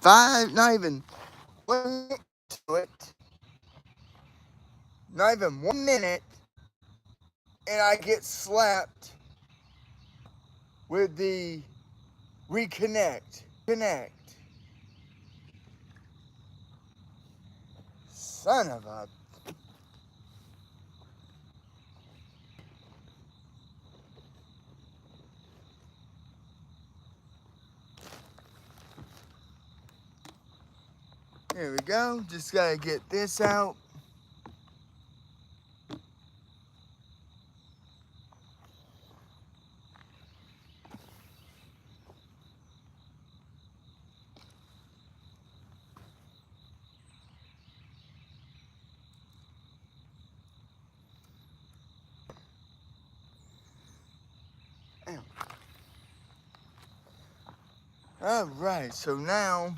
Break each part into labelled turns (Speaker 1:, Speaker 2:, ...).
Speaker 1: not even 1 minute to it, not even 1 minute, and I get slapped with the reconnect. Son of a... Here we go. Just gotta get this out. All right, so now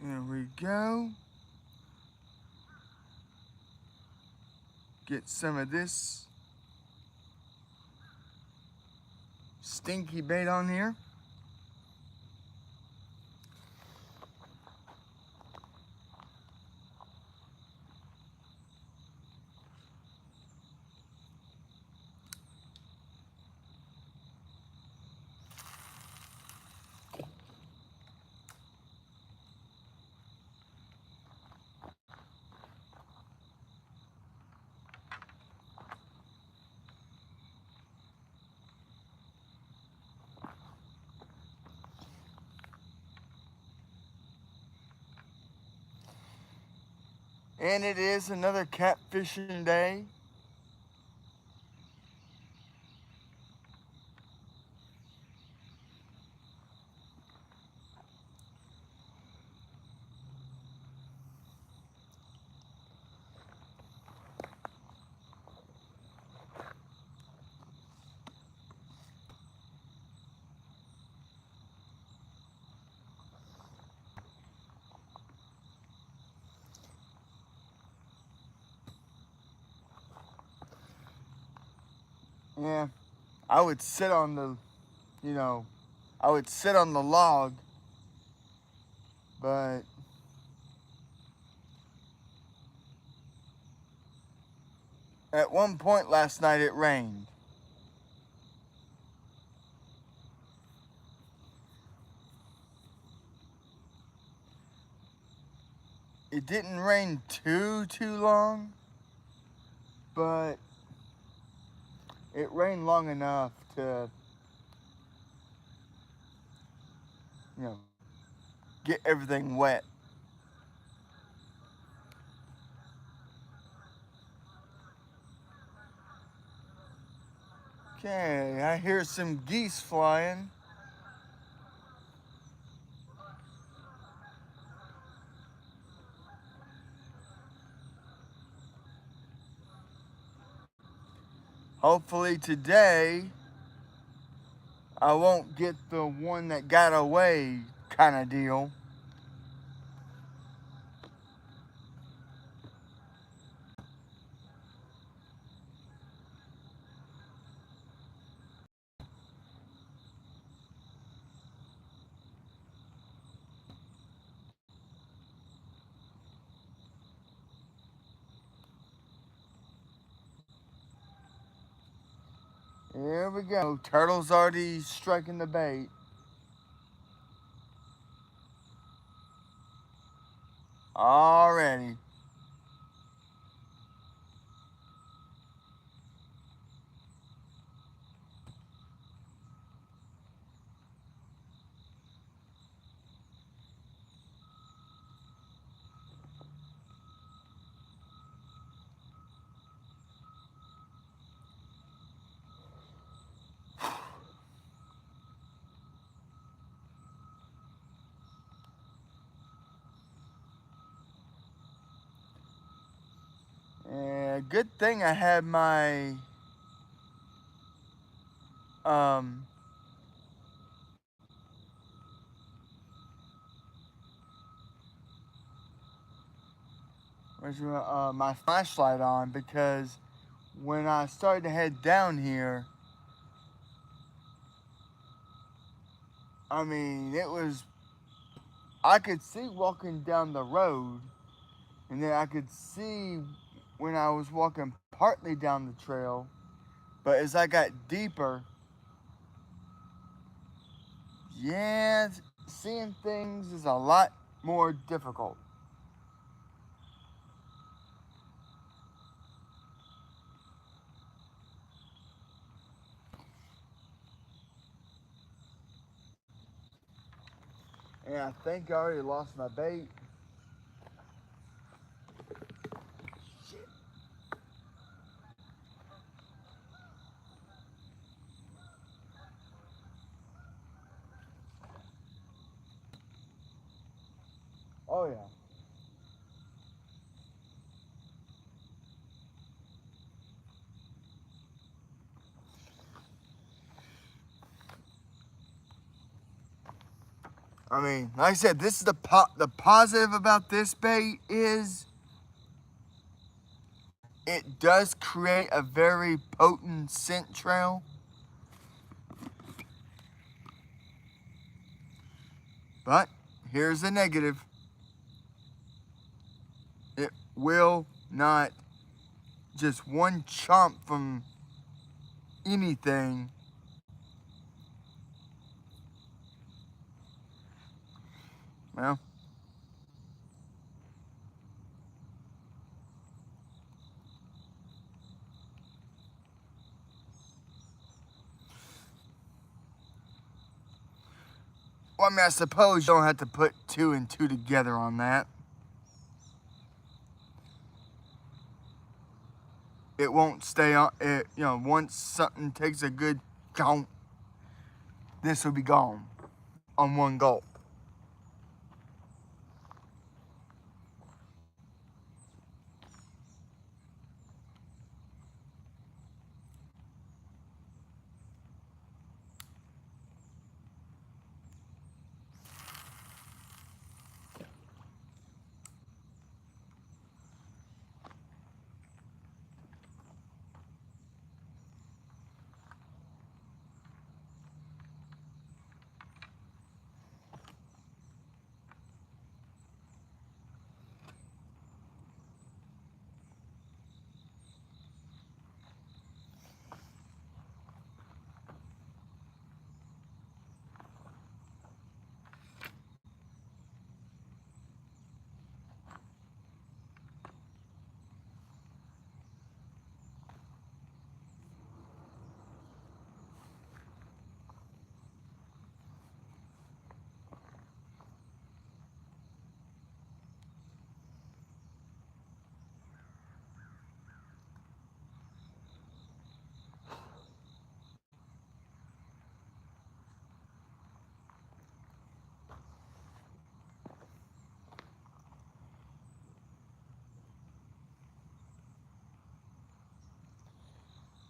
Speaker 1: here we go. Get some of this stinky bait on here. And it is another catfishing day. Yeah, I would sit on the, I would sit on the log, but at one point last night it rained. It didn't rain too long, but it rained long enough to, you know, get everything wet. Okay, I hear some geese flying. Hopefully today I won't get the one that got away kind of deal. Here we go. Turtle's already striking the bait. Already. good thing I had my um my flashlight on, because when I started to head down here, I mean, I could see walking down the road, and then I could see when I was walking partly down the trail, but as I got deeper, yeah, seeing things is a lot more difficult. And I think I already lost my bait. Oh yeah. I mean, like I said, this is the positive about this bait is it does create a very potent scent trail. But here's the negative. It will not, just one chomp from anything, well, I mean, I suppose you don't have to put two and two together on that. It won't stay on it, once something takes a good count, this will be gone on one gulp.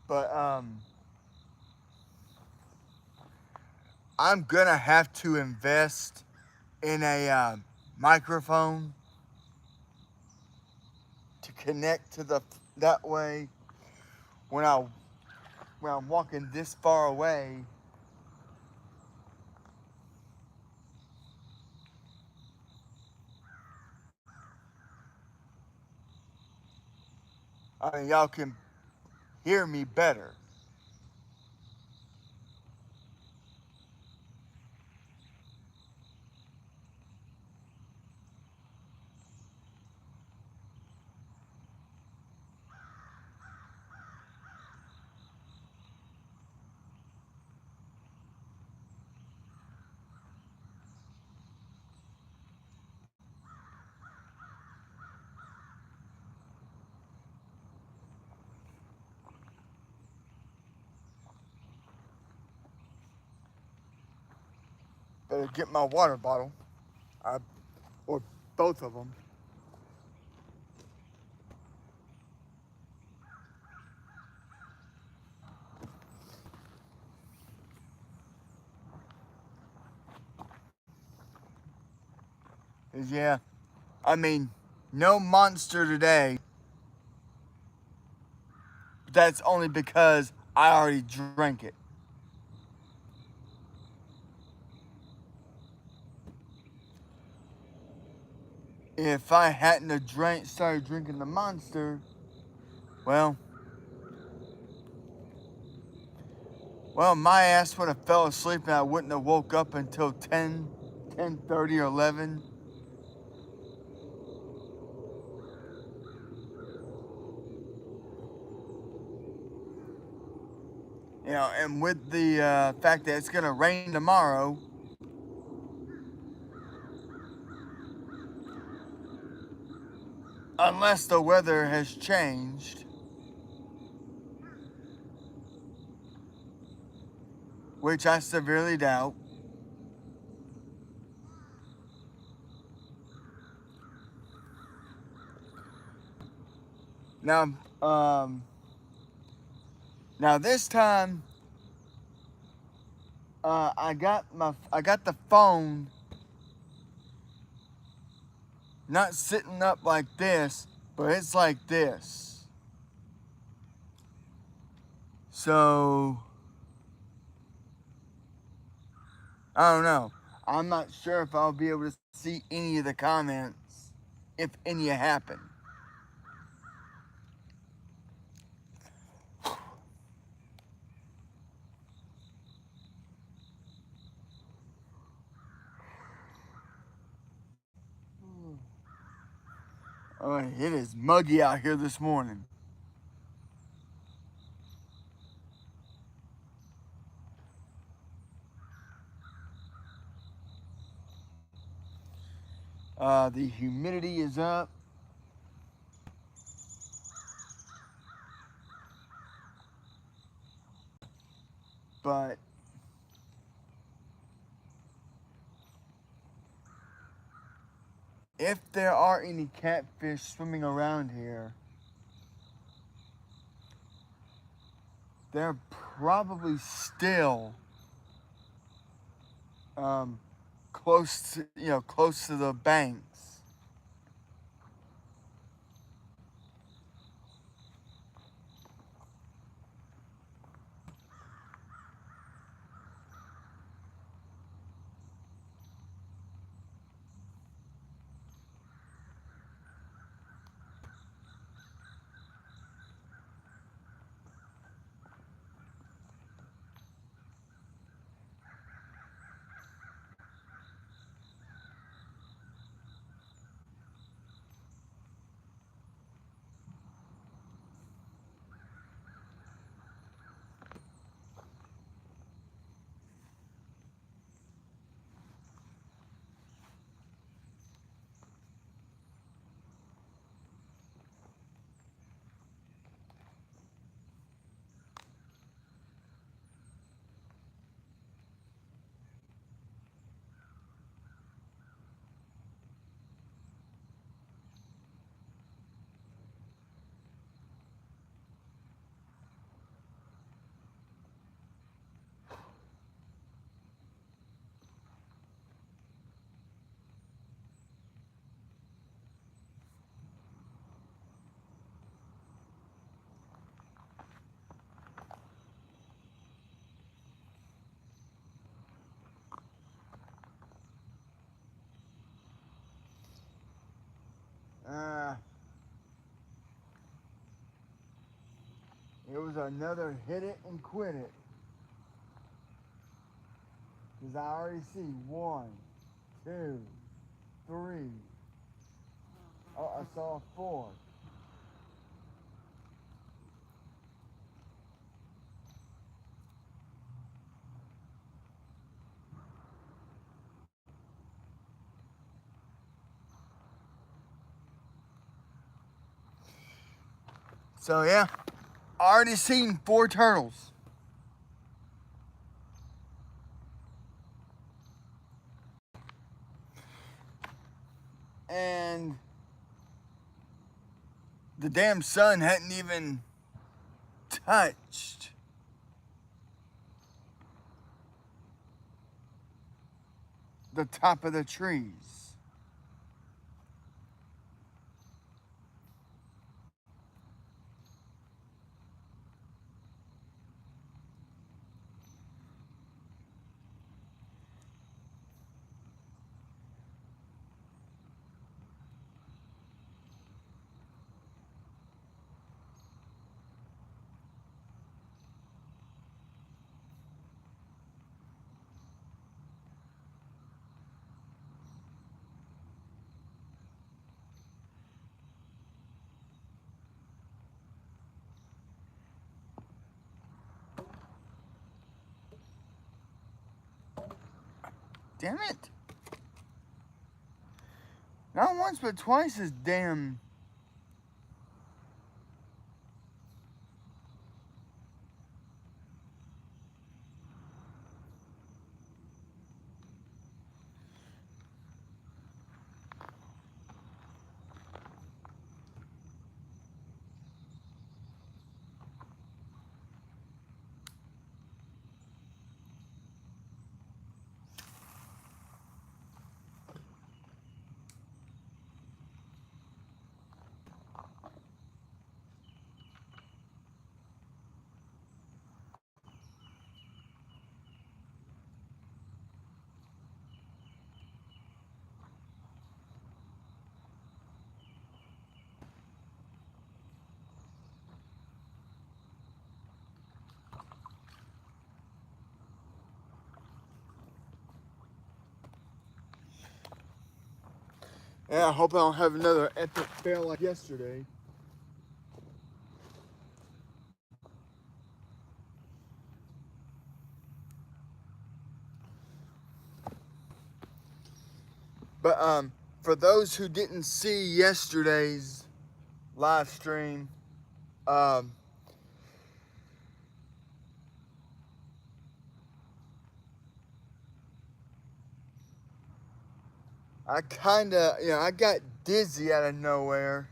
Speaker 1: But I'm gonna have to invest in a microphone to connect to that way when I when I'm walking this far away. I mean, y'all can hear me better. Better get my water bottle, I, or both of them. Yeah, I mean, no monster today. But that's only because I already drank it. If I hadn't have started drinking the monster, well, my ass would have fell asleep and I wouldn't have woke up until 10:30 or 11. And with the fact that it's gonna rain tomorrow, unless the weather has changed, which I severely doubt. Now, um, now this time, I got the phone not sitting up like this, but it's like this. So I don't know. I'm not sure if I'll be able to see any of the comments, if any happen. Oh, it is muggy out here this morning. The humidity is up. But if there are any catfish swimming around here, they're probably still um, close to the banks. Uh, it was another hit it and quit it. Because I already see 1, 2, 3. Oh, I saw 4. So yeah, already seen 4 turtles. And the damn sun hadn't even touched the top of the trees. Damn it. Not once, but twice is damn. Yeah, I hope I don't have another epic fail like yesterday. But for those who didn't see yesterday's live stream, um, I kind of, I got dizzy out of nowhere,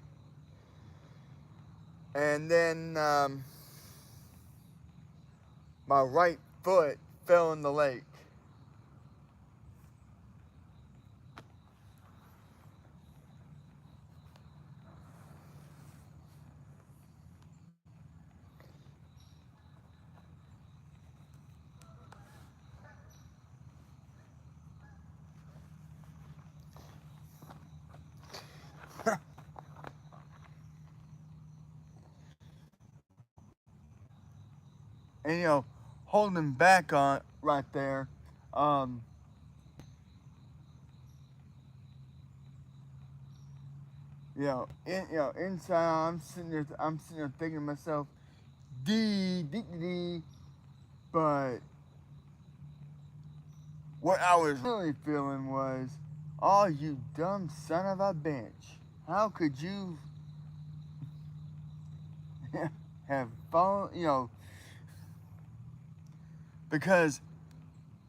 Speaker 1: and then my right foot fell in the lake. And holding back on right there, um, inside I'm sitting there thinking to myself, D. But what I was really feeling was, oh, you dumb son of a bitch. How could you have fallen, because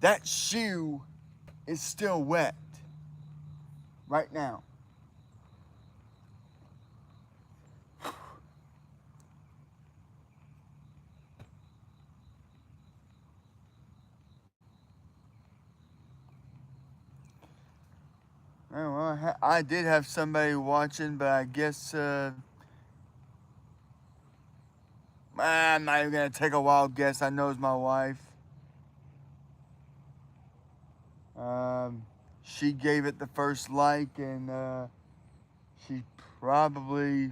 Speaker 1: that shoe is still wet right now. Oh, well, I did have somebody watching, but I guess I'm not even gonna take a wild guess. I know it's my wife. Um, she gave it the first like, and she probably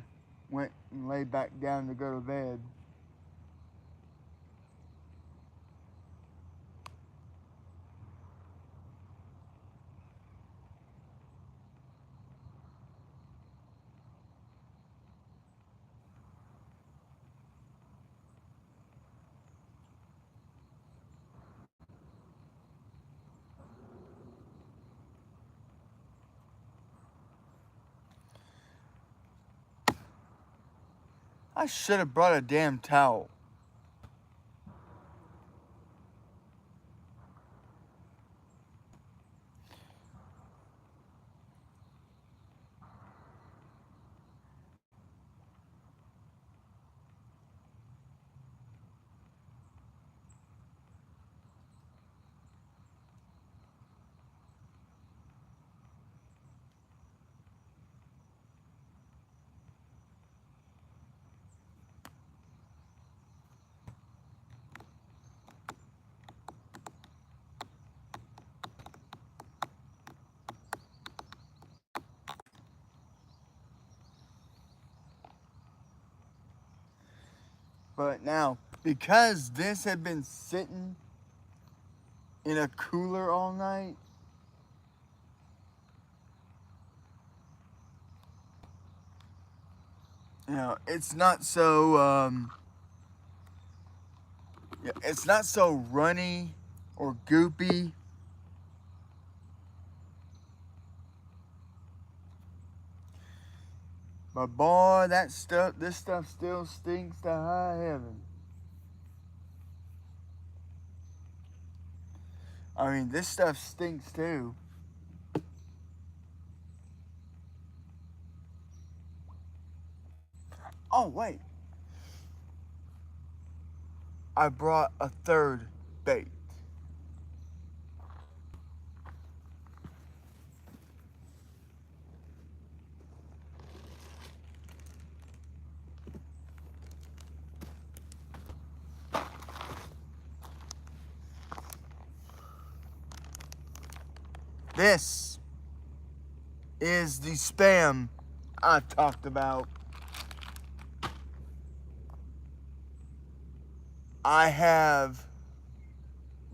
Speaker 1: went and laid back down to go to bed. I should have brought a damn towel. But now, because this had been sitting in a cooler all night, it's not so it's not so runny or goopy. But boy, this stuff still stinks to high heaven. I mean, this stuff stinks too. Oh, wait. I brought a third bait. This is the spam I talked about. I have,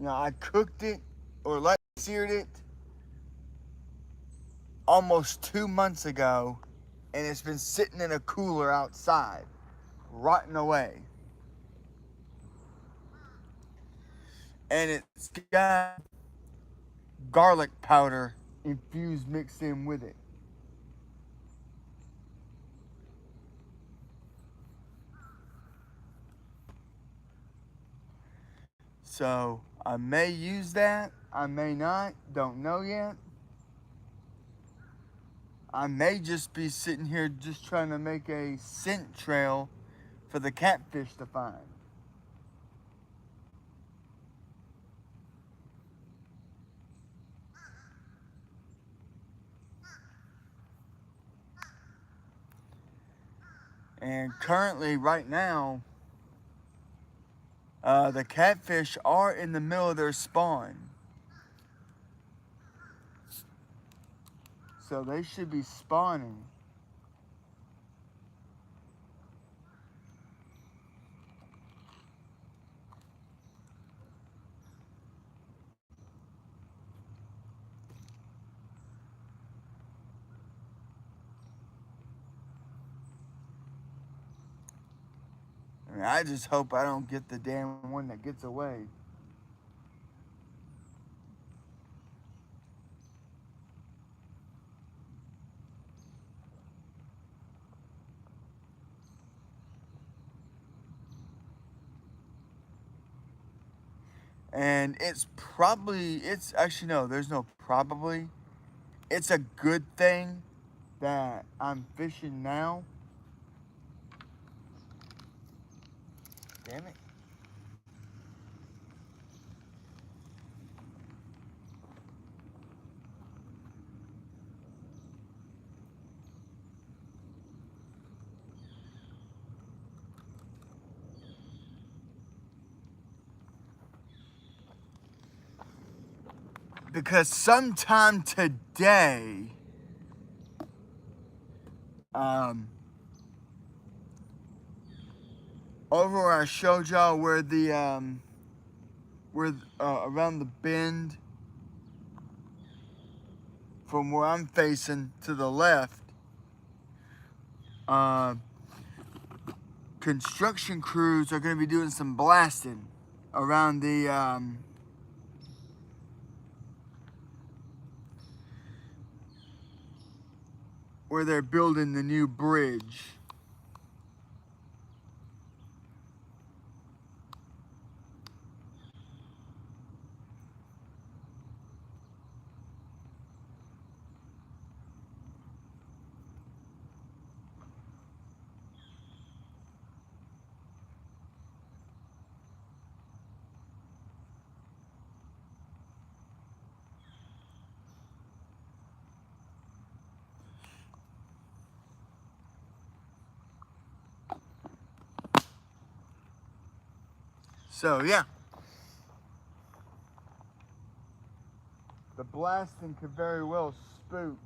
Speaker 1: I cooked it or light seared it almost 2 months ago, and it's been sitting in a cooler outside, rotting away. And it's got garlic powder infused mixed in with it. So I may use that, I may not, don't know yet. I may just be sitting here just trying to make a scent trail for the catfish to find. And currently, right now, the catfish are in the middle of their spawn. So they should be spawning. I mean, I just hope I don't get the damn one that gets away. And it's actually, no, there's no probably. It's a good thing that I'm fishing now. Damn it. Because sometime today, um, over where I showed y'all where around the bend from where I'm facing to the left, uh, construction crews are going to be doing some blasting around where they're building the new bridge. So yeah, the blasting could very well spook.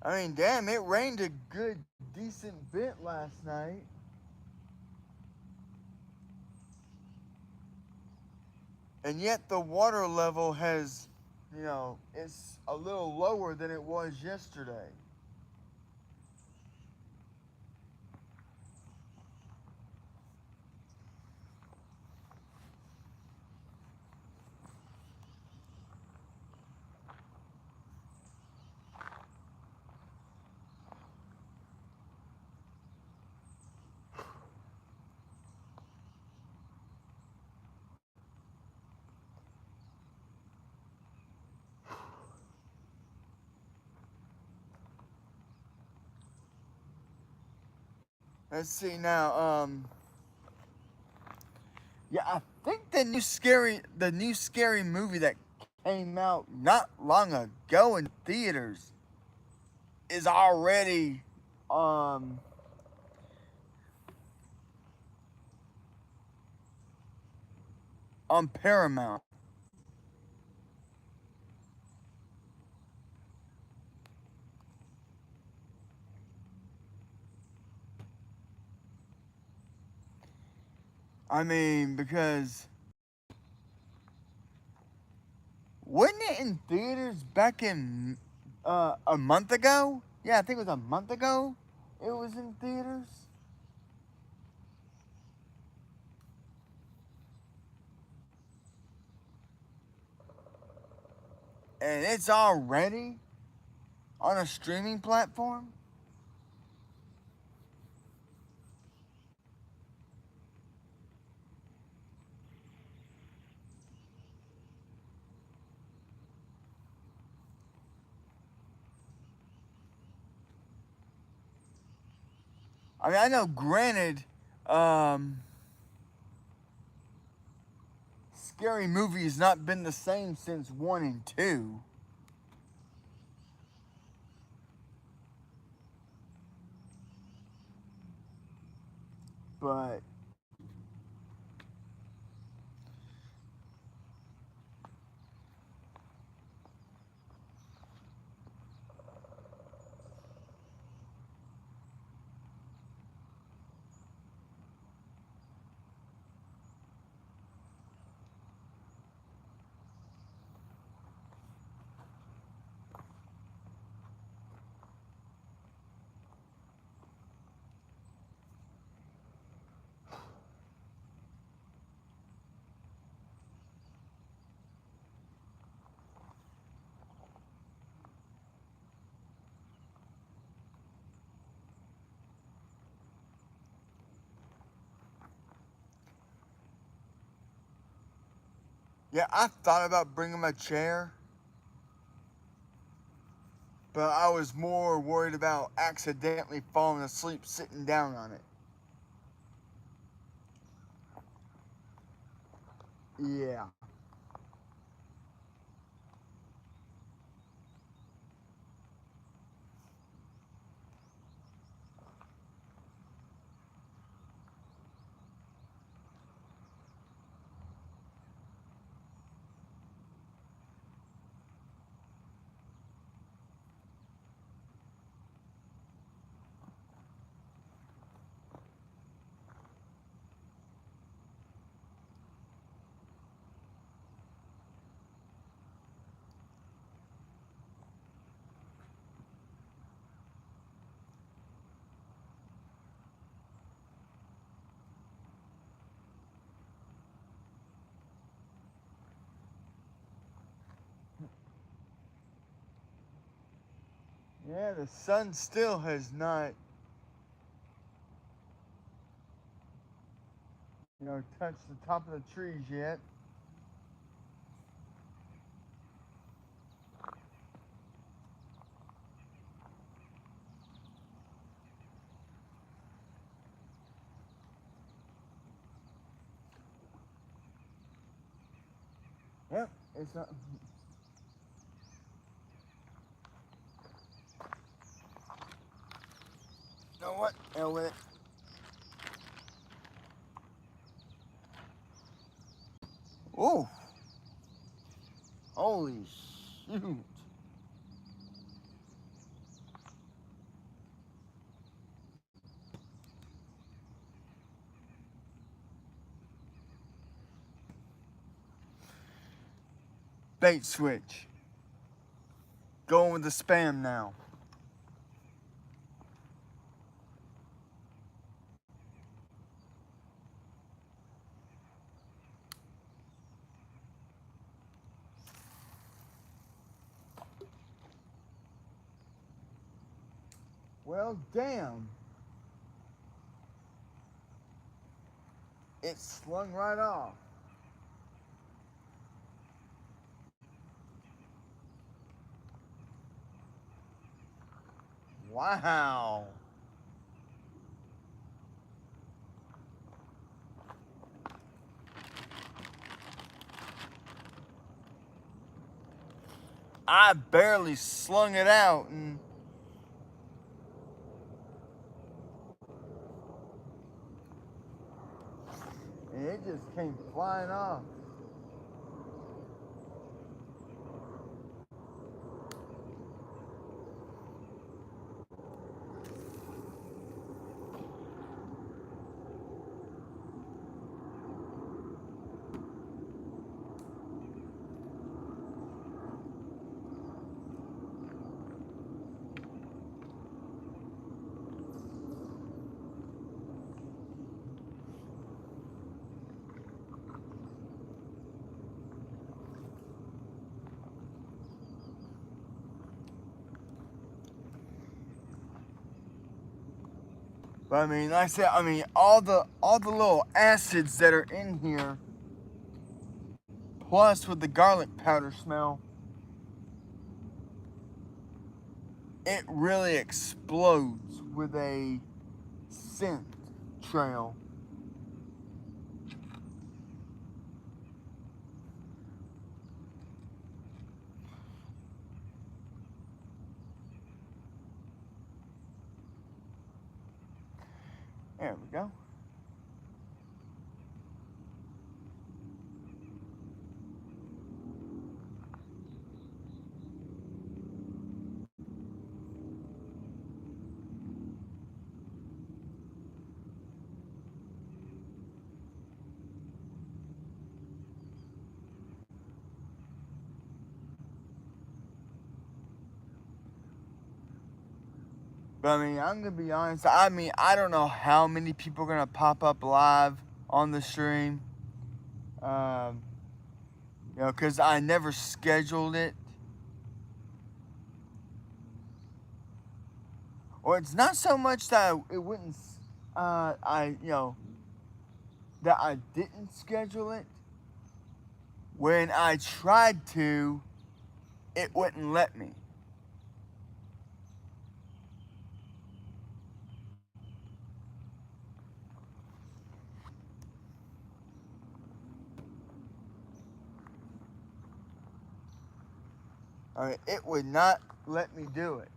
Speaker 1: I mean, damn, it rained a good, decent bit last night. And yet the water level has, it's a little lower than it was yesterday. Let's see now. Yeah, I think the new scary movie that came out not long ago in theaters is already um on Paramount. I mean, because wasn't it in theaters back in a month ago? Yeah, I think it was a month ago. It was in theaters, and it's already on a streaming platform. I mean, I know, granted, um, Scary Movie has not been the same since 1 and 2, but yeah, I thought about bringing my chair, but I was more worried about accidentally falling asleep sitting down on it. Yeah. Yeah, the sun still has not, touched the top of the trees yet. Yep, it's not. You know what? Hell with it. Oh, holy shoot. bait switch. Going with the spam now. Well, damn. It slung right off. Wow. I barely slung it out and it just came flying off. But I mean, like I said, I mean all the little acids that are in here, plus with the garlic powder smell, it really explodes with a scent trail. There we go. But I mean, I'm gonna be honest. I mean, I don't know how many people are gonna pop up live on the stream. Um, you know, cause I never scheduled it, or it's not so much that it wouldn't. That I didn't schedule it. When I tried to, it wouldn't let me. I mean, it would not let me do it.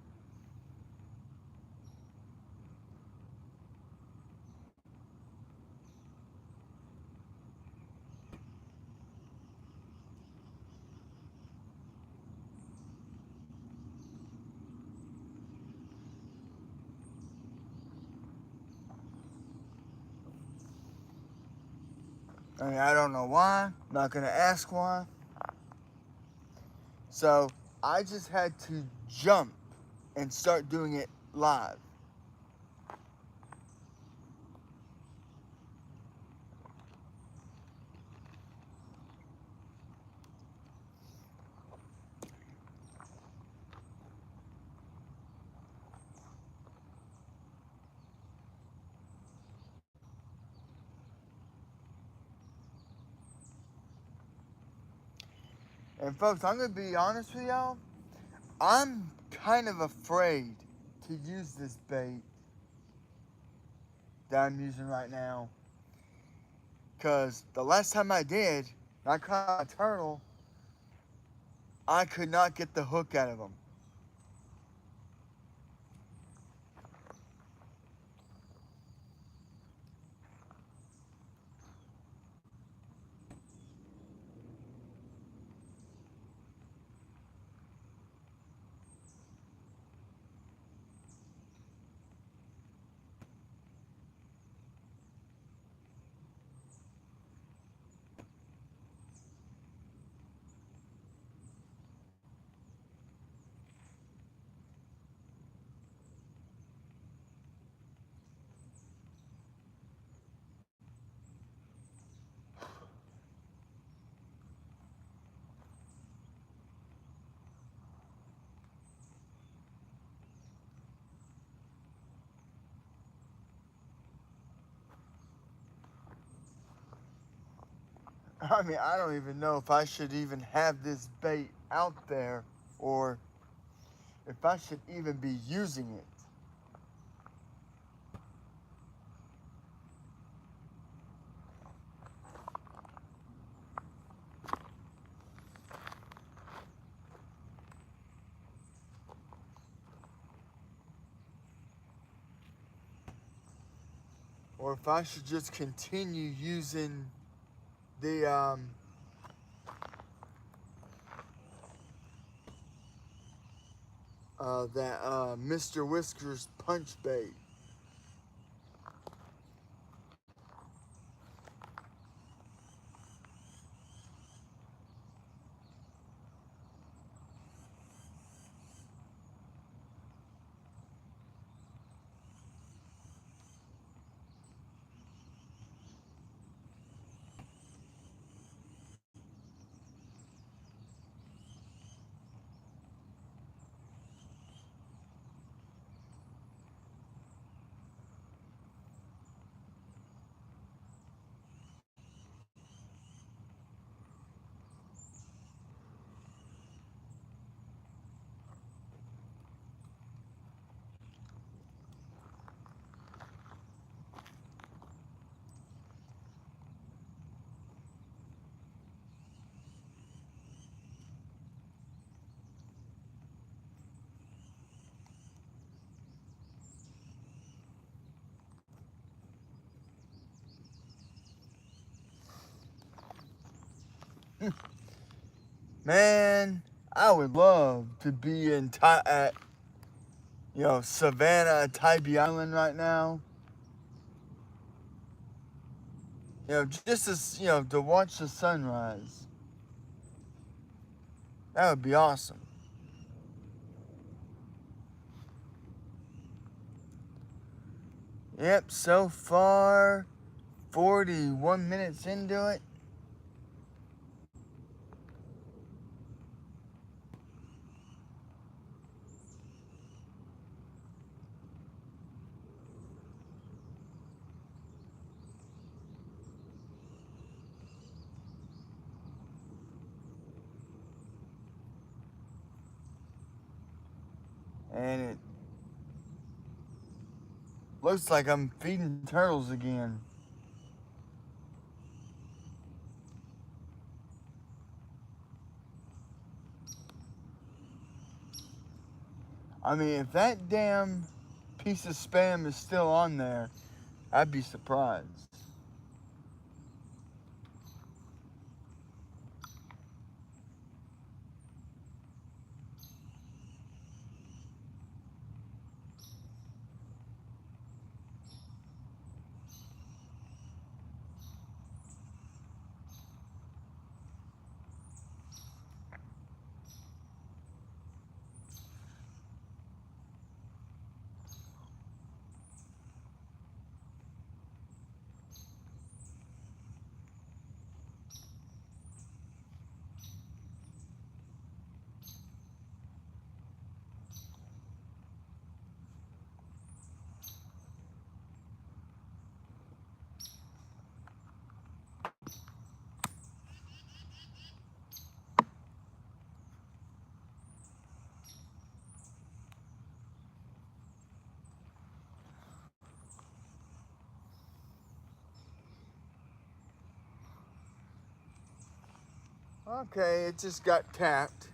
Speaker 1: I mean, I don't know why. Not gonna ask why. So I just had to jump and start doing it live. And folks, I'm gonna be honest with y'all. I'm kind of afraid to use this bait that I'm using right now. Cause the last time I did, I caught a turtle. I could not get the hook out of him. I mean, I don't even know if I should even have this bait out there or if I should even be using it. Or if I should just continue using the that Mr. Whiskers punch bait. Man, I would love to be at Savannah, Tybee Island right now. Just as to watch the sunrise. That would be awesome. Yep, so far 41 minutes into it. And it looks like I'm feeding turtles again. I mean, if that damn piece of spam is still on there, I'd be surprised. Okay, it just got tapped.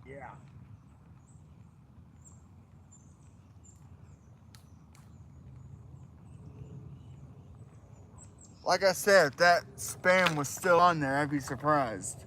Speaker 1: Yeah. Like I said, if that spam was still on there, I'd be surprised.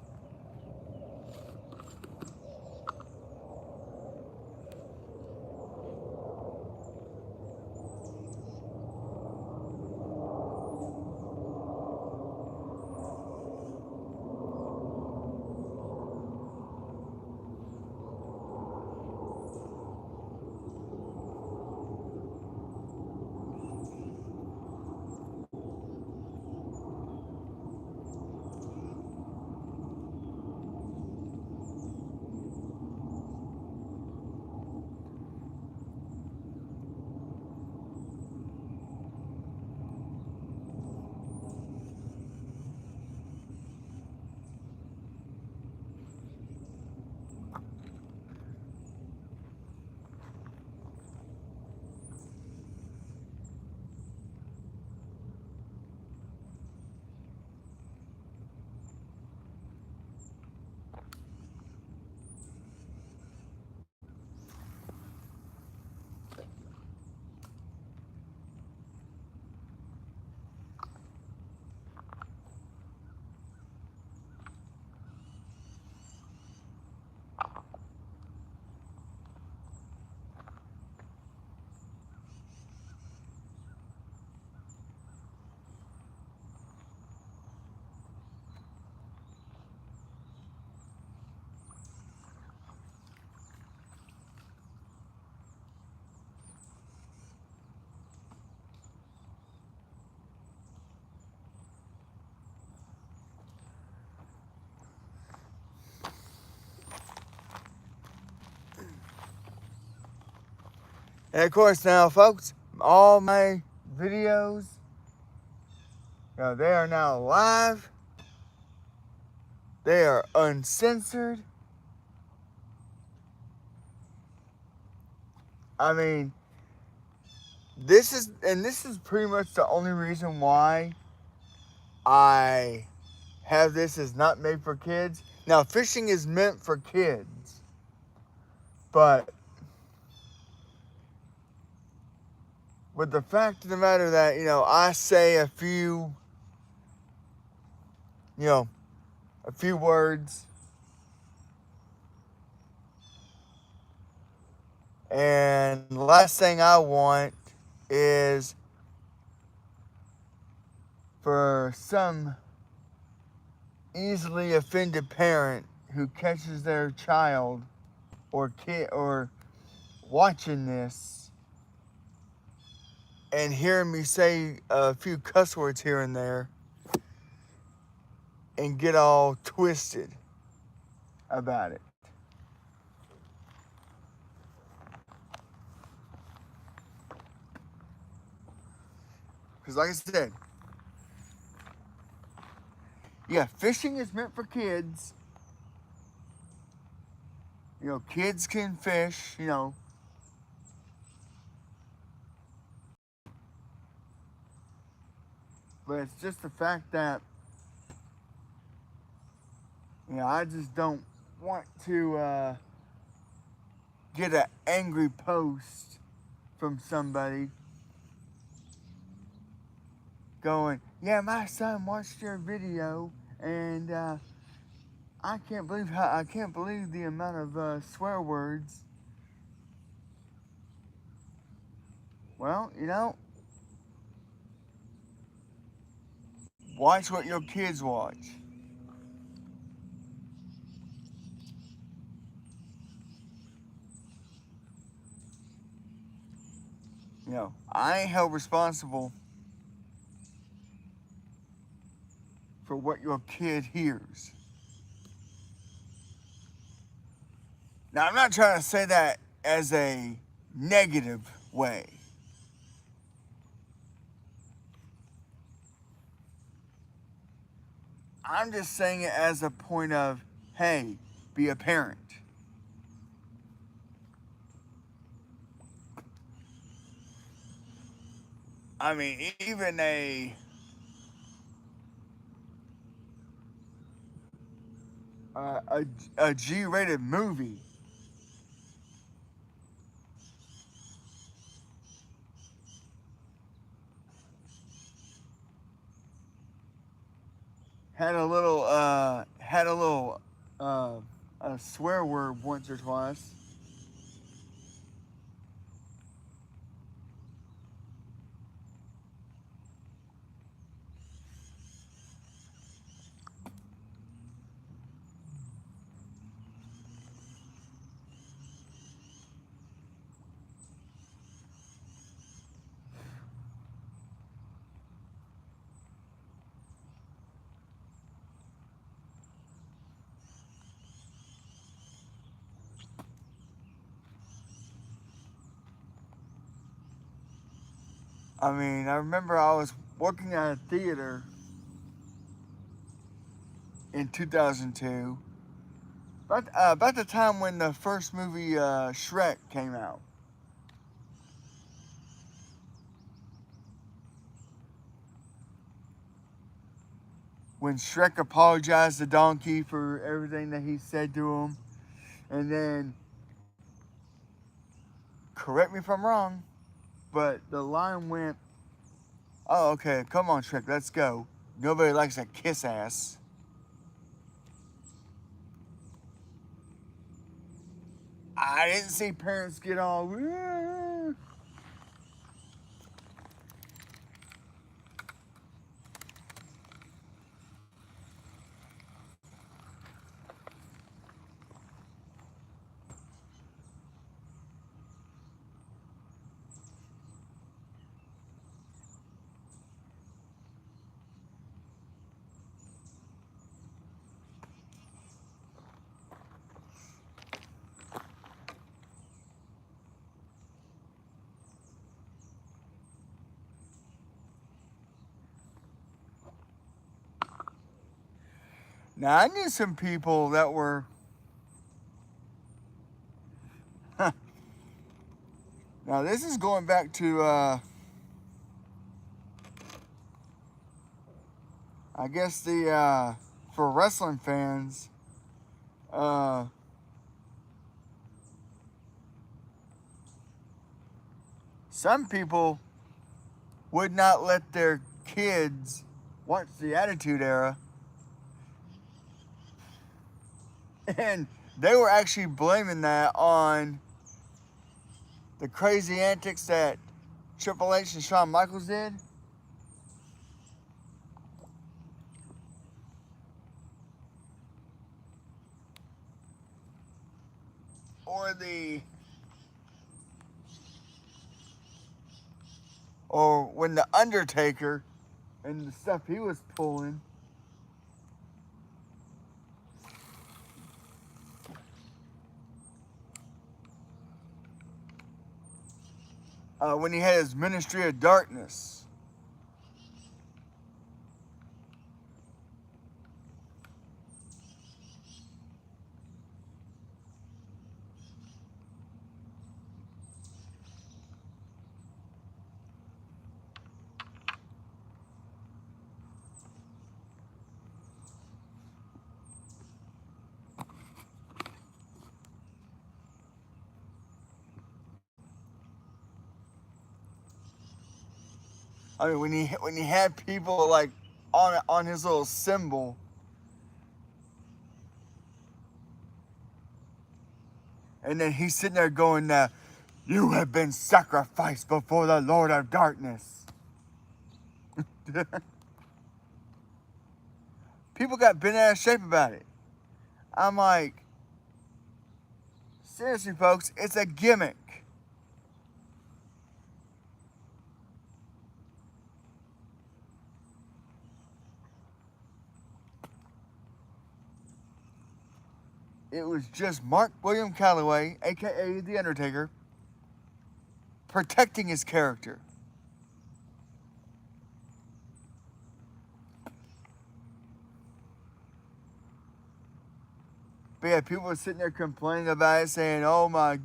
Speaker 1: And of course, now, folks, all my videos, they are now live. They are uncensored. I mean, this is pretty much the only reason why I have this as not made for kids. Now, fishing is meant for kids, but with the fact of the matter that, I say a few words, and the last thing I want is for some easily offended parent who catches their child or kid or watching this and hearing me say a few cuss words here and there and get all twisted about it. Because like I said, fishing is meant for kids. Kids can fish, but it's just the fact that, I just don't want to get an angry post from somebody going, yeah, my son watched your video and I can't believe the amount of swear words. Well, watch what your kids watch. I ain't held responsible for what your kid hears. Now, I'm not trying to say that as a negative way. I'm just saying it as a point of, hey, be a parent. I mean, even a G-rated movie had a swear word once or twice. I mean, I remember I was working at a theater in 2002, about the time when the first movie Shrek came out. When Shrek apologized to Donkey for everything that he said to him, and then, correct me if I'm wrong, but the line went, "Oh, okay, come on, Shrek, let's go. Nobody likes a kiss ass." I didn't see parents get all. Now I knew some people that were. Now this is going back to, I guess for wrestling fans, uh, some people would not let their kids watch the Attitude Era, and they were actually blaming that on the crazy antics that Triple H and Shawn Michaels did. Or when the Undertaker and the stuff he was pulling. When he had his Ministry of Darkness. I mean, when he had people like on his little symbol, and then he's sitting there going, "You have been sacrificed before the Lord of Darkness." People got bent out of shape about it. I'm like, seriously, folks, it's a gimmick. It was just Mark William Calloway, aka The Undertaker, protecting his character. But yeah, people were sitting there complaining about it, saying, oh my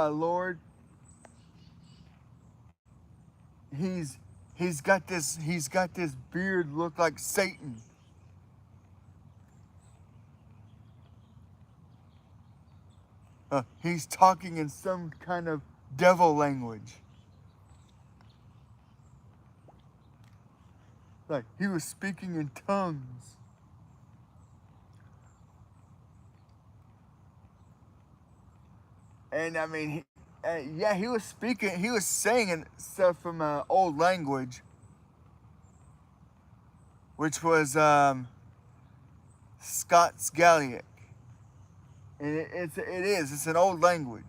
Speaker 1: Lord, he's he's got this beard look like Satan." He's talking in some kind of devil language. Like he was speaking in tongues. And I mean, yeah, he was speaking, he was saying stuff from old language, which was Scots Gaelic, and it's an old language.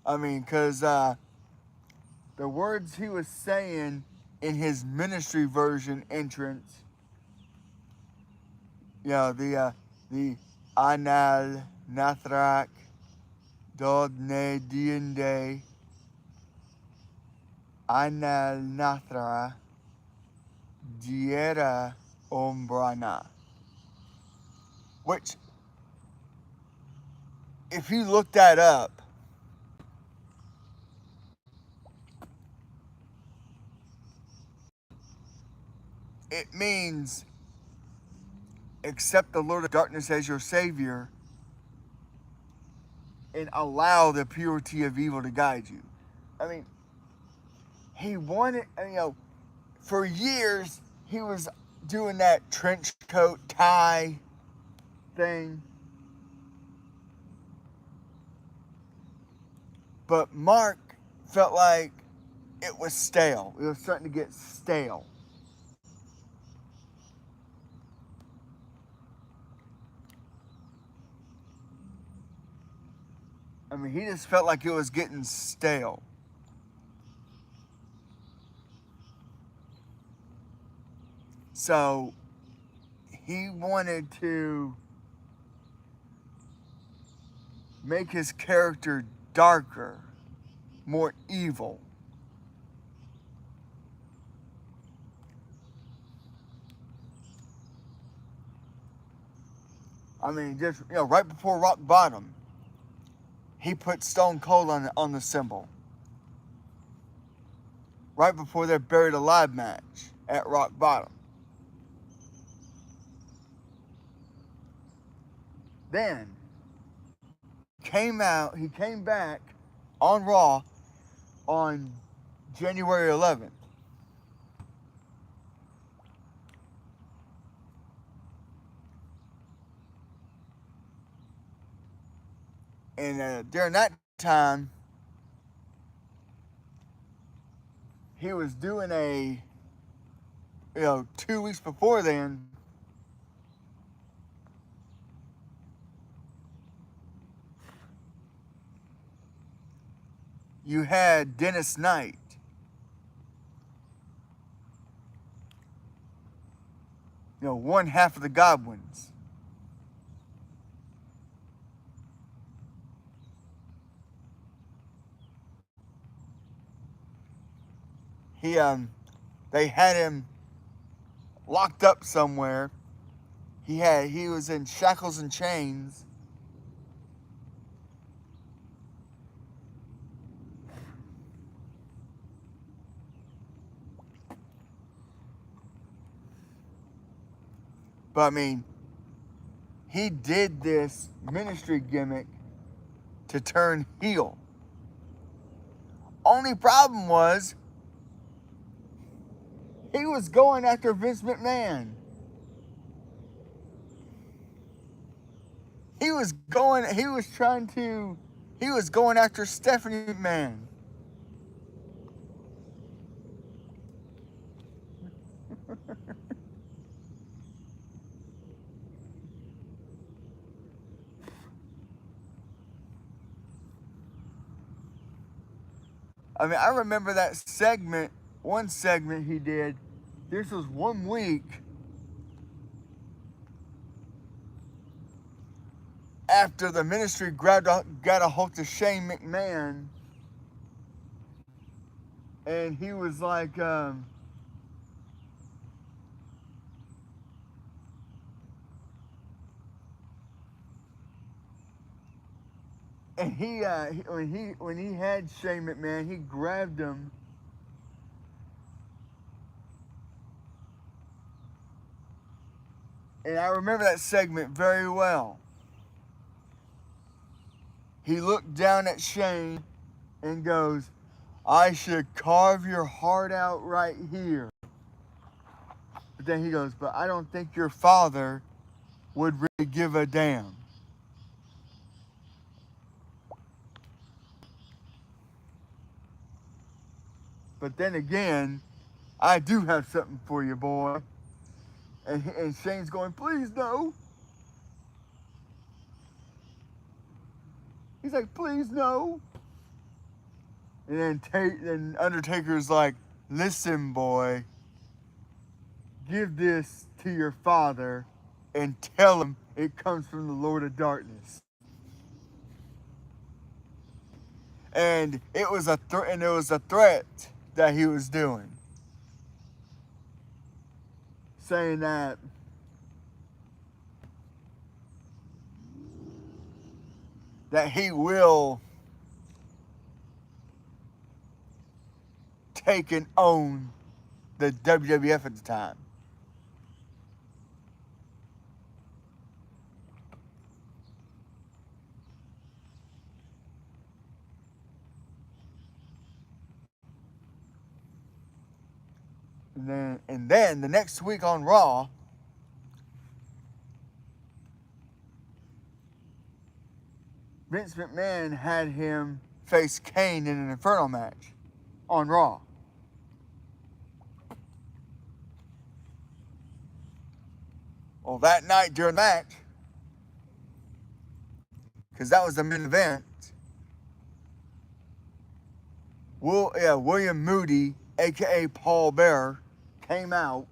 Speaker 1: I mean, because the words he was saying in his ministry version entrance, the Anal Nathrak Dod Ne Diende Anal Nathra Diera Ombrana. Which, if you look that up, it means accept the Lord of darkness as your Savior and allow the purity of evil to guide you. I mean, he wanted, for years he was doing that trench coat tie thing. But Mark felt like it was stale. It was starting to get stale. I mean, he just felt like it was getting stale. So he wanted to make his character darker, more evil. I mean, just right before rock bottom, he put Stone Cold on the symbol. Right before their buried alive match at rock bottom. Then he came back on Raw on January 11th. And during that time, he was doing 2 weeks before then, you had Dennis Knight. One half of the Godwins. They had him locked up somewhere. He was in shackles and chains. But I mean, he did this ministry gimmick to turn heel. Only problem was he was going after Vince McMahon. He was going after Stephanie McMahon. I mean, I remember that one segment he did. This was 1 week after the ministry got a hold of Shane McMahon, and he was like, And when he had Shane McMahon, he grabbed him. And I remember that segment very well. He looked down at Shane and goes, I should carve your heart out right here. But then he goes, but I don't think your father would really give a damn. But then again, I do have something for you, boy. And Shane's going, please no. He's like, please no. And then Undertaker's like, listen, boy, give this to your father and tell him it comes from the Lord of Darkness. And it was a threat that he was doing, saying that he will take and own the WWF at the time. And then the next week on Raw, Vince McMahon had him face Kane in an Inferno match on Raw. Well, that night during the match, because that was the main event, William Moody, a.k.a. Paul Bearer, came out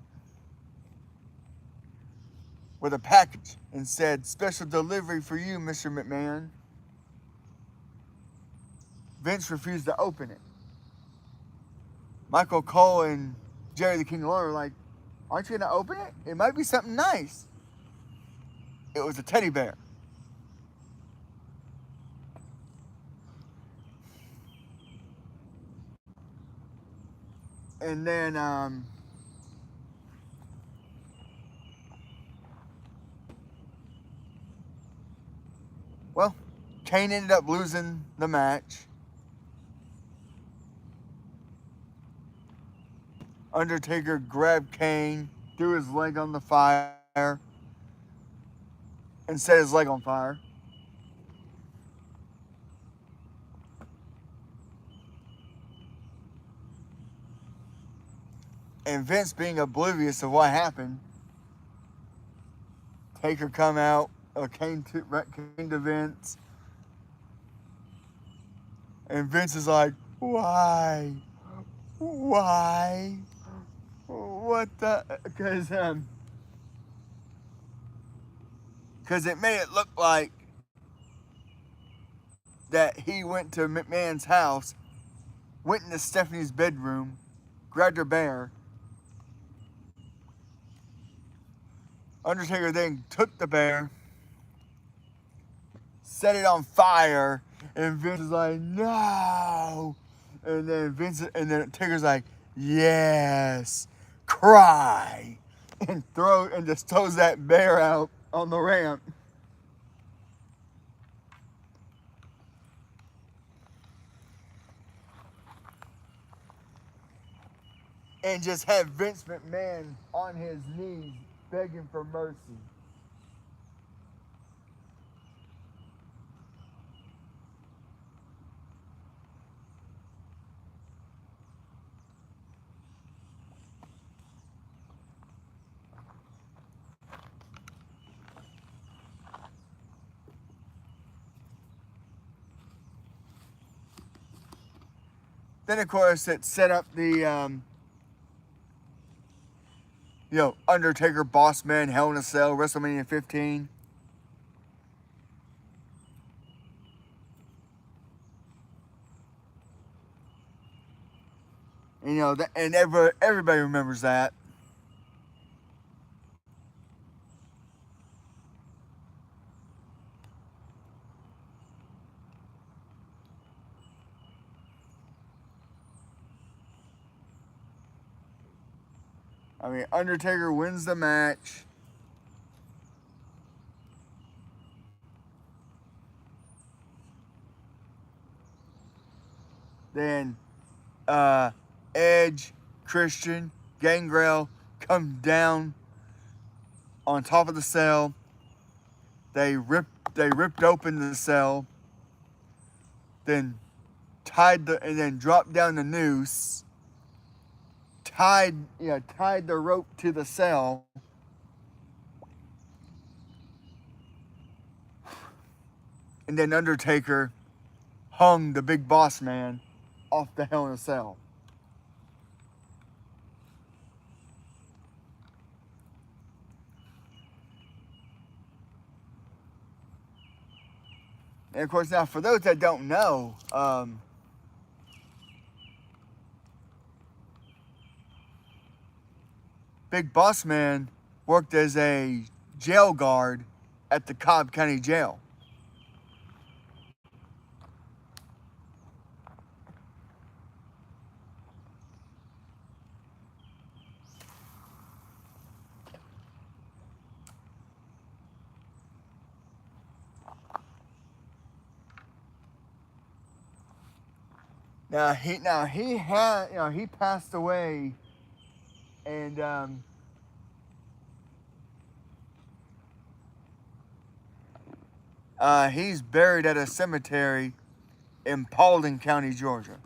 Speaker 1: with a package and said, special delivery for you, Mr. McMahon. Vince refused to open it. Michael Cole and Jerry the King Lawler were like, aren't you going to open it? It might be something nice. It was a teddy bear. And then, Kane ended up losing the match. Undertaker grabbed Kane, threw his leg on the fire, and set his leg on fire. And Vince, being oblivious of what happened, Taker come out, Kane to Vince. And Vince is like, why? Why? What the? Because it made it look like that he went to McMahon's house, went into Stephanie's bedroom, grabbed her bear. Undertaker then took the bear, set it on fire, and Vince is like, no. And then Taker's like, yes, cry, and just throws that bear out on the ramp. And just have Vince McMahon on his knees begging for mercy. Then, of course, it set up the, Undertaker, Boss Man, Hell in a Cell, WrestleMania 15. And everybody remembers that. I mean, Undertaker wins the match. Then Edge, Christian, Gangrel come down on top of the cell. They ripped open the cell. Then and then dropped down the noose. Tied the rope to the cell. And then Undertaker hung the Big Boss Man off the Hell in a Cell. And of course, now for those that don't know, Big Boss Man worked as a jail guard at the Cobb County Jail. He passed away, and he's buried at a cemetery in Paulding County, Georgia.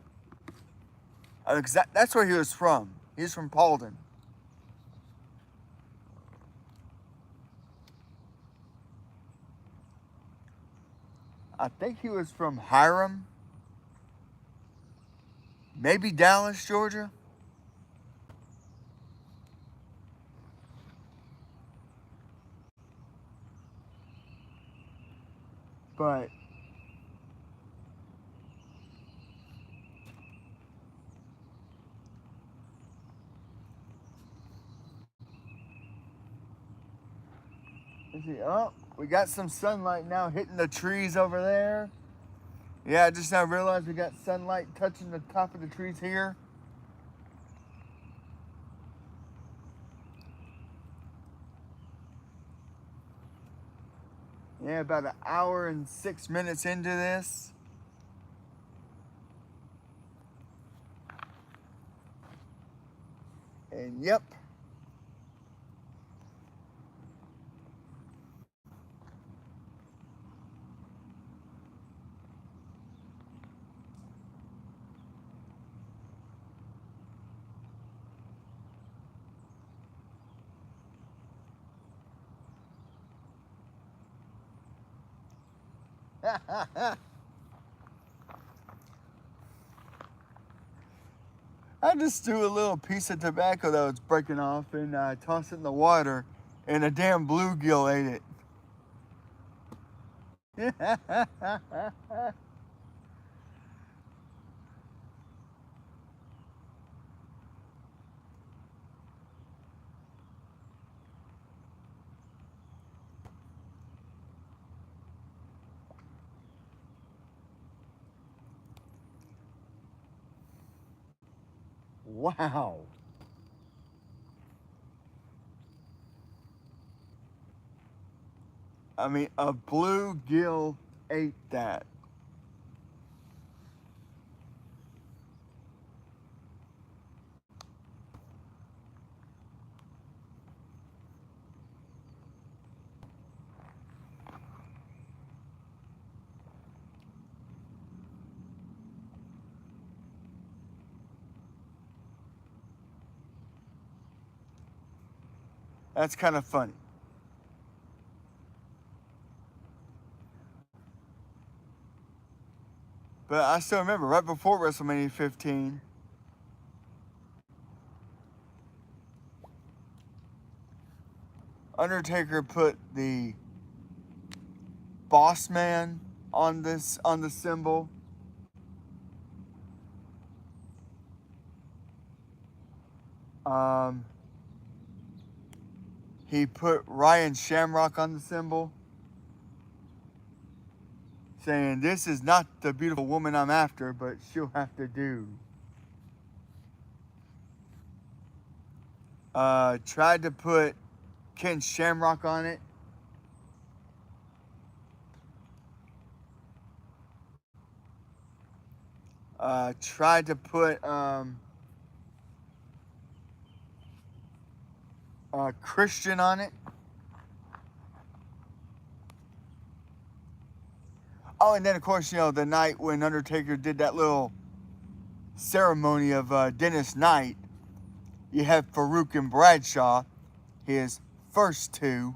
Speaker 1: That's where he was from. He's from Paulding. I think he was from Hiram, maybe Dallas, Georgia. But let's see. Oh, we got some sunlight now hitting the trees over there. Yeah, I just now realized we got sunlight touching the top of the trees here. Yeah, about an hour and 6 minutes into this. And yep. I just threw a little piece of tobacco that was breaking off and tossed it in the water, and a damn bluegill ate it. Wow. I mean, a bluegill ate that. That's kind of funny. But I still remember right before WrestleMania 15, Undertaker put the Boss Man on the symbol. Um, he put Ryan Shamrock on the symbol, saying, "This is not the beautiful woman I'm after, but she'll have to do." Tried to put Ken Shamrock on it. Tried to put Christian on it. Oh, and then of course, the night when Undertaker did that little ceremony of Dennis Knight, you have Farouk and Bradshaw, his first two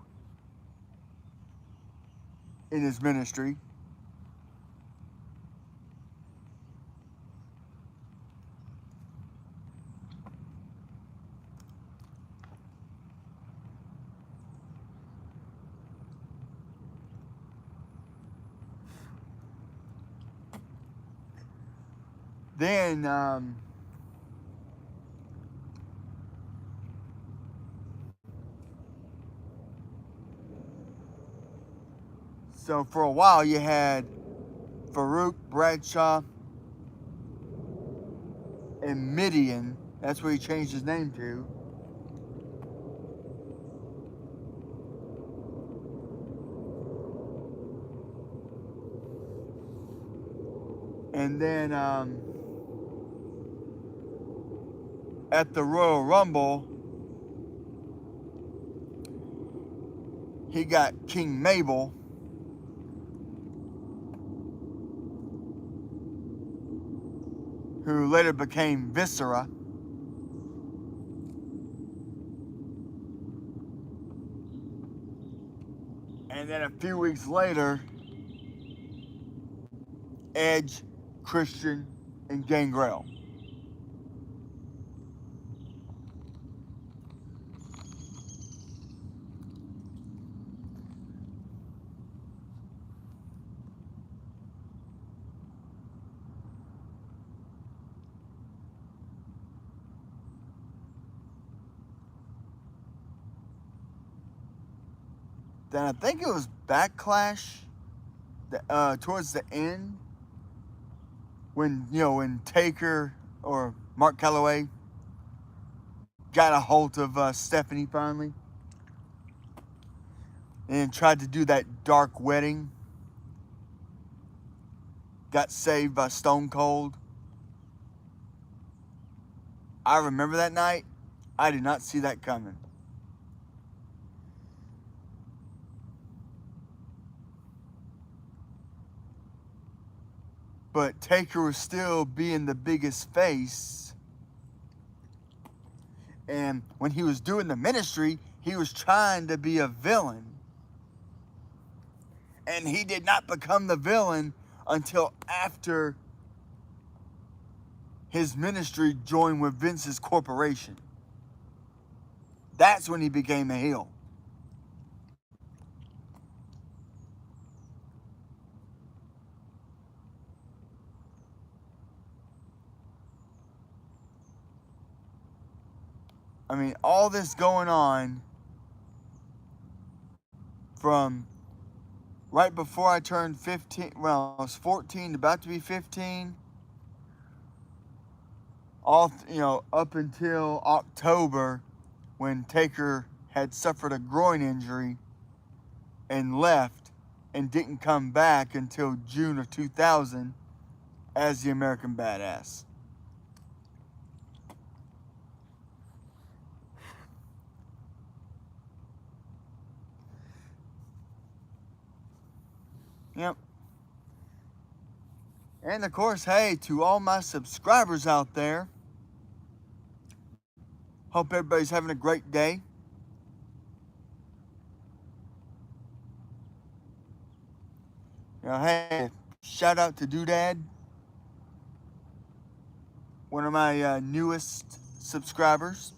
Speaker 1: in his ministry. Then so for a while you had Farouk, Bradshaw, and Midian. That's what he changed his name to. And then at the Royal Rumble, he got King Mabel, who later became Viscera. And then a few weeks later, Edge, Christian, and Gangrel. Then I think it was Backlash towards the end when Taker or Mark Calloway got a hold of Stephanie finally and tried to do that dark wedding. Got saved by Stone Cold. I remember that night. I did not see that coming. But Taker was still being the biggest face. And when he was doing the ministry, he was trying to be a villain. And he did not become the villain until after his ministry joined with Vince's corporation. That's when he became a heel. I mean, all this going on from right before I turned 15. Well, I was 14, about to be 15. All, up until October when Taker had suffered a groin injury and left and didn't come back until June of 2000 as the American Badass. Yep. And of course, hey, to all my subscribers out there, hope everybody's having a great day. Hey, shout out to Doodad, one of my newest subscribers.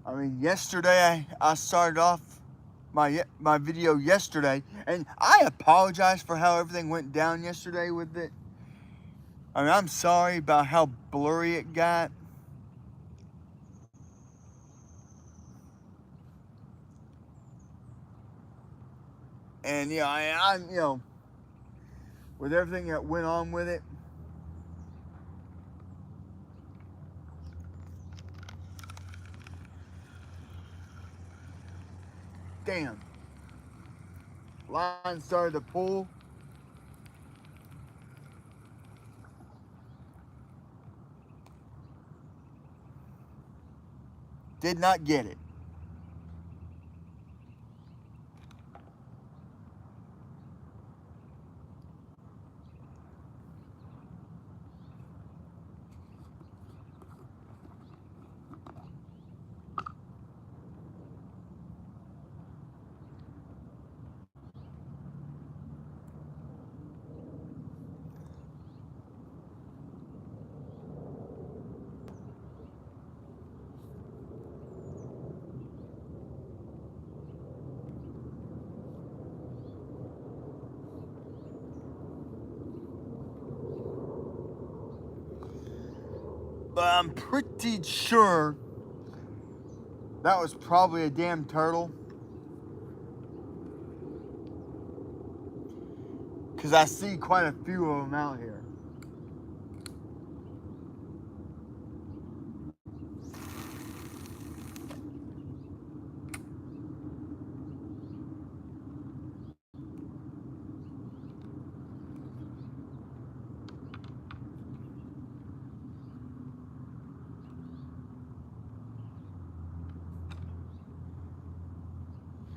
Speaker 1: I mean, yesterday I started off my video yesterday, and I apologize for how everything went down yesterday with it. I mean, I'm sorry about how blurry it got. And I'm with everything that went on with it. Damn. Line started to pull. Did not get it. But I'm pretty sure that was probably a damn turtle. Because I see quite a few of them out here.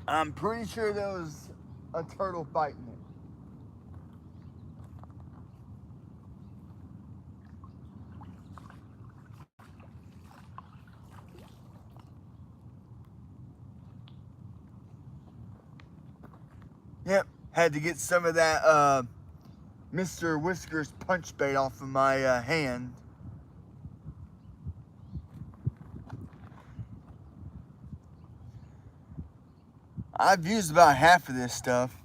Speaker 1: I'm pretty sure there was a turtle fighting it. Yep, had to get some of that Mr. Whiskers punch bait off of my hand. I've used about half of this stuff.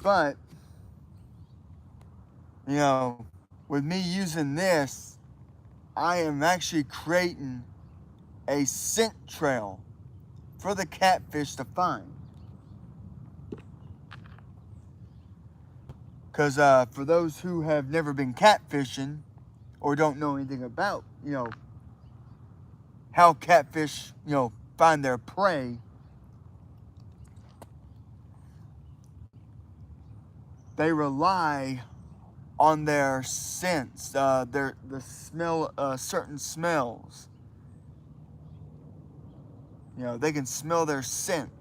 Speaker 1: But, you know, with me using this, I am actually creating a scent trail for the catfish to find. Because for those who have never been catfishing or don't know anything about, how catfish, find their prey, they rely on their scents, the smell, certain smells. They can smell their scent.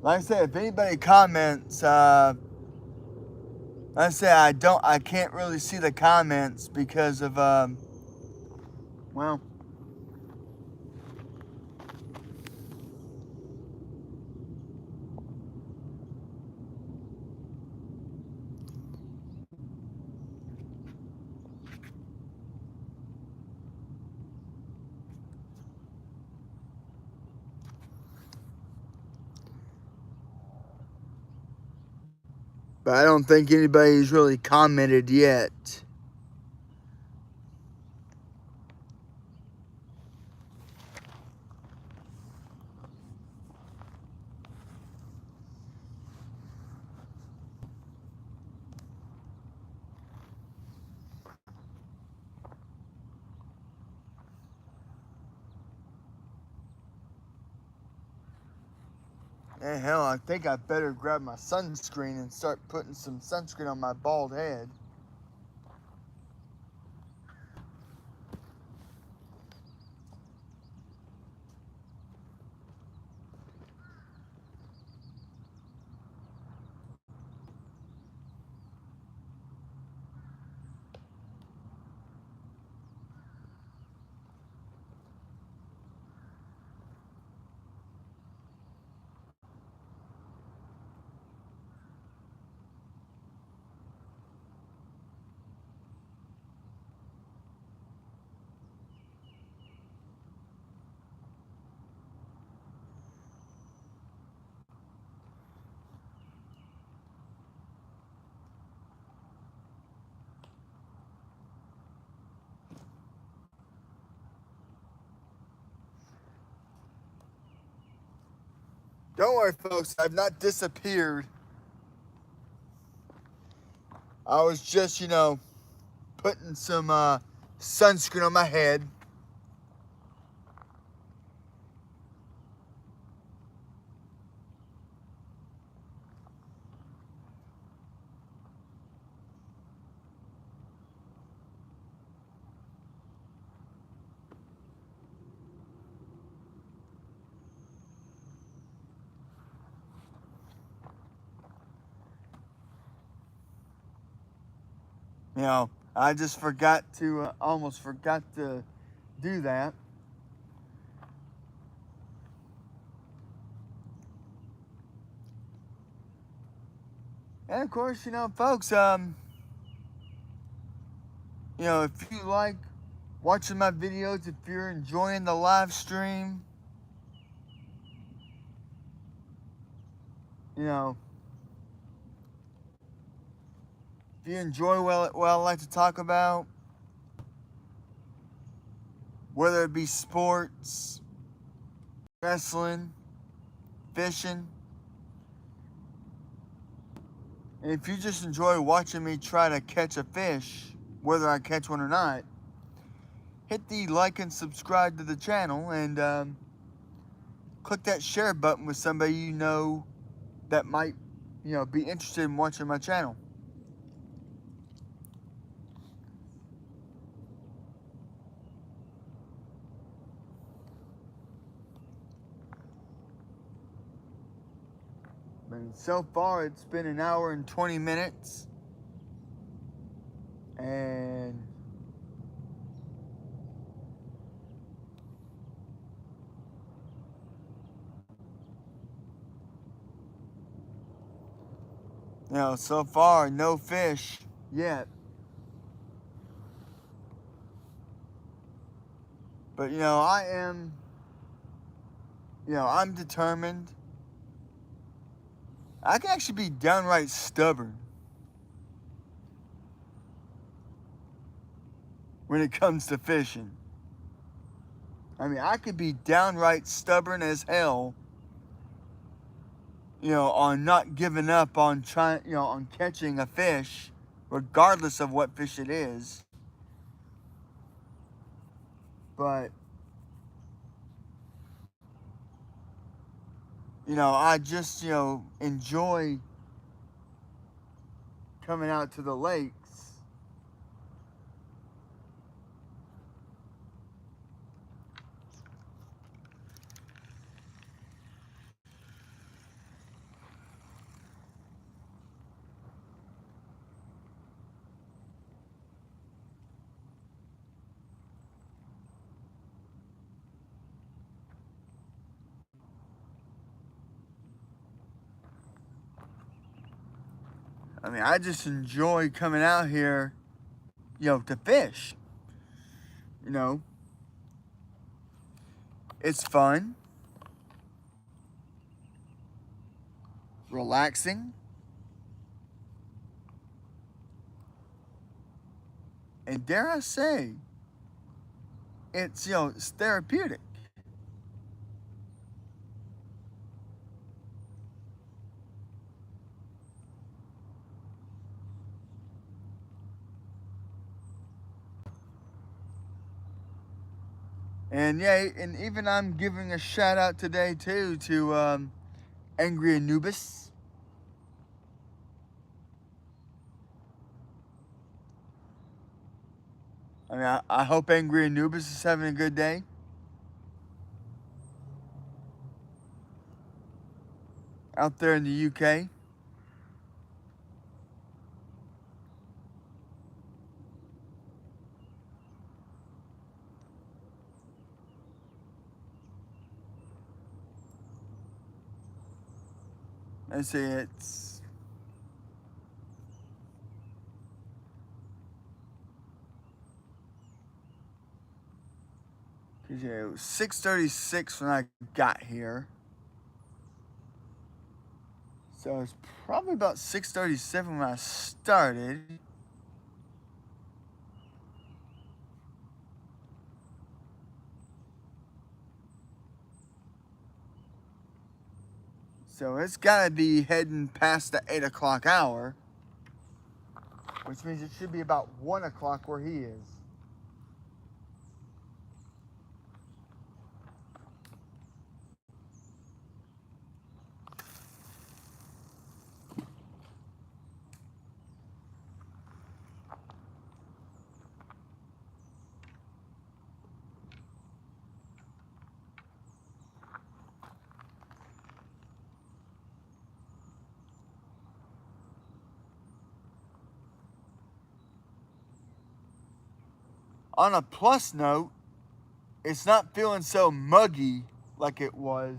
Speaker 1: Like I said, if anybody comments, like I said, I can't really see the comments because of, well, but I don't think anybody's really commented yet. And hell, I think I better grab my sunscreen and start putting some sunscreen on my bald head. Don't worry, folks. I've not disappeared. I was just, putting some sunscreen on my head. I just forgot to, almost forgot to do that. And of course, folks, if you like watching my videos, if you're enjoying the live stream, if you enjoy what I like to talk about, whether it be sports, wrestling, fishing, and if you just enjoy watching me try to catch a fish, whether I catch one or not, hit the like and subscribe to the channel, and click that share button with somebody you know that might, be interested in watching my channel. And so far, it's been an hour and 20 minutes. And so far, no fish yet. But, I am, I'm determined. I can actually be downright stubborn when it comes to fishing. I mean, I could be downright stubborn as hell, on not giving up on trying, on catching a fish, regardless of what fish it is. But, I just, enjoy coming out to the lakes. I mean, I just enjoy coming out here, to fish. You know, it's fun, relaxing, and dare I say, it's therapeutic. And yeah, and even I'm giving a shout out today too to Angry Anubis. I mean, I hope Angry Anubis is having a good day. Out there in the UK. I say it's because yeah, it was 6:36 when I got here. So it's probably about 6:37 when I started. So it's got to be heading past the 8 o'clock hour, which means it should be about 1 o'clock where he is. On a plus note, it's not feeling so muggy like it was.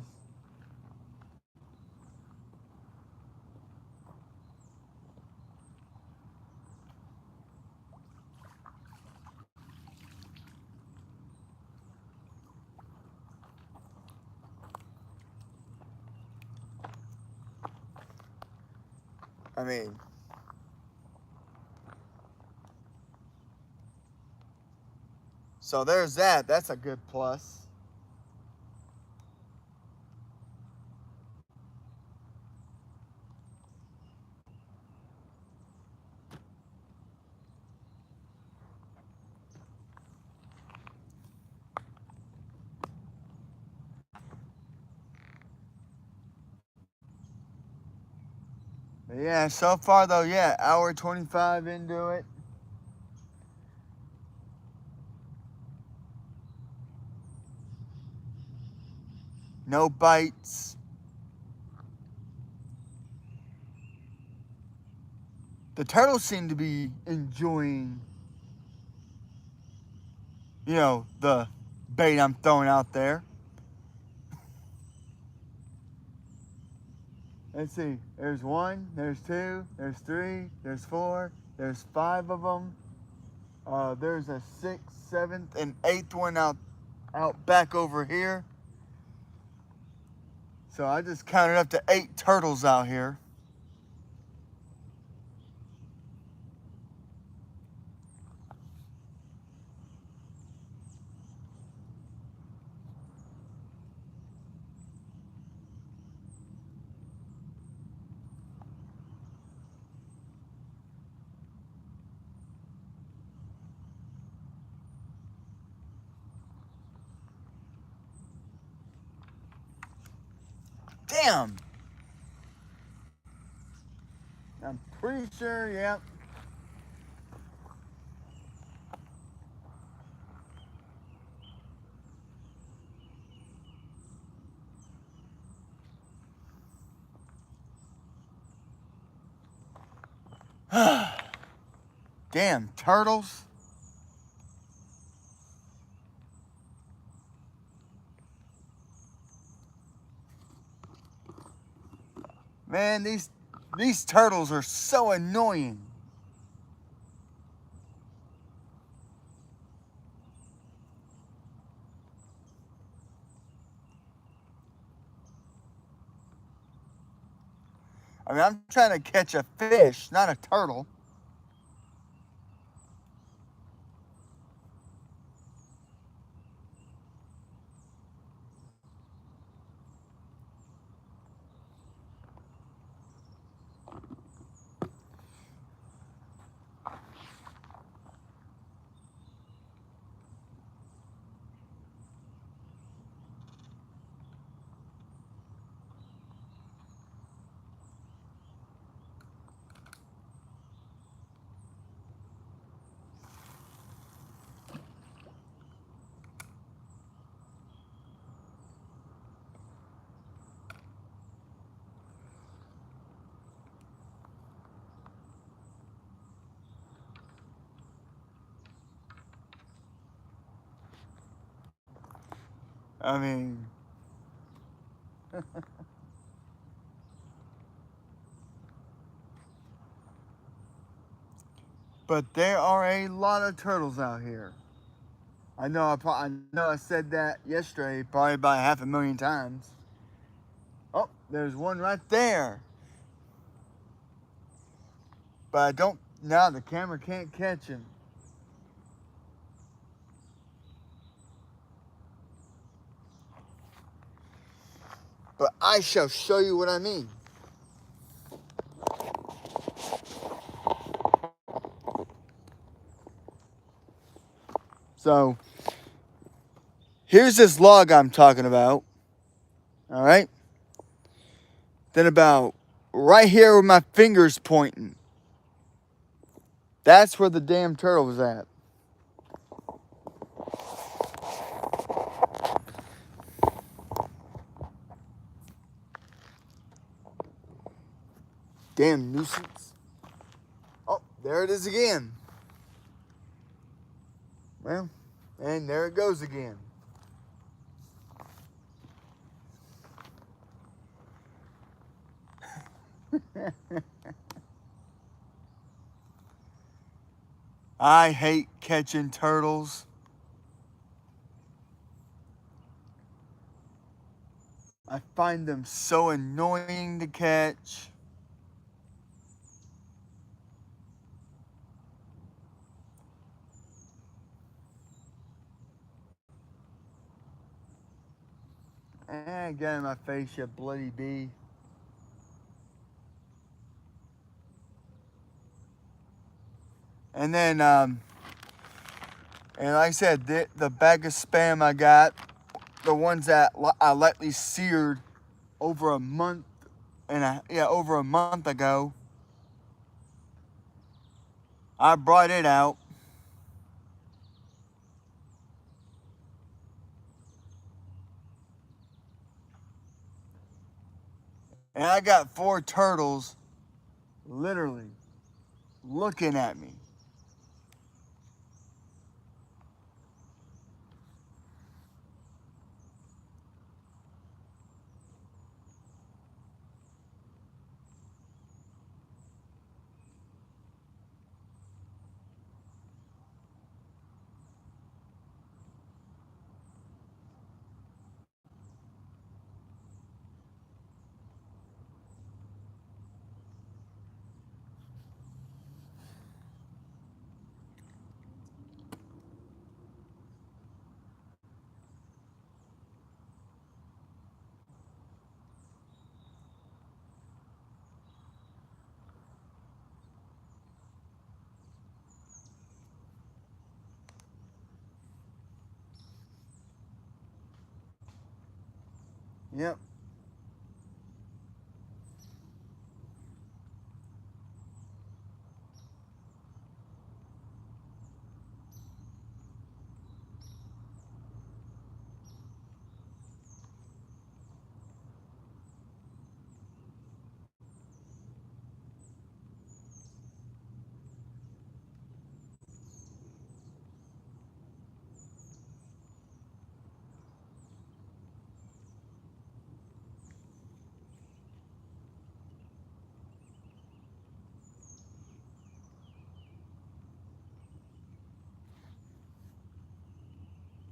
Speaker 1: I mean, so there's that. That's a good plus. But yeah, so far though, yeah, hour 25 into it. No bites. The turtles seem to be enjoying, the bait I'm throwing out there. Let's see. There's 1, there's 2, there's 3, there's 4, there's 5 of them. There's a 6th, 7th, and 8th one out back over here. So I just counted up to 8 turtles out here. Damn! I'm pretty sure, yep. Damn, turtles. Man, these turtles are so annoying. I mean, I'm trying to catch a fish, not a turtle. I mean, but there are a lot of turtles out here. I know I said that yesterday probably about 500,000 times. Oh, there's one right there. But I don't, now the camera can't catch him. but I shall show you what I mean. So, here's this log I'm talking about. All right? Then about right here where my finger's pointing. That's where the damn turtle was at. Damn nuisance. Oh, there it is again. Well, and there it goes again. I hate catching turtles. I find them so annoying to catch. Get in my face, you bloody bee. And then, and like I said, the bag of Spam I got, the ones that I lightly seared over a month over a month ago. I brought it out. And I got 4 turtles literally looking at me. Yep.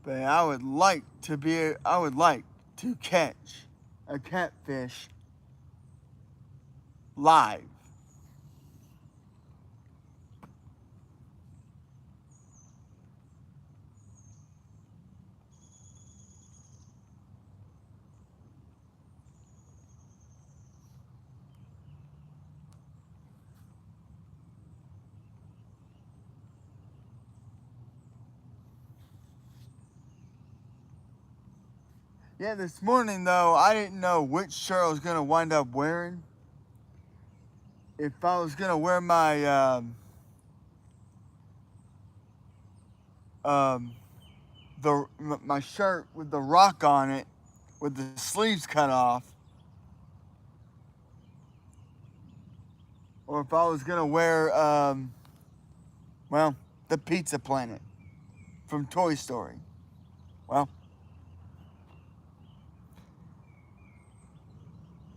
Speaker 1: But I would like to catch a catfish live. Yeah, this morning though, I didn't know which shirt I was gonna wind up wearing. If I was gonna wear um, my shirt with the rock on it, with the sleeves cut off, or if I was gonna wear the Pizza Planet from Toy Story. Well,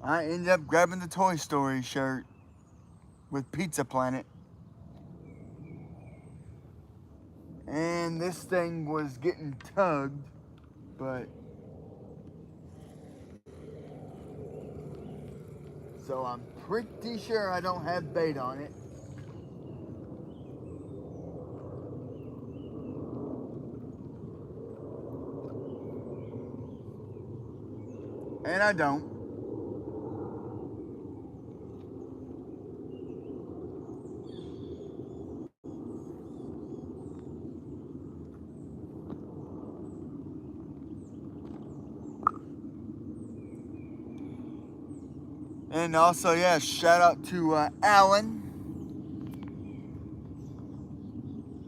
Speaker 1: I ended up grabbing the Toy Story shirt with Pizza Planet. And this thing was getting tugged, but so I'm pretty sure I don't have bait on it. And I don't. And also, yeah, shout out to Alan,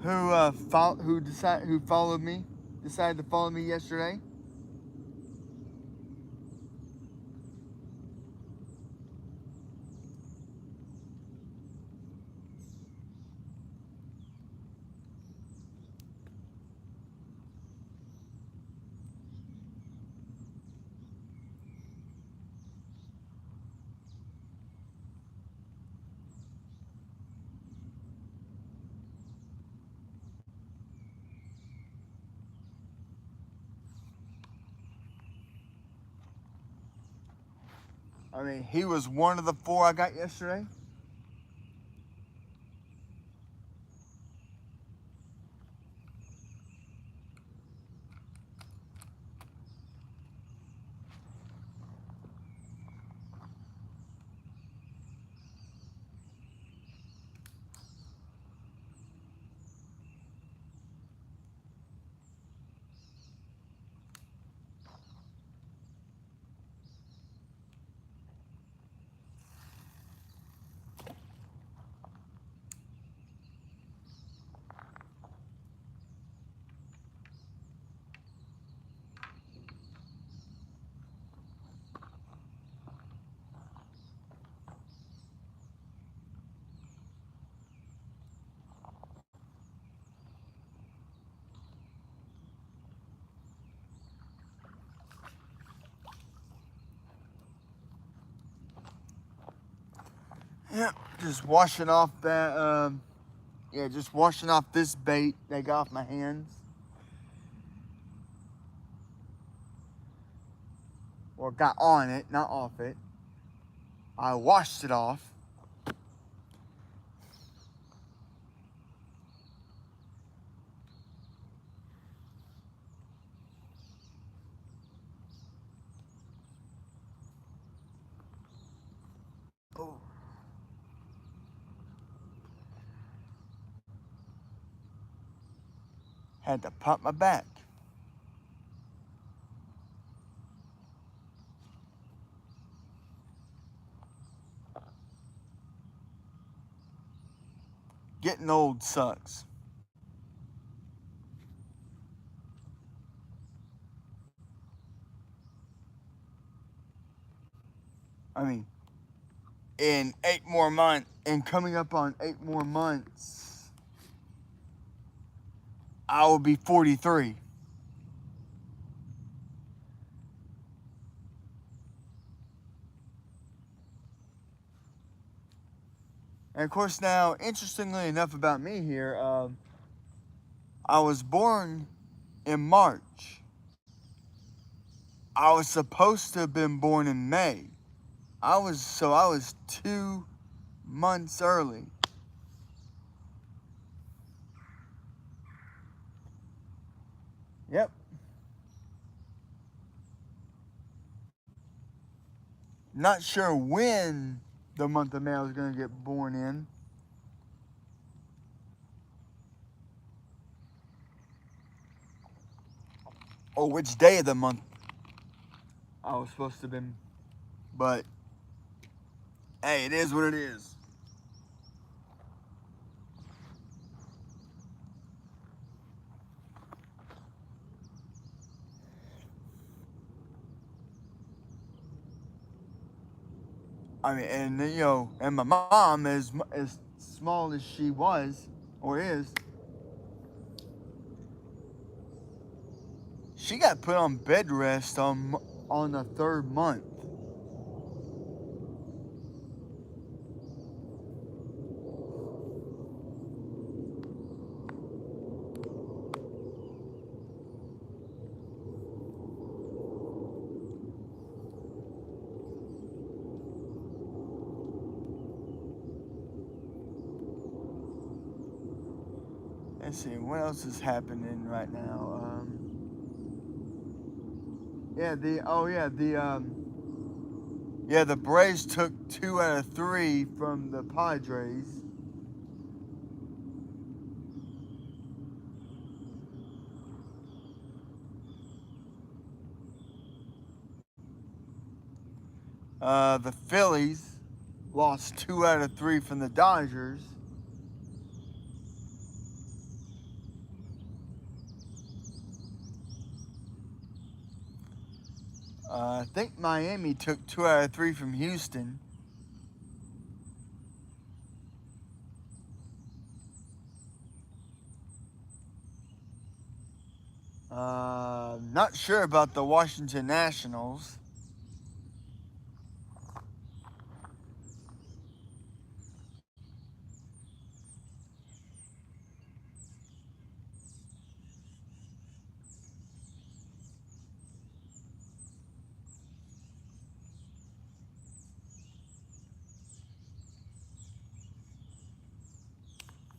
Speaker 1: who decided to follow me yesterday. I mean, he was one of the 4 I got yesterday. Yep, just washing off that. Just washing off this bait that got off my hands. Or got on it, not off it. I washed it off. Oh. Had to pump my back. Getting old sucks. I mean, in 8 more months, and coming up on 8 more months, I will be 43. And of course, now, interestingly enough about me here, I was born in March. I was supposed to have been born in May. I was 2 months early. Yep. Not sure when the month of May I was going to get born in. Or which day of the month I was supposed to have been. But, hey, it is what it is. I mean, and my mom, as small as she was, or is, she got put on bed rest on the 3rd month. Let's see, what else is happening right now? The Braves took 2 out of 3 from the Padres. The Phillies lost 2 out of 3 from the Dodgers. I think Miami took 2 out of 3 from Houston. Not sure about the Washington Nationals.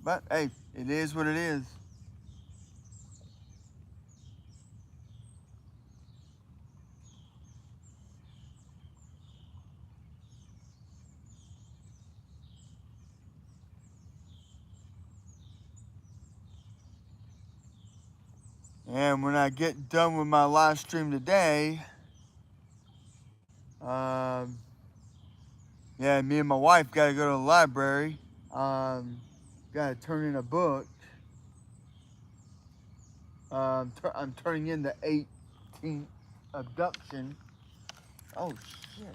Speaker 1: But hey, it is what it is. And when I get done with my live stream today, yeah, me and my wife got to go to the library. Got to turn in a book. I'm turning in the 18th abduction. Oh, shit.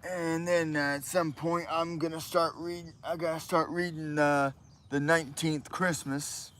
Speaker 1: And then at some point, I'm gonna start reading. I gotta start reading the 19th Christmas.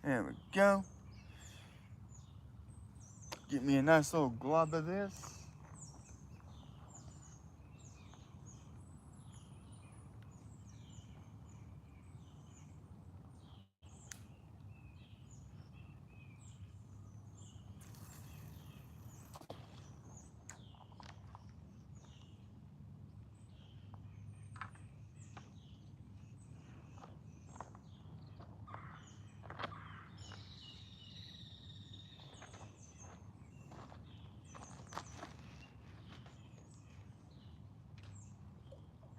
Speaker 1: There we go. Get me a nice little glob of this.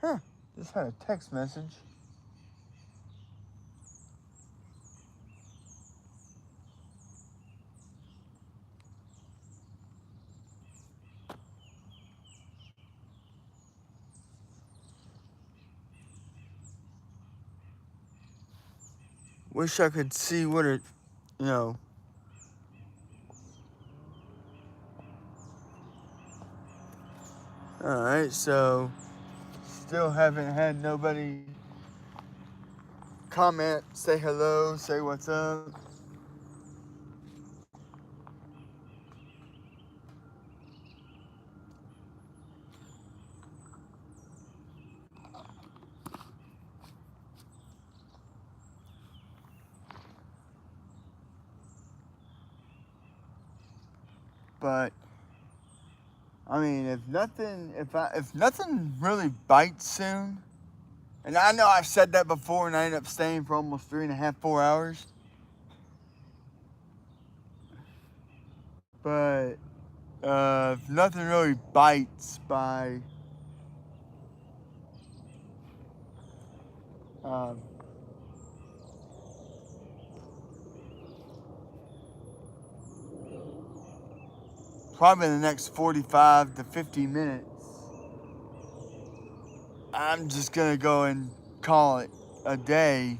Speaker 1: Huh, just had a text message. Wish I could see what it, you know. Alright, so still haven't had nobody comment, say hello, say what's up. But I mean, if nothing really bites soon, and I know I've said that before, and I ended up staying for almost 3.5, 4 hours. But if nothing really bites by um, probably the next 45 to 50 minutes, I'm just gonna go and call it a day.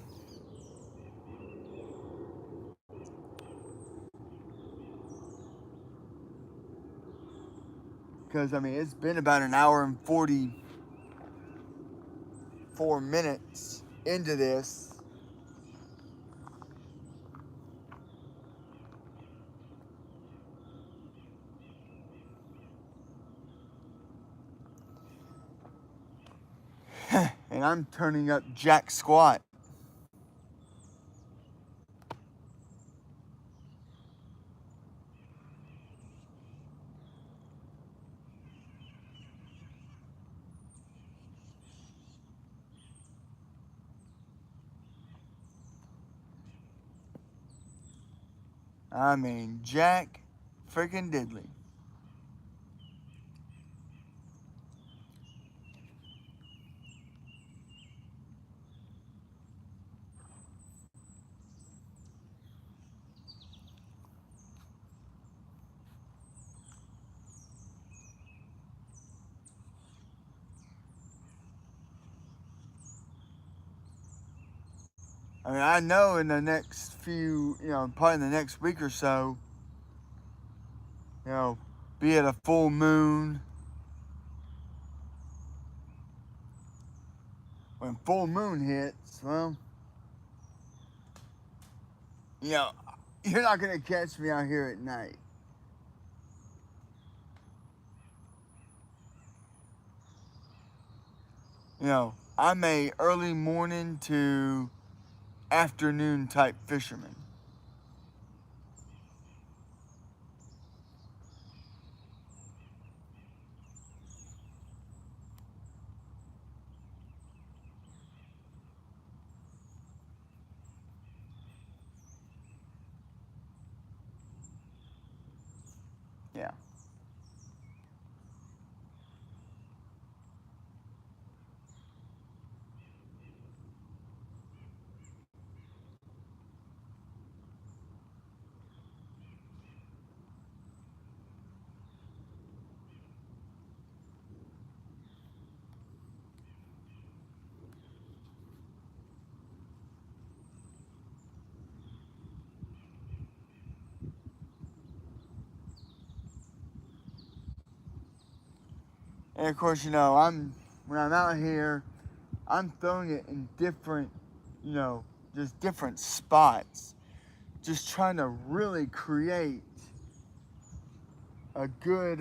Speaker 1: Because, I mean, it's been about an hour and 44 minutes into this. And I'm turning up jack squat. I mean, jack freaking diddly. I mean, I know in the next few, probably in the next week or so, be it a full moon. When full moon hits, well, you know, you're not going to catch me out here at night. I'm a early morning to afternoon type fisherman. Yeah. And of course, when I'm out here, I'm throwing it in different, just different spots. Just trying to really create a good,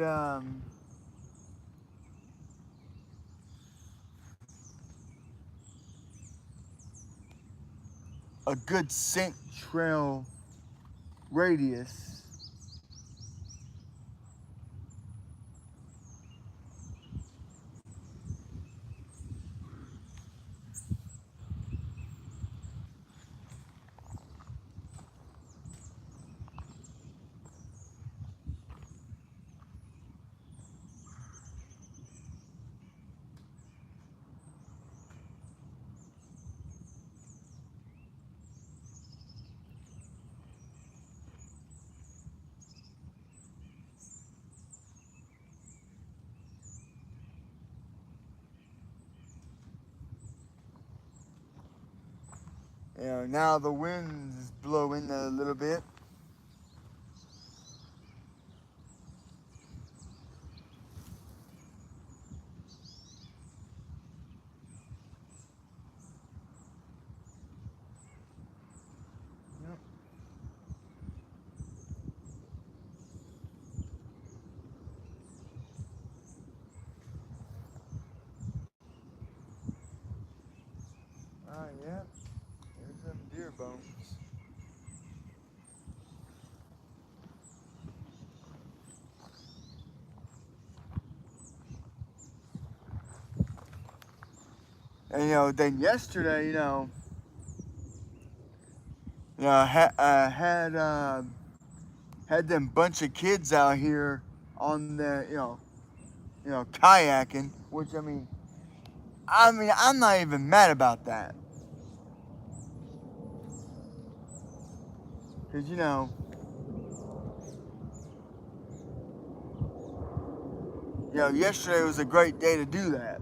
Speaker 1: scent trail radius. Now the wind's blowing a little bit. Yep. Yeah. There's some deer bones. And then yesterday, had them bunch of kids out here on the kayaking, which I mean I'm not even mad about that, because yesterday was a great day to do that.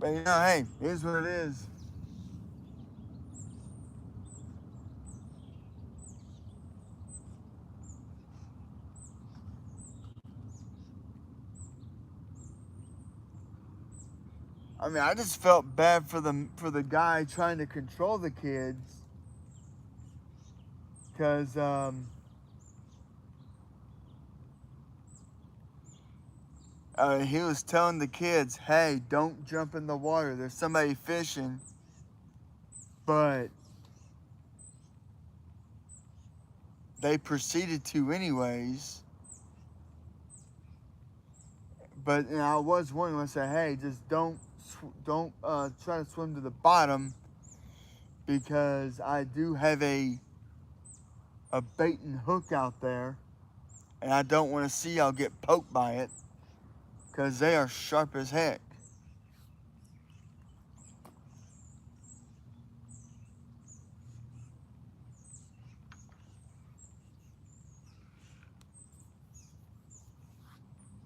Speaker 1: But you know, hey, it is what it is. I mean, I just felt bad for the guy trying to control the kids, because he was telling the kids, "Hey, don't jump in the water. There's somebody fishing." But they proceeded to anyways. But you know, I was warning them. I said, "Hey, just don't try to swim to the bottom, because I do have a bait and hook out there, and I don't want to see y'all get poked by it, because they are sharp as heck."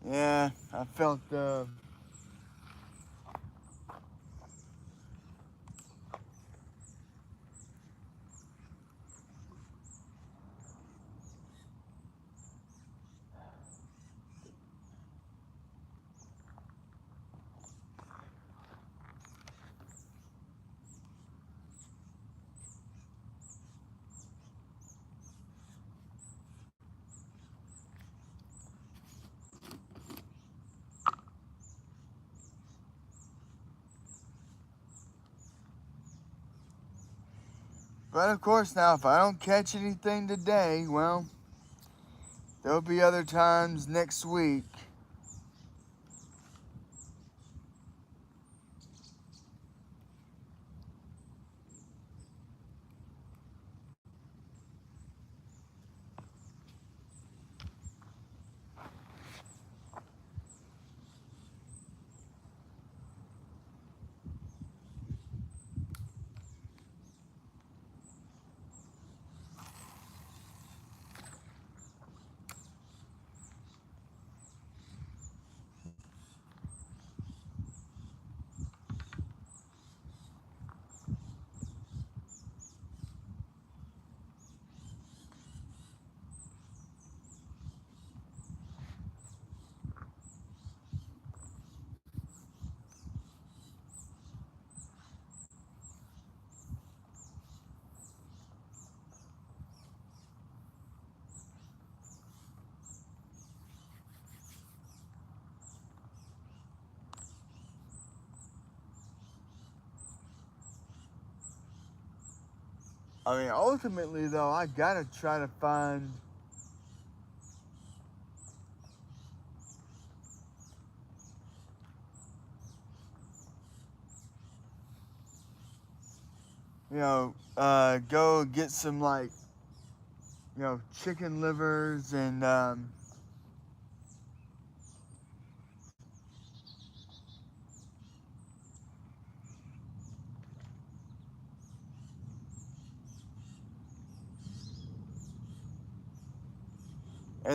Speaker 1: Yeah, I felt but of course now, if I don't catch anything today, well, there'll be other times next week. I mean, ultimately though, I gotta try to find, go get some, like, chicken livers, and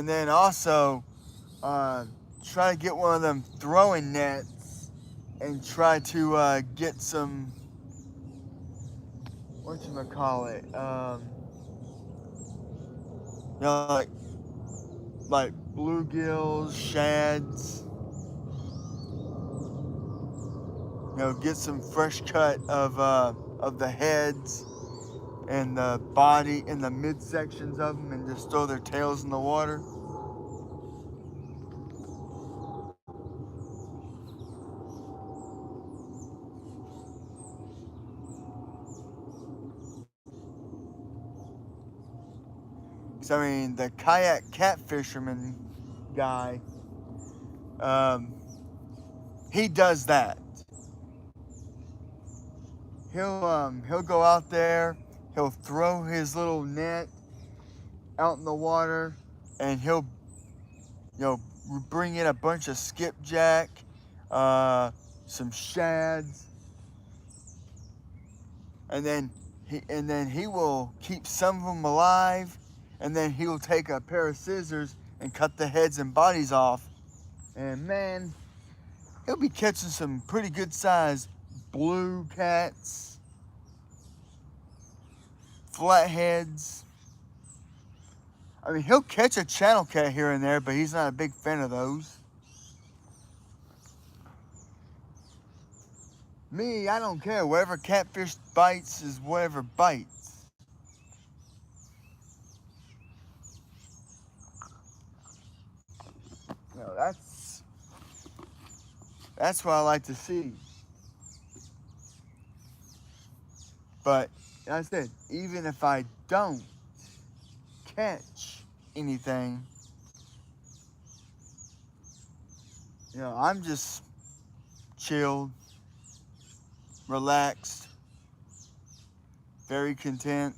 Speaker 1: then also try to get one of them throwing nets and try to get some, whatchamacallit, like bluegills, shads. Get some fresh cut of the heads and the body and the midsections of them, and just throw their tails in the water. Because, I mean, the kayak catfisherman guy, um, he does that. He'll go out there, he'll throw his little net out in the water, and he'll bring in a bunch of skipjack, some shads, and then he will keep some of them alive, and then he will take a pair of scissors and cut the heads and bodies off. And man, he'll be catching some pretty good sized blue cats, flatheads. I mean, he'll catch a channel cat here and there, but he's not a big fan of those. Me, I don't care. Whatever catfish bites is whatever bites. You know, that's what I like to see. But like I said, even if I don't catch anything, you know, I'm just chilled, relaxed, very content.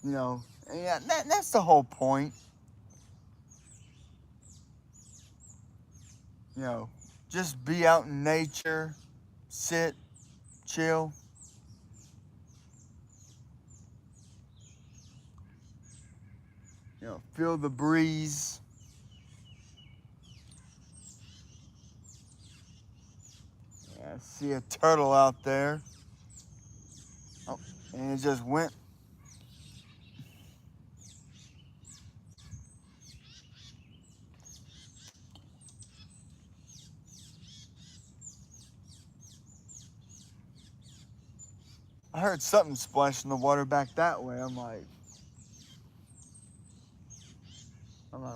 Speaker 1: You know, and yeah, that's the whole point. You know, just be out in nature, sit, chill. You know, feel the breeze. Yeah, I see a turtle out there. Oh, and it just went. I heard something splash in the water back that way. I'm like,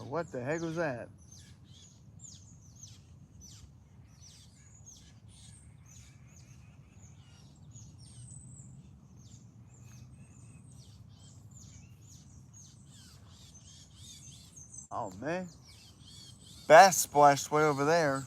Speaker 1: what the heck was that? Oh man, bass splashed way over there.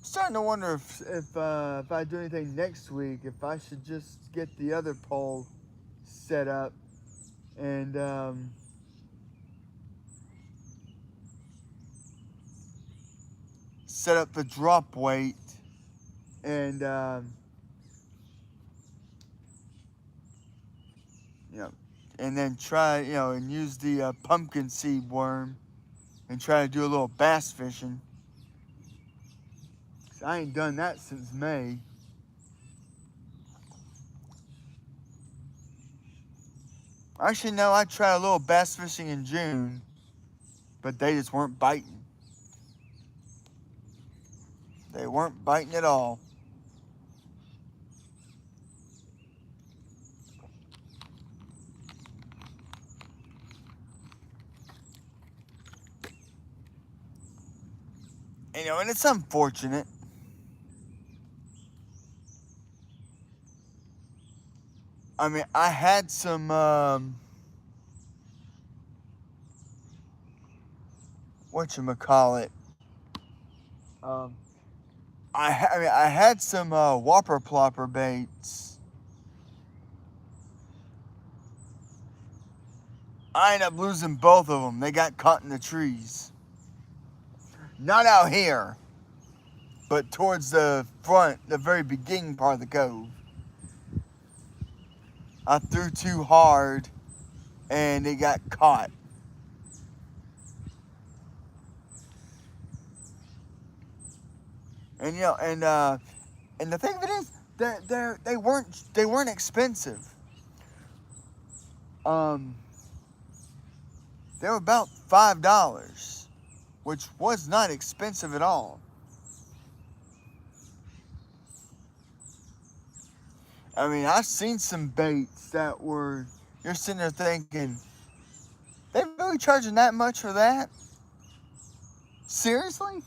Speaker 1: Starting to wonder if I do anything next week, if I should just get the other pole set up and set up the drop weight and you know, and then try and use the pumpkin seed worm and try to do a little bass fishing. I ain't done that since May. Actually, no, I tried a little bass fishing in June, but they just weren't biting. They weren't biting at all. And it's unfortunate. I mean, I had some whatchamacallit. Um, I had some whopper plopper baits. I ended up losing both of them. They got caught in the trees. Not out here, but towards the front, the very beginning part of the cove. I threw too hard and they got caught. And and the thing of it is that they weren't expensive. Um, they were about $5, which was not expensive at all. I mean, I've seen some baits that were, you're sitting there thinking, they really charging that much for that? Seriously?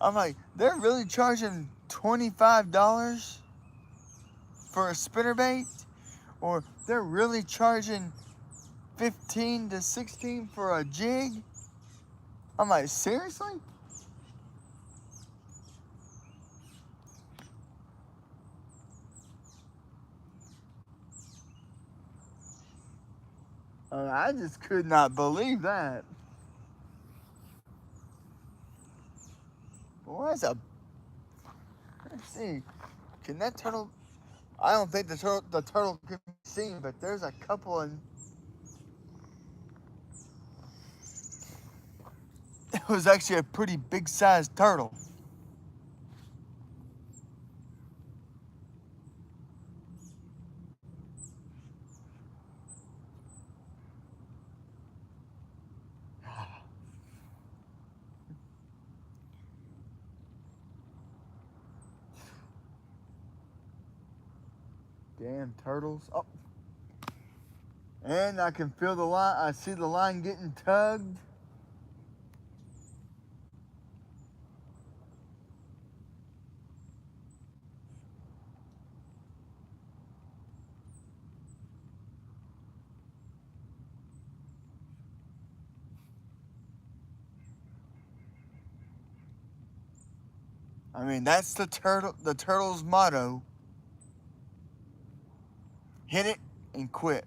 Speaker 1: I'm like, they're really charging $25 for a spinnerbait? Or they're really charging 15 to 16 for a jig? I'm like, seriously? I just could not believe that. Boy, that's a. Let's see. Can that turtle? I don't think the turtle can be seen, but there's a couple, and it was actually a pretty big sized turtle. Damn turtles. Oh, and I can feel the line. I see the line getting tugged. I mean, that's the turtle's motto. Hit it and quit.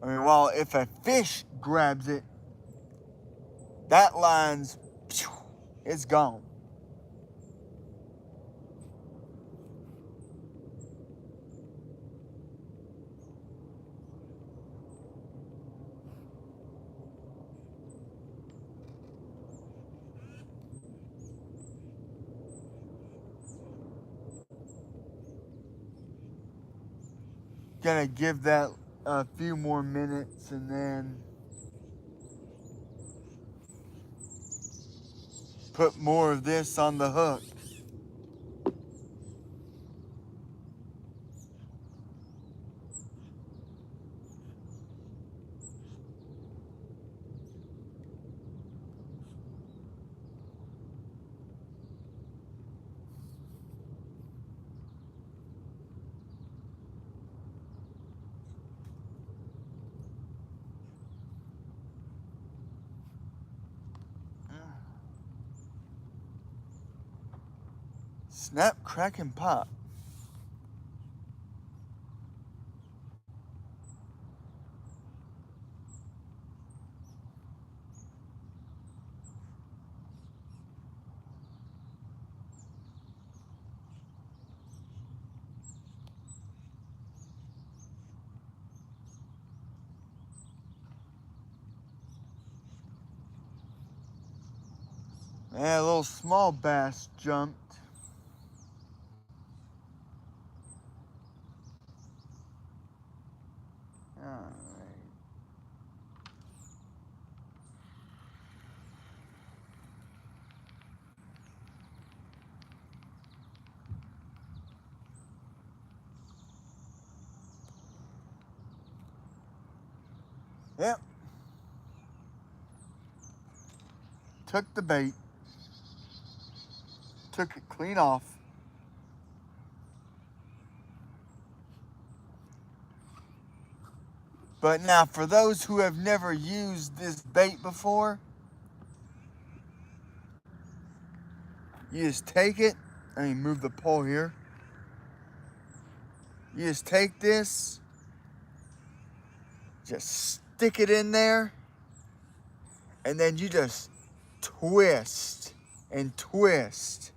Speaker 1: I mean, well, if a fish grabs it, that line's, it's gone. Gonna give that a few more minutes and then put more of this on the hook. Snap, crack, and pop. Yeah, a little small bass jumped. Alright. Yep. Took the bait. Took it clean off. But now, for those who have never used this bait before, you just take it. Let me move the pole here. You just take this, just stick it in there, and then you just twist and twist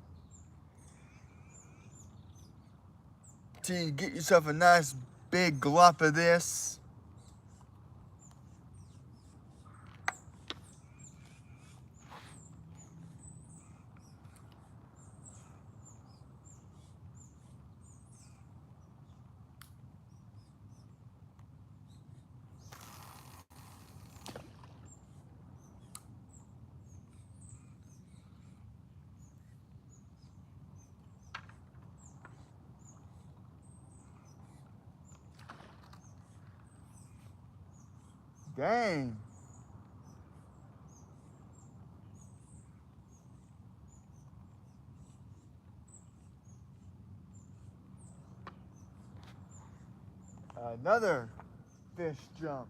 Speaker 1: till you get yourself a nice big glop of this. Dang. Another fish jump.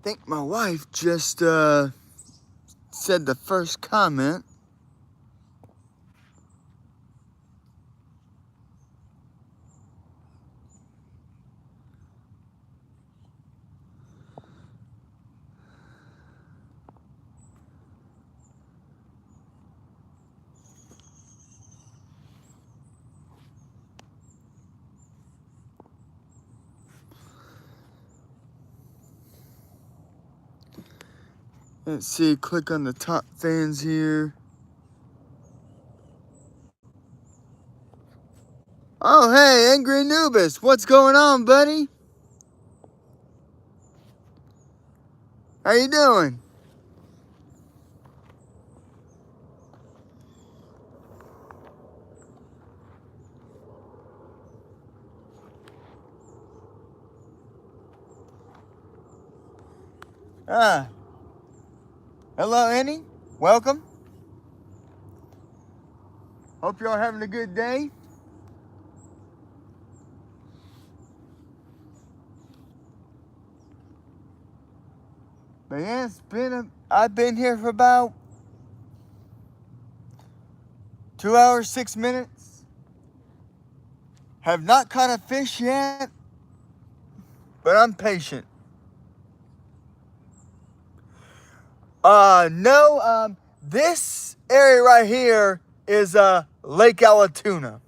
Speaker 1: think my wife just said the first comment. Let's see, click on the top fans here. Oh, hey, Angry Anubis, what's going on, buddy? How you doing? Ah, hello, Annie. Welcome. Hope you're all having a good day. But yeah, I've been here for about 2 hours, 6 minutes. Have not caught a fish yet, but I'm patient. No, this area right here is Lake Allatoona.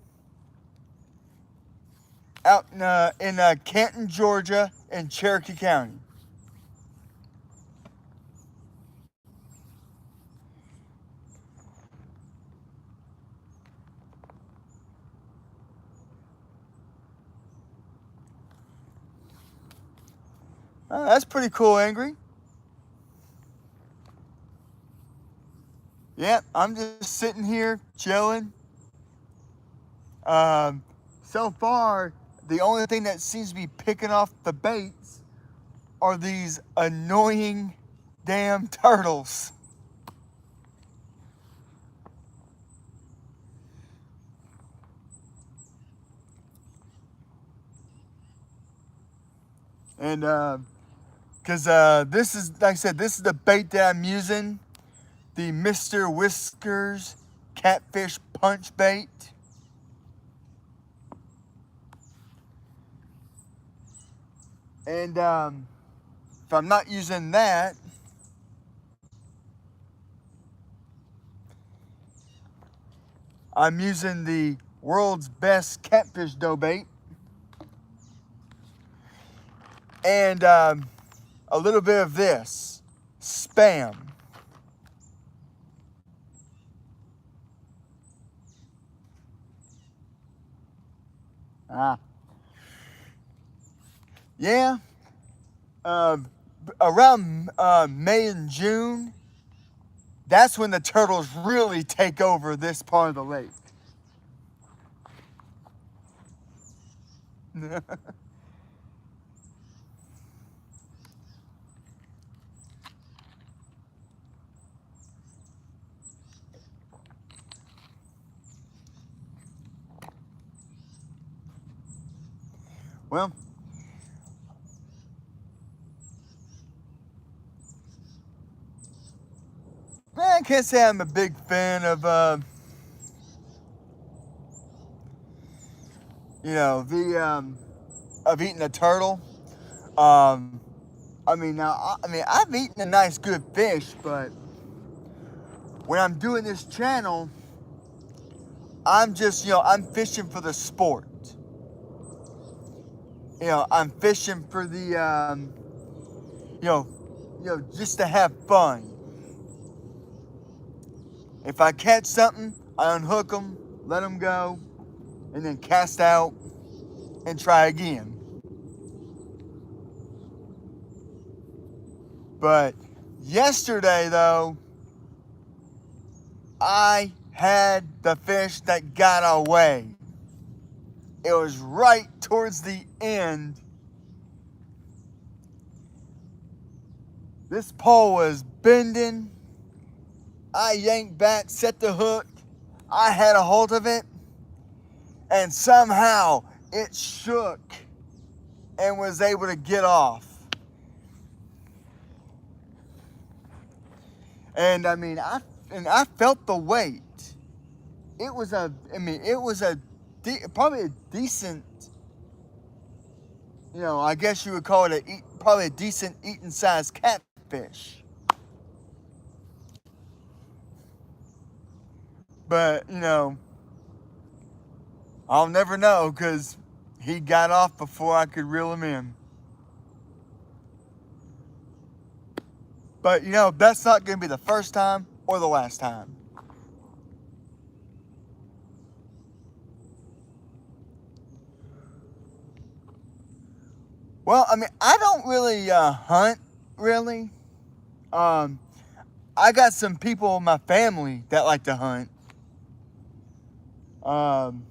Speaker 1: Out in Canton, Georgia, in Cherokee County. That's pretty cool, Angry. Yeah, I'm just sitting here chilling. So far, the only thing that seems to be picking off the baits are these annoying damn turtles. And because this is, like I said, this is the bait that I'm using, the Mr. Whiskers catfish punch bait. And if I'm not using that, I'm using the world's best catfish dough bait. And a little bit of this, Spam. Yeah. Around May and June, that's when the turtles really take over this part of the lake. Well, I can't say I'm a big fan of, of eating a turtle. I've eaten a nice good fish, but when I'm doing this channel, I'm just, I'm fishing for the sport. I'm fishing for the, just to have fun. If I catch something, I unhook them, let them go, and then cast out and try again. But yesterday, though, I had the fish that got away. It was right towards the end. This pole was bending. I yanked back, set the hook. I had a hold of it, and somehow it shook and was able to get off. And I felt the weight. It was probably a decent, I guess you would call it probably a decent eating sized catfish. But, I'll never know because he got off before I could reel him in. But, that's not going to be the first time or the last time. Well, I don't really hunt, really. Um, I got some people in my family that like to hunt. Um,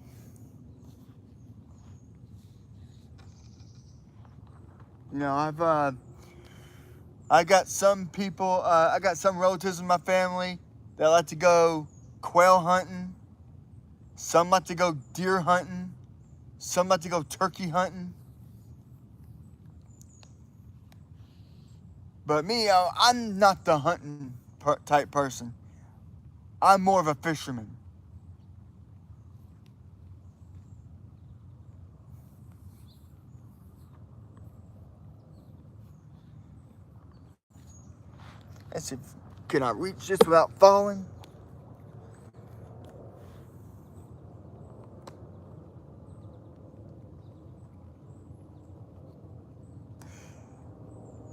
Speaker 1: I got some people, I got some relatives in my family that like to go quail hunting. Some like to go deer hunting. Some like to go turkey hunting. But me, I'm not the hunting type person. I'm more of a fisherman. Let's see, can I reach this without falling?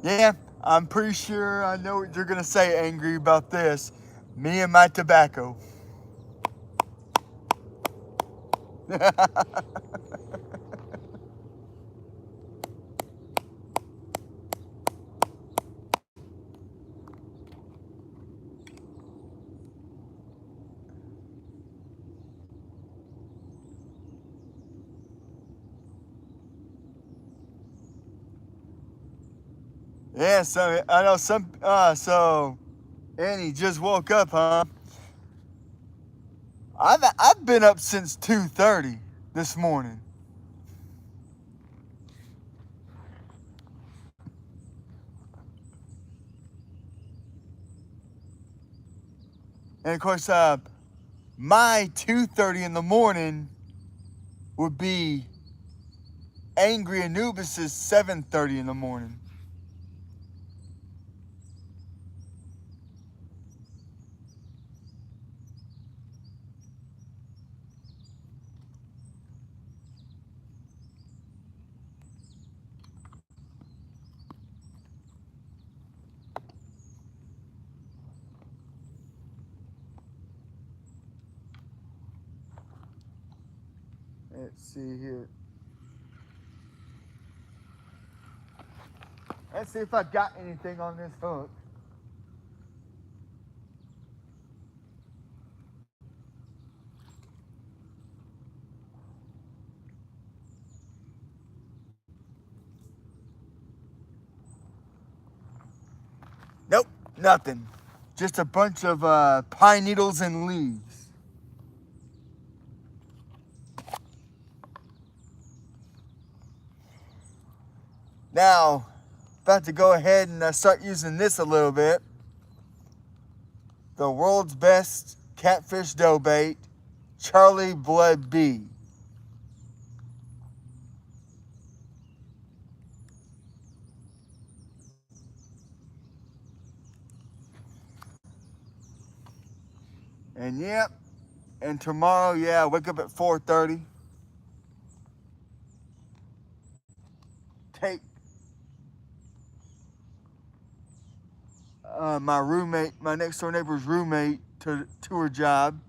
Speaker 1: Yeah, I'm pretty sure I know what you're gonna say, Angry, about this. Me and my tobacco. Yeah, so I know so Annie just woke up, huh? I've been up since 2:30 this morning. And of course, my 2:30 in the morning would be Angry Anubis's 7:30 in the morning. Let's see here. Let's see if I got anything on this hook. Nope, nothing. Just a bunch of pine needles and leaves. Now, about to go ahead and start using this a little bit. The world's best catfish dough bait, Charlie Blood B. And yep, and tomorrow, yeah, I wake up at 4:30. Take my roommate, my next door neighbor's roommate, to her job.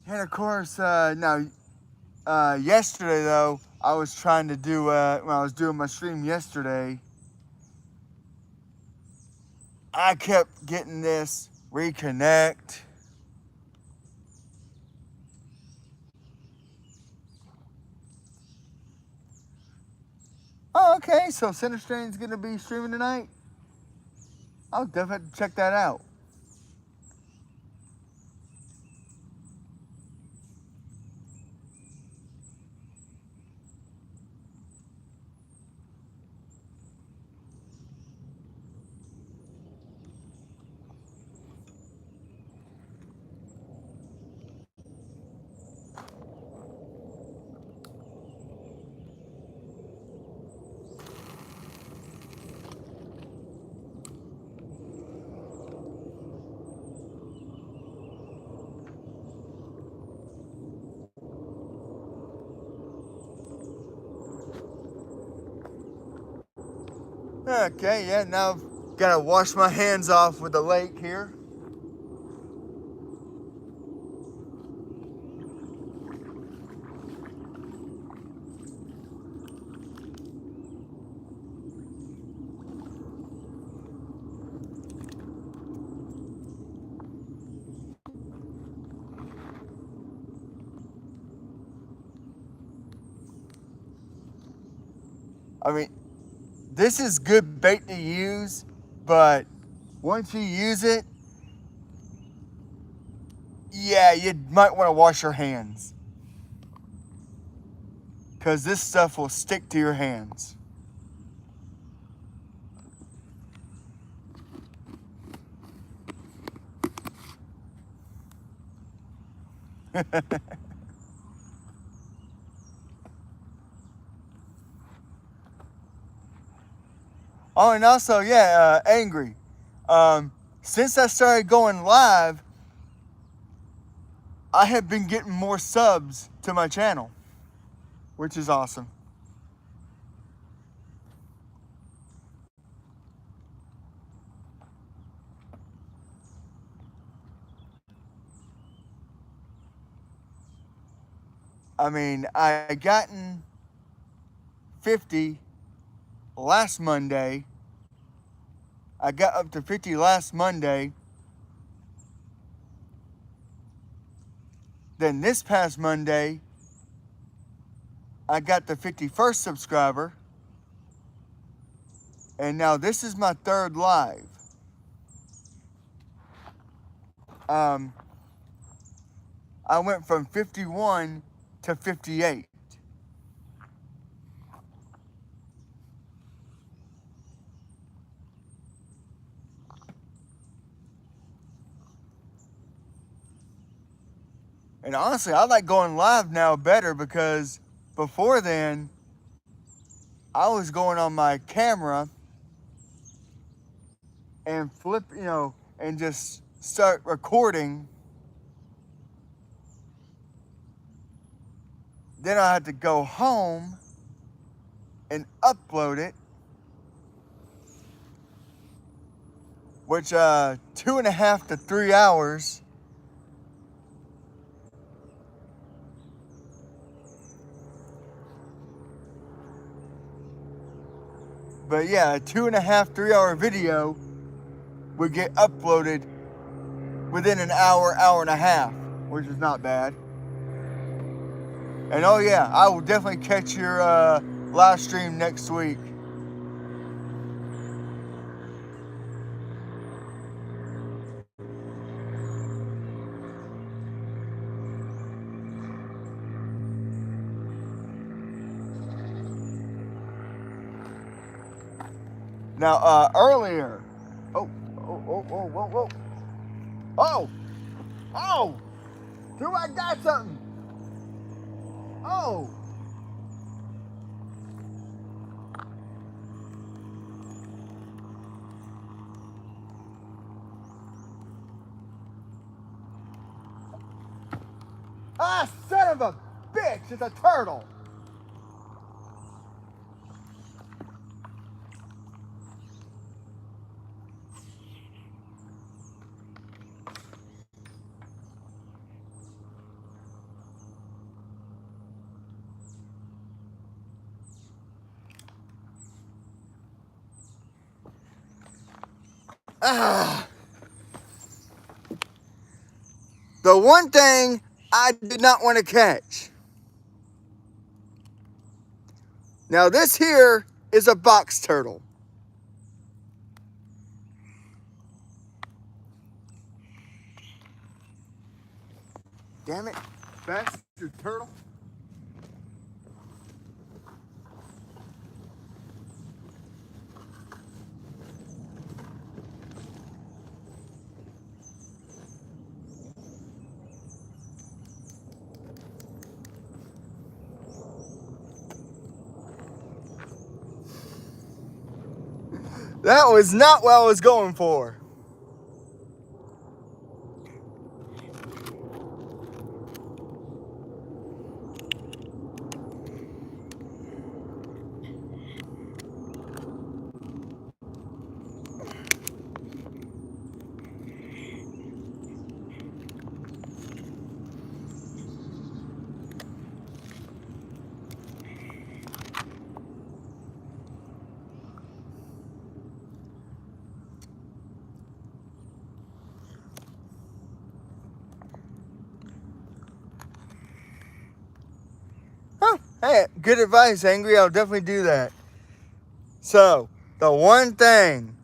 Speaker 1: And of course, yesterday though, I was trying to do when I was doing my stream yesterday. I kept getting this reconnect. Okay, so Center Strain's gonna be streaming tonight. I'll definitely have to check that out. Okay, yeah, now I've got to wash my hands off with the lake here. I mean, this is good bait to use, but once you use it, yeah, you might want to wash your hands. Because this stuff will stick to your hands. Oh, and also, yeah, Angry. Since I started going live, I have been getting more subs to my channel, which is awesome. I mean, I gotten 50 last Monday. I got up to 50 last Monday. Then this past Monday, I got the 51st subscriber. And now this is my third live. I went from 51 to 58. And honestly, I like going live now better because before then, I was going on my camera and flip, and just start recording. Then I had to go home and upload it, which 2.5 to 3 hours. But yeah, a 2.5, 3 hour video would get uploaded within an hour, hour and a half, which is not bad. And oh yeah, I will definitely catch your live stream next week. Now, earlier, oh, whoa. Oh, Drew, I got something. Oh. Ah, son of a bitch, it's a turtle. Ah. The one thing I did not want to catch. Now this here is a box turtle. Damn it, bastard turtle. That was not what I was going for. Huh, hey, good advice, Angry. I'll definitely do that. So, the one thing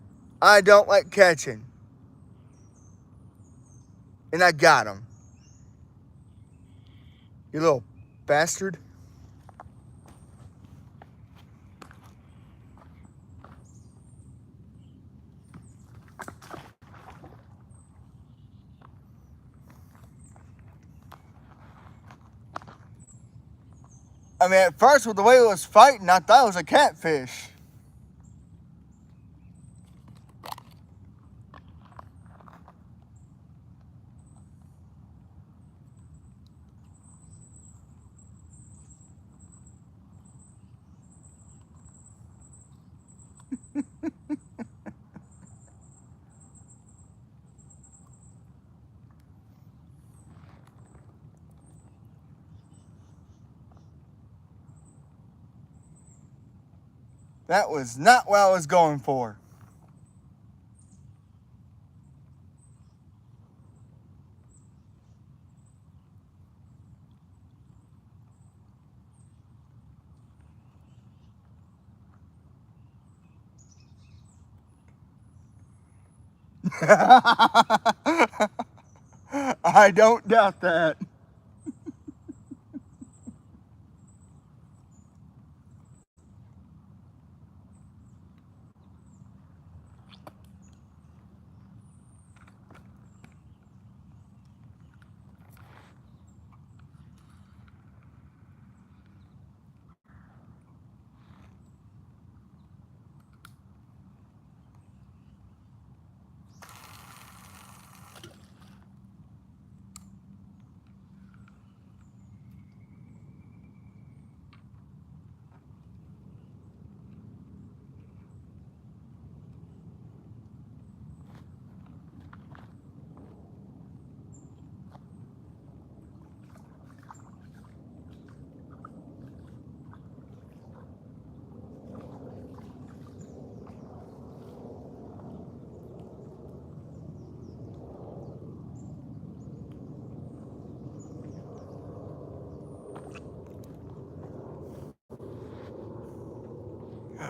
Speaker 1: I don't like catching, and I got him. You little bastard. I mean, at first, with the way it was fighting, I thought it was a catfish. That was not what I was going for. I don't doubt that.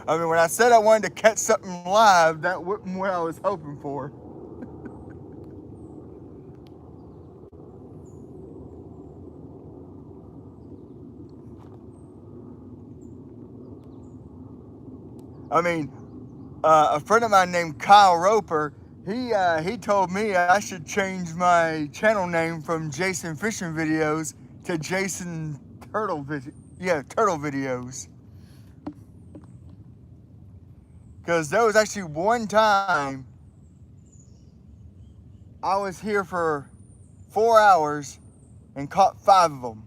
Speaker 1: I mean, when I said I wanted to catch something live, that wasn't what I was hoping for. I mean, a friend of mine named Kyle Roper, he told me I should change my channel name from Jason Fishing Videos to Jason Turtle Videos. Because there was actually one time I was here for 4 hours and caught 5 of them.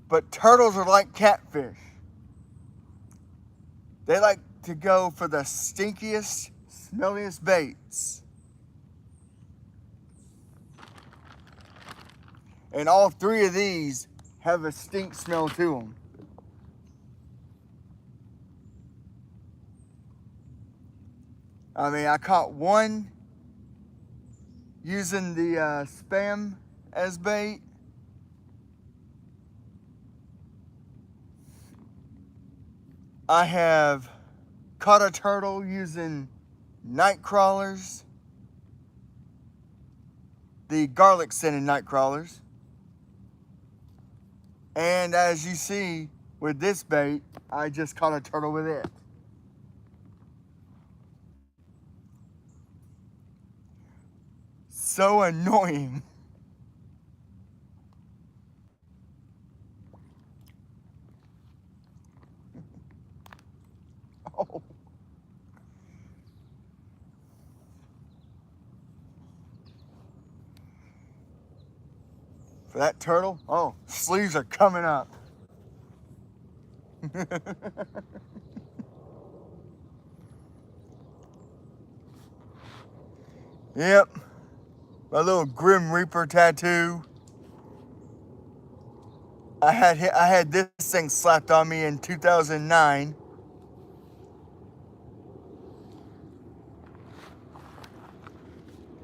Speaker 1: But turtles are like catfish. They like to go for the stinkiest, smelliest baits. And all 3 of these have a stink smell to them. I mean, I caught one using the spam as bait. I have caught a turtle using night crawlers, the garlic scented night crawlers. And as you see with this bait, I just caught a turtle with it. So annoying. Oh. For that turtle, oh, sleeves are coming up. Yep, my little Grim Reaper tattoo. I had this thing slapped on me in 2009.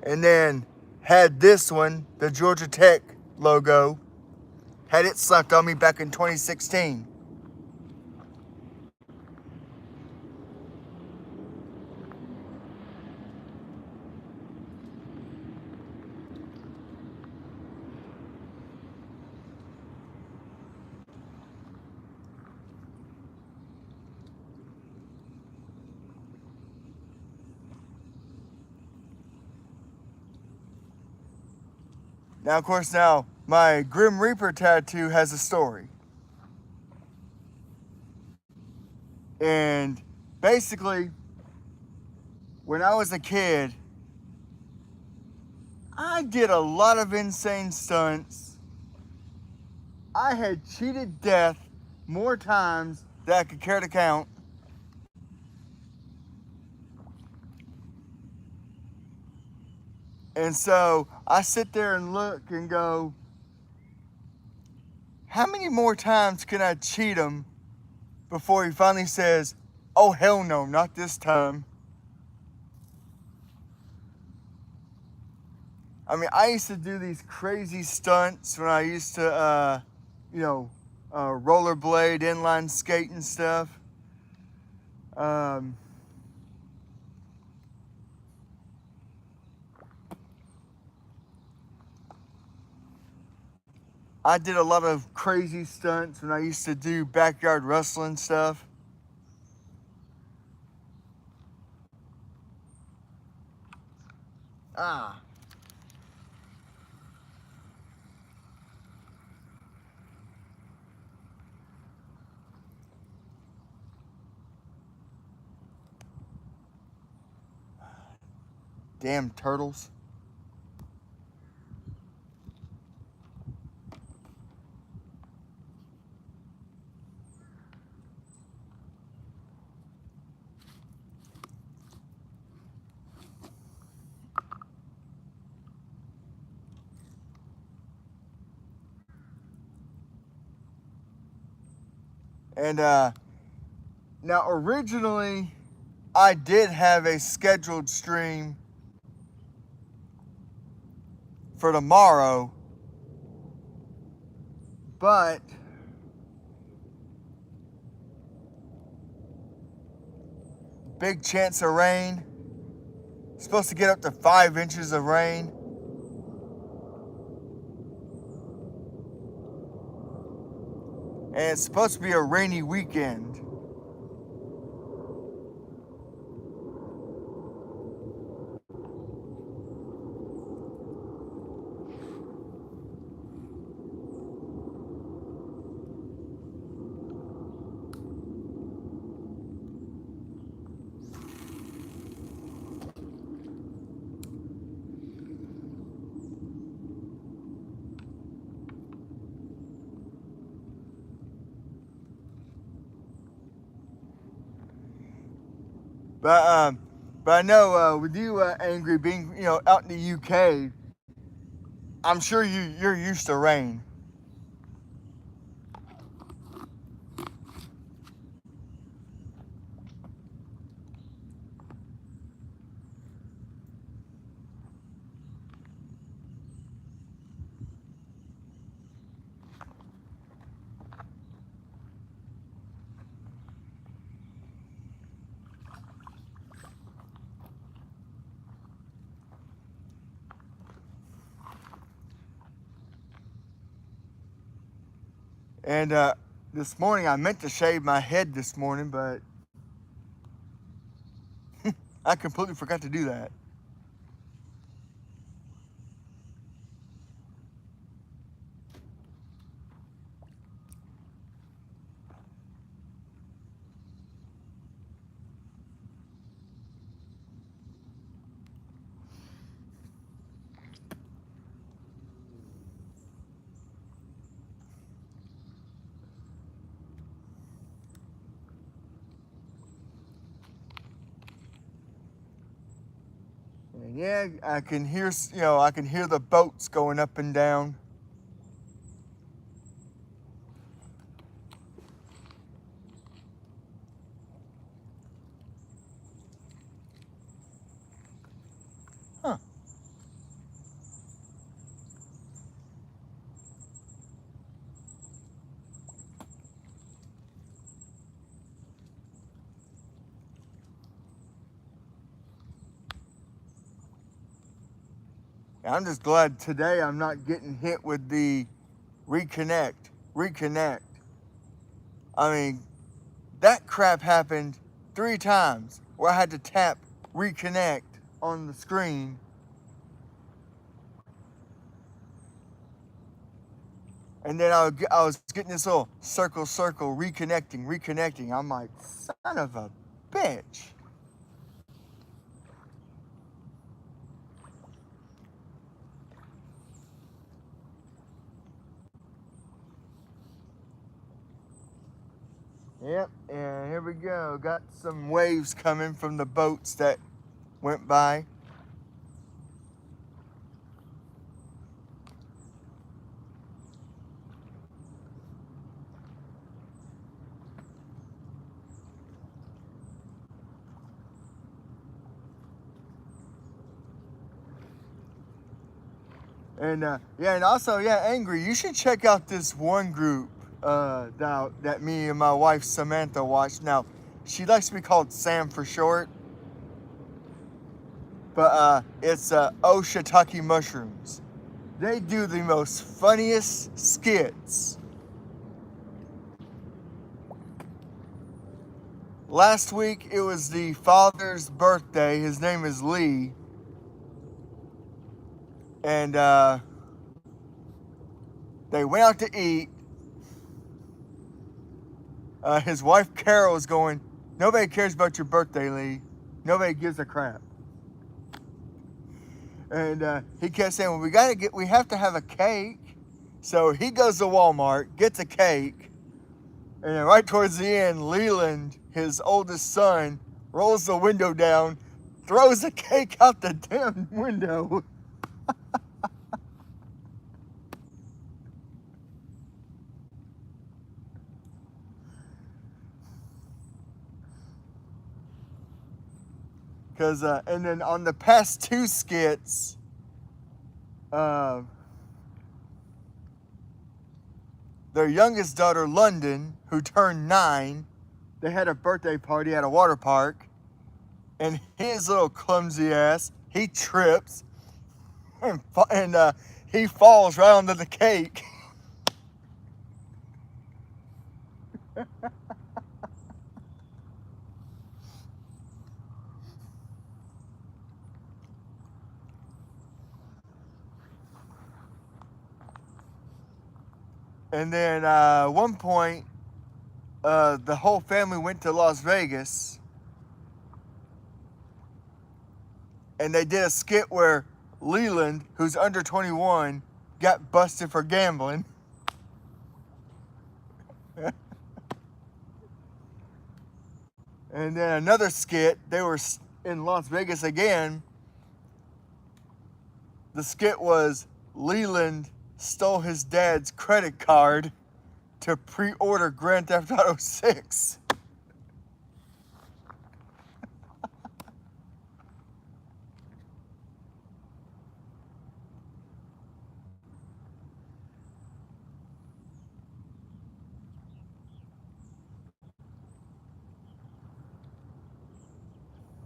Speaker 1: And then had this one, the Georgia Tech logo, had it slapped on me back in 2016. Now, of course, my Grim Reaper tattoo has a story. And basically, when I was a kid, I did a lot of insane stunts. I had cheated death more times than I could care to count. And so I sit there and look and go, how many more times can I cheat him before he finally says, oh, hell no, not this time? I mean, I used to do these crazy stunts when I used to, rollerblade, inline skate and stuff. I did a lot of crazy stunts when I used to do backyard wrestling stuff. Ah. Damn turtles. And now originally I did have a scheduled stream for tomorrow, but big chance of rain. Supposed to get up to 5 inches of rain. And it's supposed to be a rainy weekend. But I know with you, Angry, being out in the UK, I'm sure you're used to rain. And this morning I meant to shave my head this morning, but I completely forgot to do that. And yeah, I can hear, I can hear the boats going up and down. Huh. I'm just glad today I'm not getting hit with the reconnect, reconnect. I mean, that crap happened 3 times where I had to tap reconnect on the screen. And then I was getting this little circle, circle, reconnecting, reconnecting. I'm like, son of a bitch. Yep, and here we go. Got some waves coming from the boats that went by. And yeah, and also, yeah, Angry, you should check out this one group that me and my wife Samantha watch. Now, she likes to be called Sam for short, but it's Oshitaki Mushrooms. They do the most funniest skits. Last week it was the father's birthday. His name is Lee, and they went out to eat. His wife Carol is going, "Nobody cares about your birthday, Lee. Nobody gives a crap." And he kept saying, "Well, we have to have a cake." So he goes to Walmart, gets a cake, and then right towards the end, Leland, his oldest son, rolls the window down, throws the cake out the damn window. Cause and then on the past 2 skits, uh, their youngest daughter, London, who turned 9, they had a birthday party at a water park, and his little clumsy ass, he trips and he falls right onto the cake. And then one point, the whole family went to Las Vegas, and they did a skit where Leland, who's under 21, got busted for gambling. And then another skit, they were in Las Vegas again. The skit was Leland stole his dad's credit card to pre-order Grand Theft Auto 6.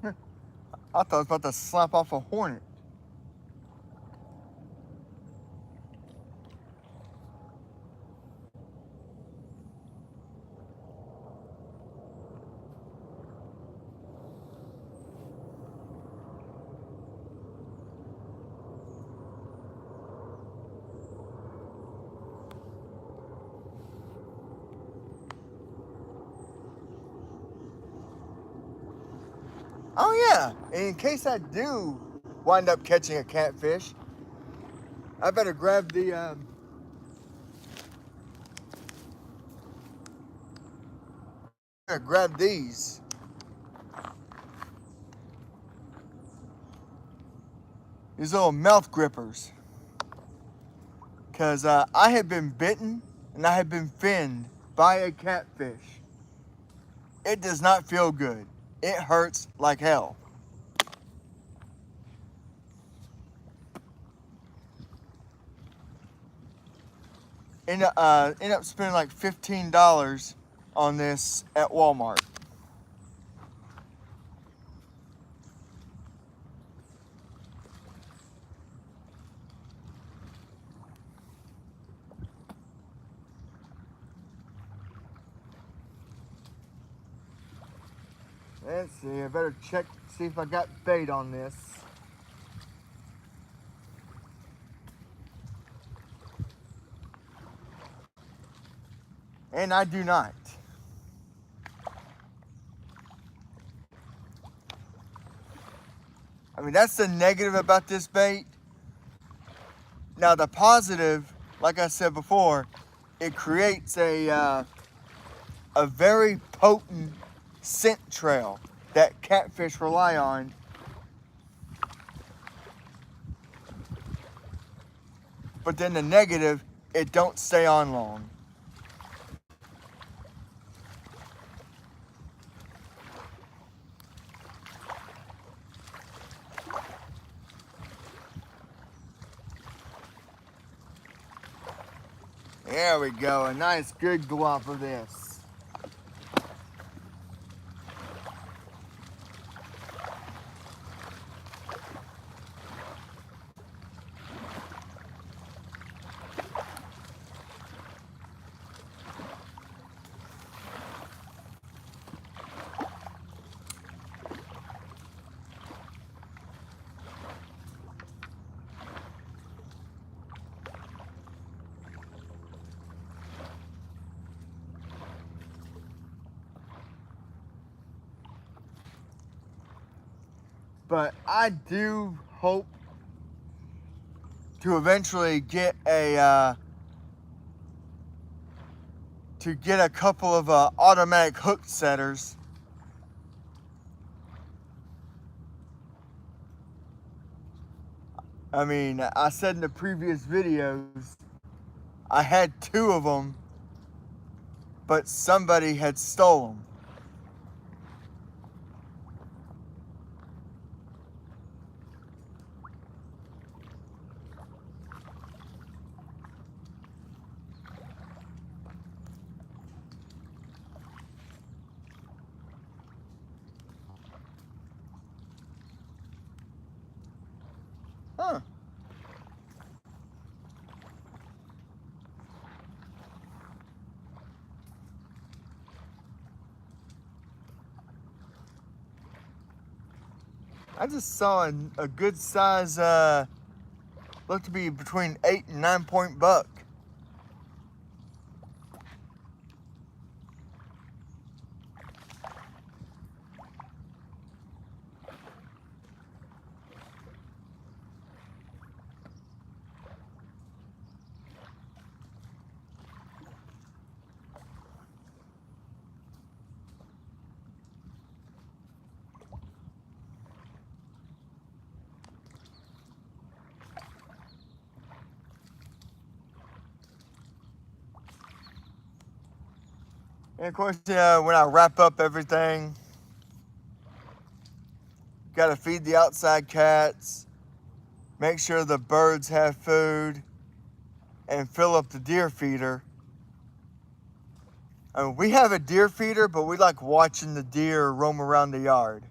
Speaker 1: I thought I was about to slap off a hornet. Oh yeah, and in case I do wind up catching a catfish, I better grab these. These little mouth grippers. Because I have been bitten and I have been finned by a catfish. It does not feel good. It hurts like hell. End up spending like $15 on this at Walmart. Let's see, I better check, see if I got bait on this. And I do not. I mean, that's the negative about this bait. Now the positive, like I said before, it creates a very potent scent trail that catfish rely on. But then the negative, it don't stay on long. There we go, a nice good glop of this. But I do hope to eventually get a couple of automatic hook setters. I mean, I said in the previous videos, I had 2 of them, but somebody had stole them. Huh. I just saw a good size, looked to be between 8 and 9 point buck. And of course, when I wrap up everything, gotta feed the outside cats, make sure the birds have food, and fill up the deer feeder. I mean, we have a deer feeder, but we like watching the deer roam around the yard.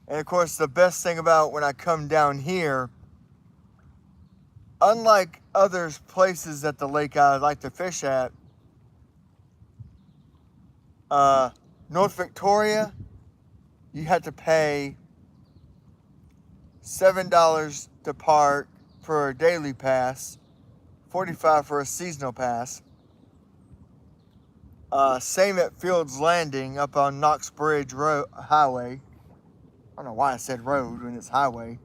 Speaker 1: And of course, the best thing about when I come down here, unlike other places at the lake I like to fish at, North Victoria, you had to pay $7 to park for a daily pass, $45 for a seasonal pass. Same at Fields Landing up on Knox Bridge Highway. I don't know why I said road when it's highway.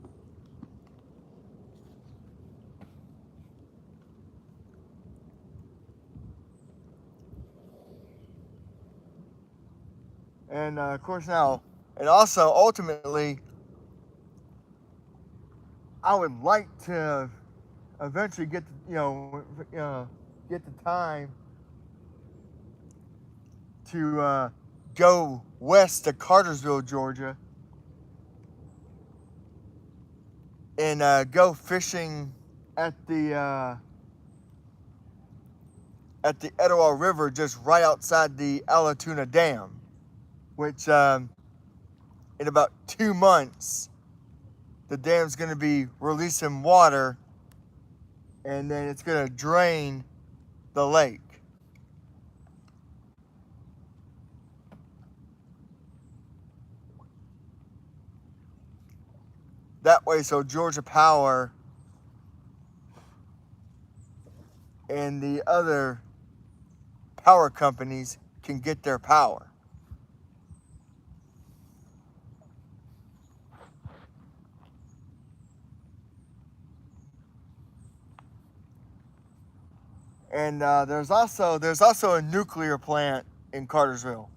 Speaker 1: And of course now, and also ultimately, I would like to eventually get get the time to go west to Cartersville, Georgia, and go fishing at the Etowah River, just right outside the Allatoona Dam, which in about 2 months the dam's going to be releasing water, and then it's going to drain the lake. That way, so Georgia Power and the other power companies can get their power. And there's also a nuclear plant in Cartersville.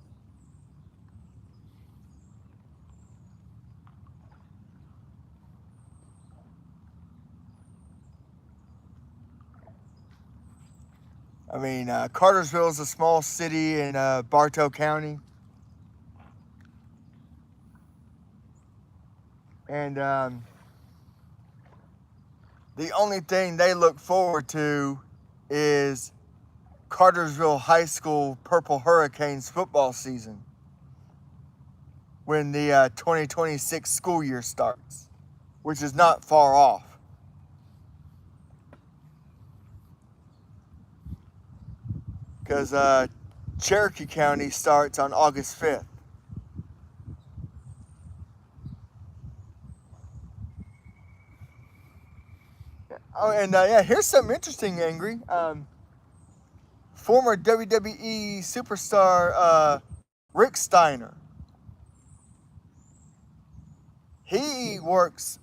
Speaker 1: I mean, Cartersville is a small city in Bartow County. And the only thing they look forward to is Cartersville High School Purple Hurricanes football season when the 2026 school year starts, which is not far off. Because Cherokee County starts on August 5th. Oh, and yeah, here's something interesting, Angry. Former WWE superstar Rick Steiner. He works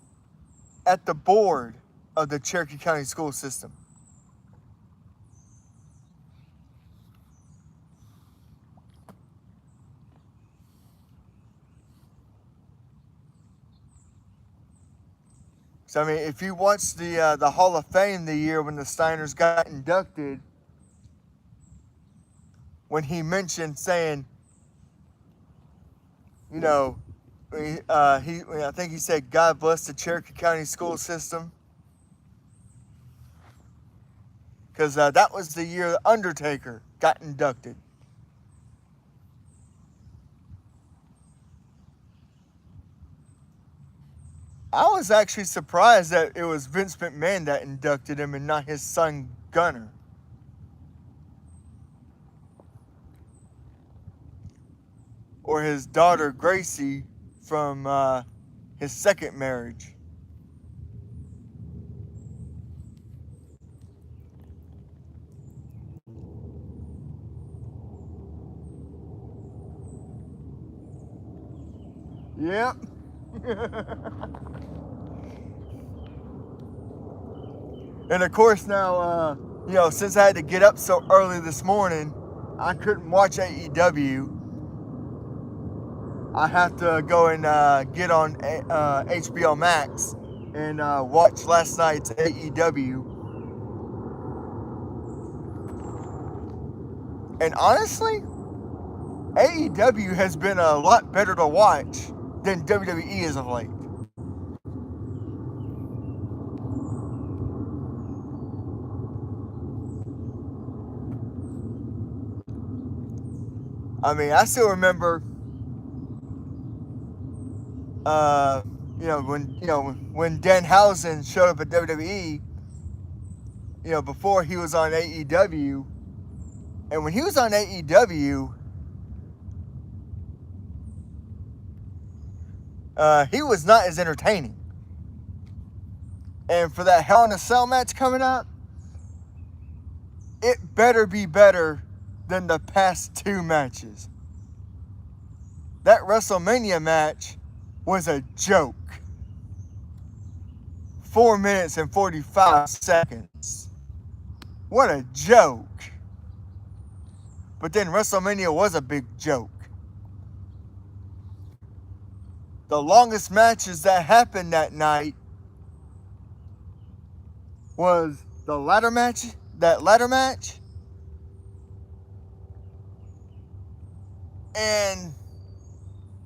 Speaker 1: at the board of the Cherokee County school system. So I mean, if you watch the Hall of Fame the year when the Steiners got inducted, when he mentioned saying, you know, I think he said, "God bless the Cherokee County school system," because that was the year the Undertaker got inducted. I was actually surprised that it was Vince McMahon that inducted him and not his son Gunner. Or his daughter Gracie from his second marriage. Yep. And of course now, since I had to get up so early this morning, I couldn't watch AEW. I have to go and get on HBO Max and watch last night's AEW. And honestly, AEW has been a lot better to watch than WWE is of late. I mean, I still remember, when Danhausen showed up at WWE, before he was on AEW, and when he was on AEW, he was not as entertaining. And for that Hell in a Cell match coming up, it better be better than the past two matches. That WrestleMania match was a joke. 4 minutes and 45 seconds. What a joke. But then WrestleMania was a big joke. The longest matches that happened that night was the ladder match, and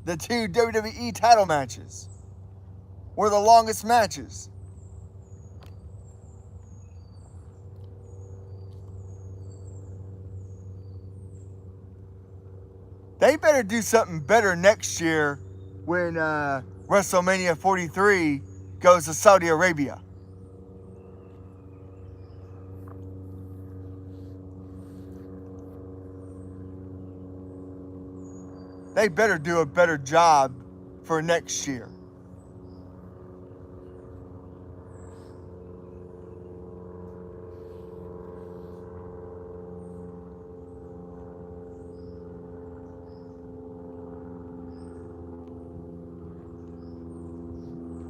Speaker 1: the two WWE title matches were the longest matches. They better do something better next year when WrestleMania 43 goes to Saudi Arabia. They better do a better job for next year.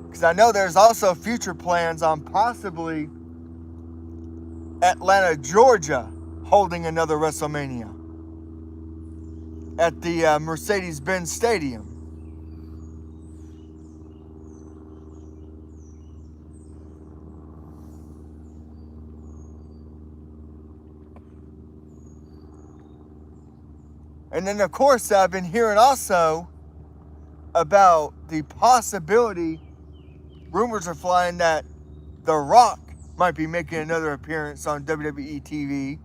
Speaker 1: Because I know there's also future plans on possibly Atlanta, Georgia, holding another WrestleMania at the Mercedes-Benz Stadium. And then, of course, I've been hearing also about the possibility, rumors are flying that The Rock might be making another appearance on WWE TV.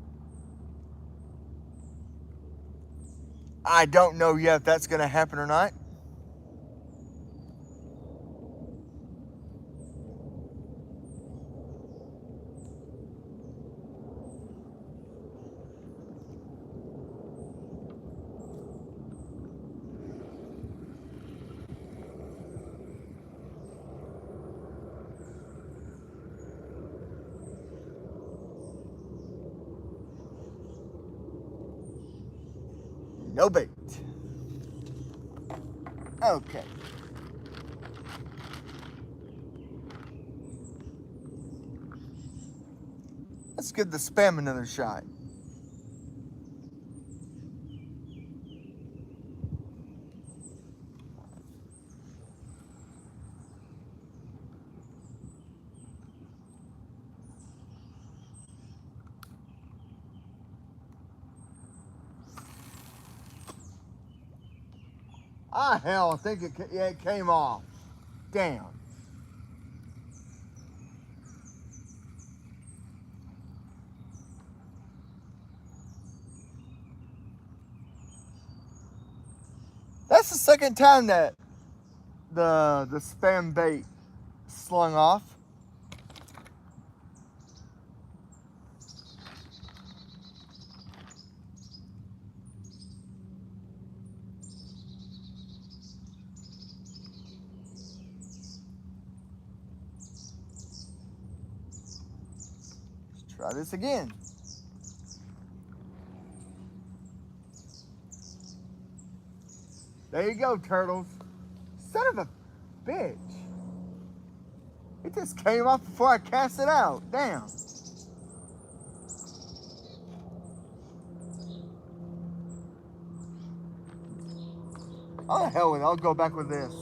Speaker 1: I don't know yet if that's going to happen or not. No bait. Okay. Let's give the spam another shot. Ah, hell, I think it came off. Damn. That's the second time that the spam bait slung off. Let's try this again. There you go, turtles. Son of a bitch. It just came off before I cast it out. Damn. Oh, the hell with it. I'll go back with this.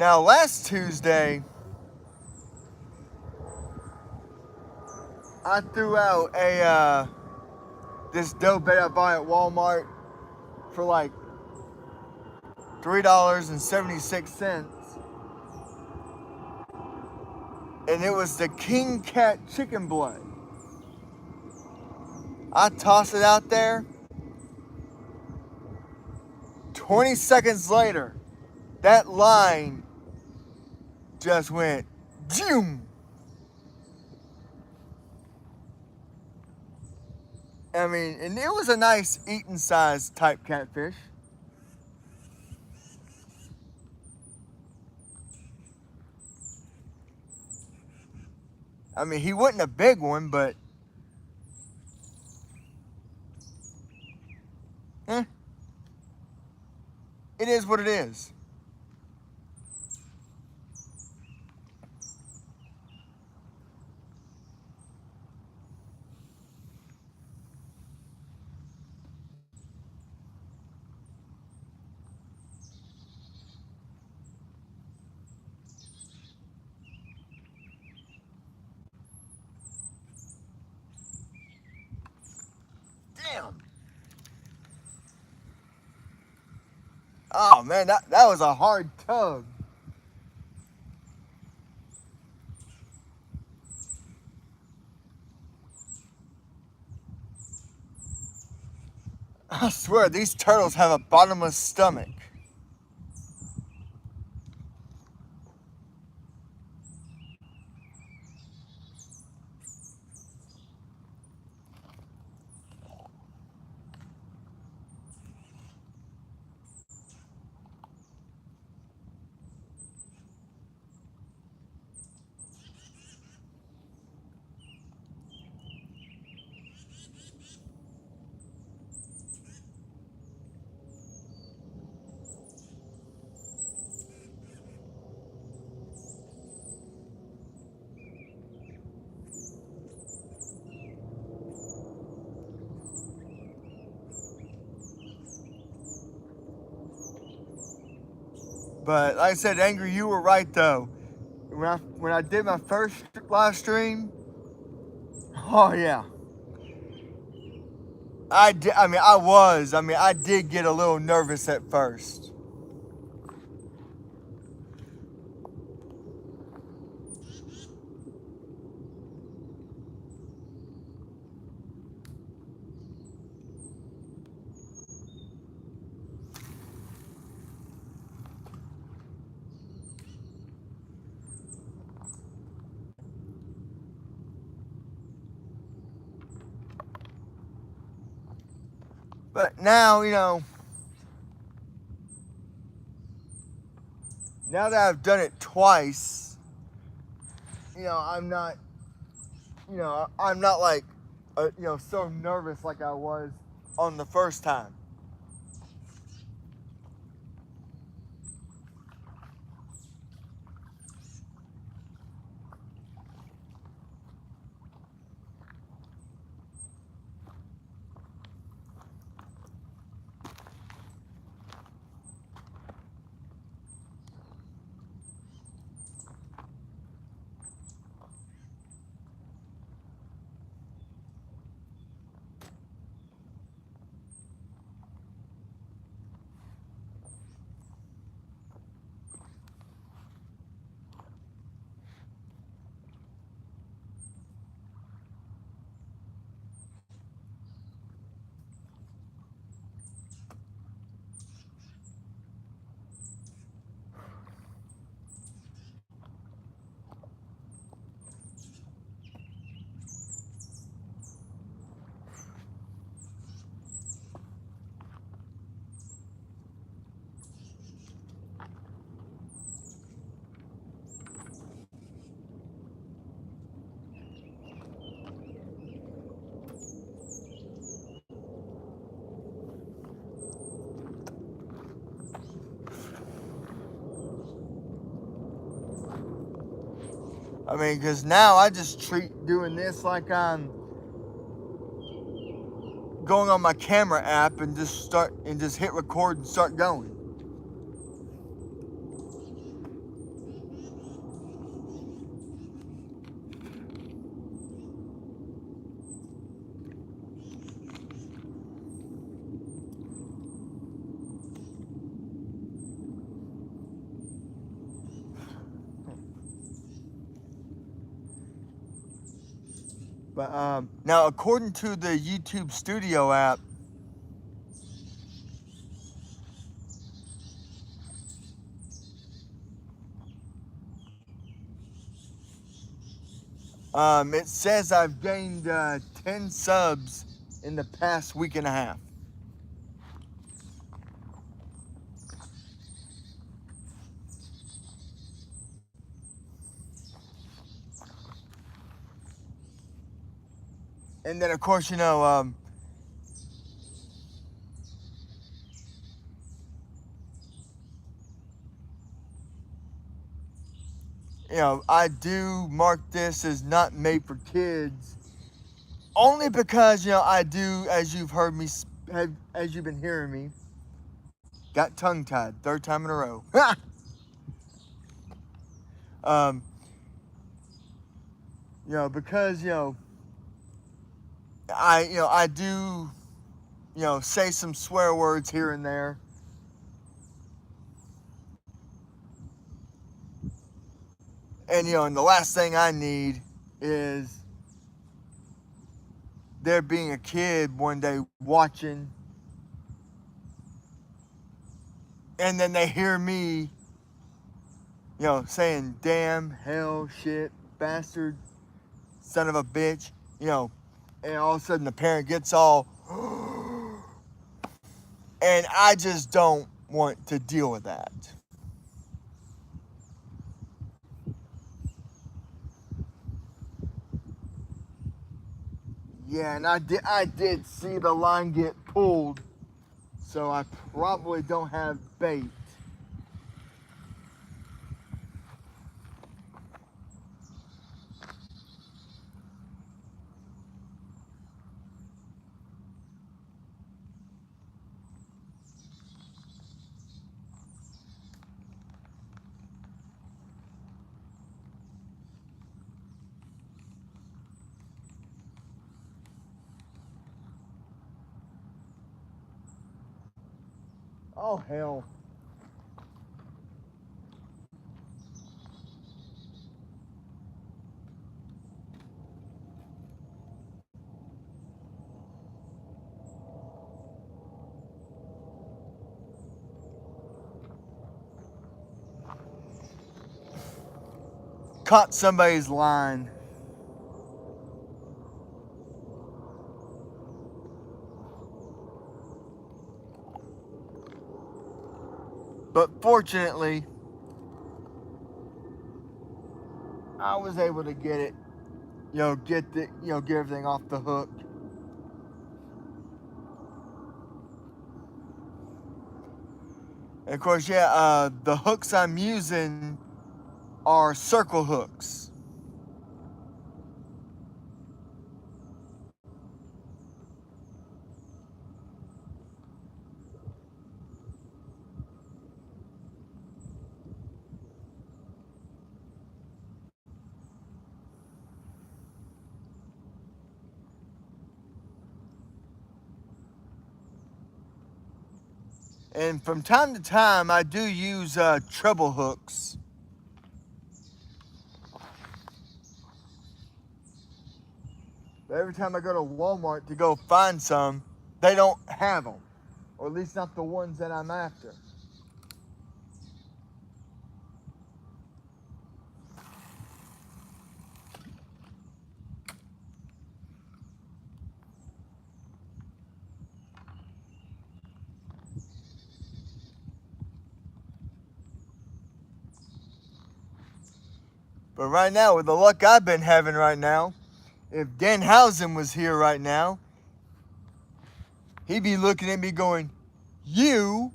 Speaker 1: Now, last Tuesday, I threw out this dope bait I bought at Walmart for like $3.76, and it was the King Cat chicken blood. I tossed it out there. 20 seconds later, that line just went zoom. I mean, and it was a nice eating size type catfish. I mean, he wasn't a big one, but eh, it is what it is. Damn. Oh man, that was a hard tug. I swear, these turtles have a bottomless stomach. But like I said, Angry, you were right though. When I did my first live stream, oh yeah, I did. I mean, I was. I mean, I did get a little nervous at first. But now, now that I've done it twice, I'm not, I'm not like, so nervous like I was on the first time. I mean, because now I just treat doing this like I'm going on my camera app and just hit record and start going. But now, according to the YouTube Studio app, it says I've gained 10 subs in the past week and a half. And then, of course, I do mark this as not made for kids, only because I do, as you've heard me, as you've been hearing me, got tongue tied, third time in a row. um, because I do say some swear words here and there. And the last thing I need is there being a kid one day watching, and then they hear me, saying damn, hell, shit, bastard, son of a bitch, and all of a sudden the parent gets all, and I just don't want to deal with that. Yeah, and I did see the line get pulled, so I probably don't have bait. Oh hell. Caught somebody's line. But fortunately, I was able to get it, get everything off the hook. And of course, the hooks I'm using are circle hooks. And from time to time, I do use treble hooks. But every time I go to Walmart to go find some, they don't have them. Or at least not the ones that I'm after. But right now, with the luck I've been having right now, if Danhausen was here right now, he'd be looking at me going, "You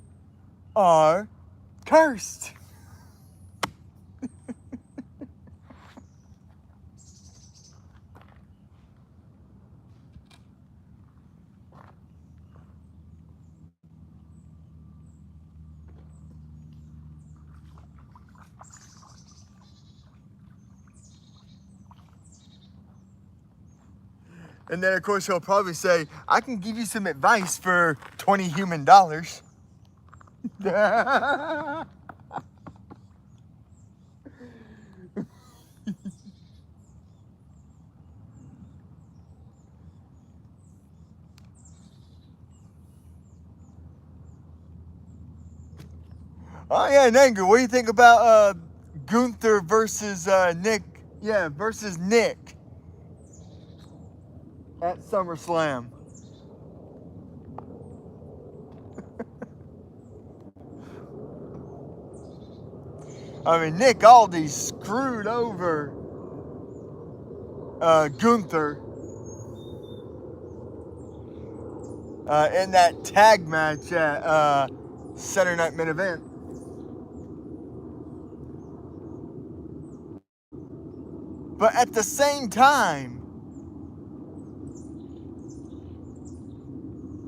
Speaker 1: are cursed." And then, of course, he'll probably say, "I can give you some advice for $20 human." Oh yeah, Nanger, what do you think about Gunther versus Nick? Yeah, versus Nick at SummerSlam. I mean, Nick Aldis screwed over Gunther in that tag match at Saturday Night Main Event. But at the same time,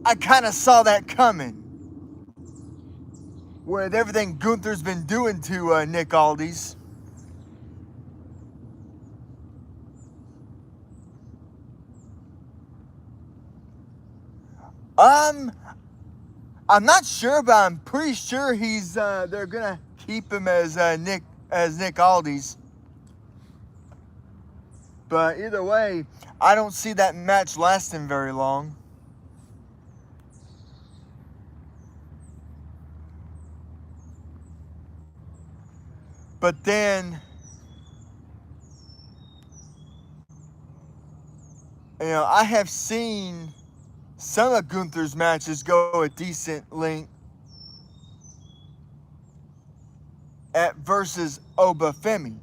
Speaker 1: I kind of saw that coming. With everything Gunther's been doing to Nick Aldis. Um, I'm not sure, but I'm pretty sure they're gonna keep him as Nick Aldis. But either way, I don't see that match lasting very long. But then, I have seen some of Gunther's matches go a decent length at versus Obafemi.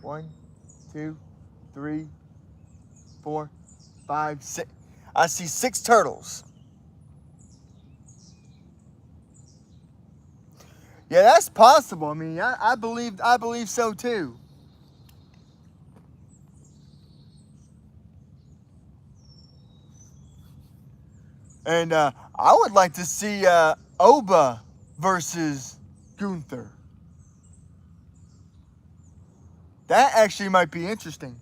Speaker 1: One, two, three, 4, 5, 6. I see 6 turtles. Yeah, that's possible. I mean, I believe so too. And I would like to see Oba versus Gunther. That actually might be interesting.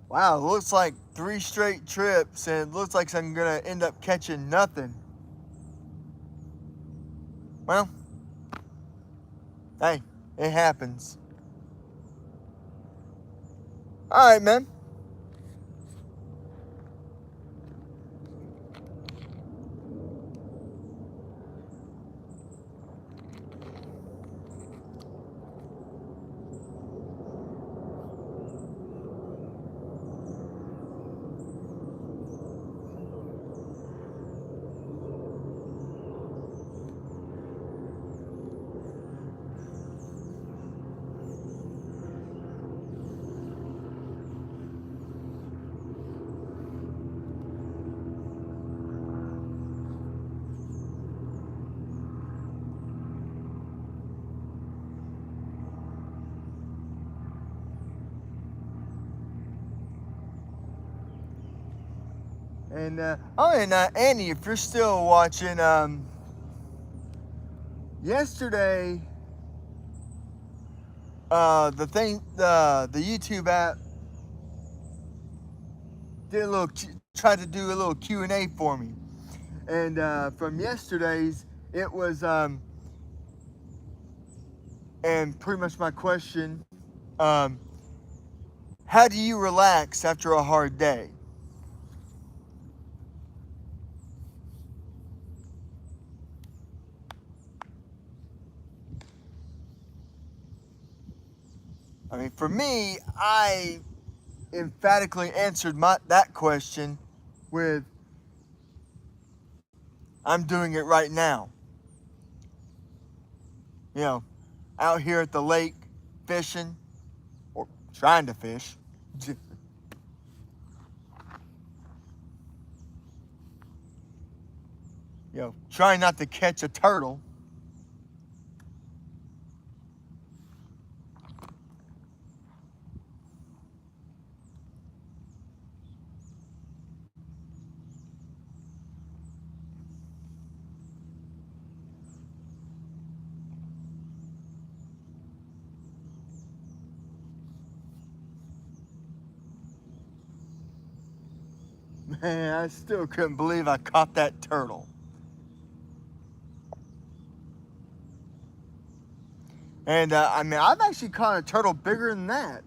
Speaker 1: Wow, it looks like 3 straight trips, and it looks like I'm gonna end up catching nothing. Well, hey, it happens. All right, man. And Andy, if you're still watching, yesterday, the YouTube app did a little tried to do a little Q&A for me, and from yesterday's, it was and pretty much my question, um, how do you relax after a hard day? I mean, for me, I emphatically answered that question with, I'm doing it right now. You know, out here at the lake fishing, or trying to fish. Trying not to catch a turtle. Man, I still couldn't believe I caught that turtle. And I mean, I've actually caught a turtle bigger than that.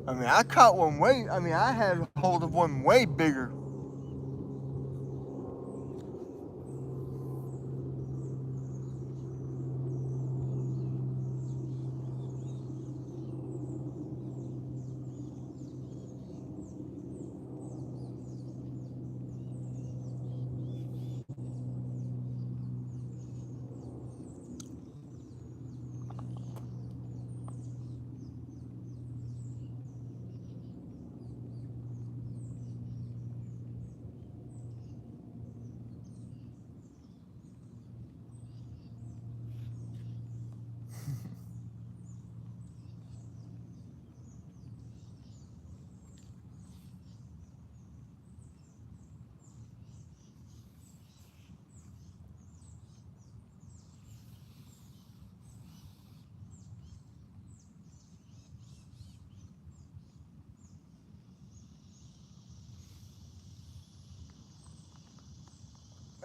Speaker 1: I mean, I caught one way. I mean, I had hold of one way bigger.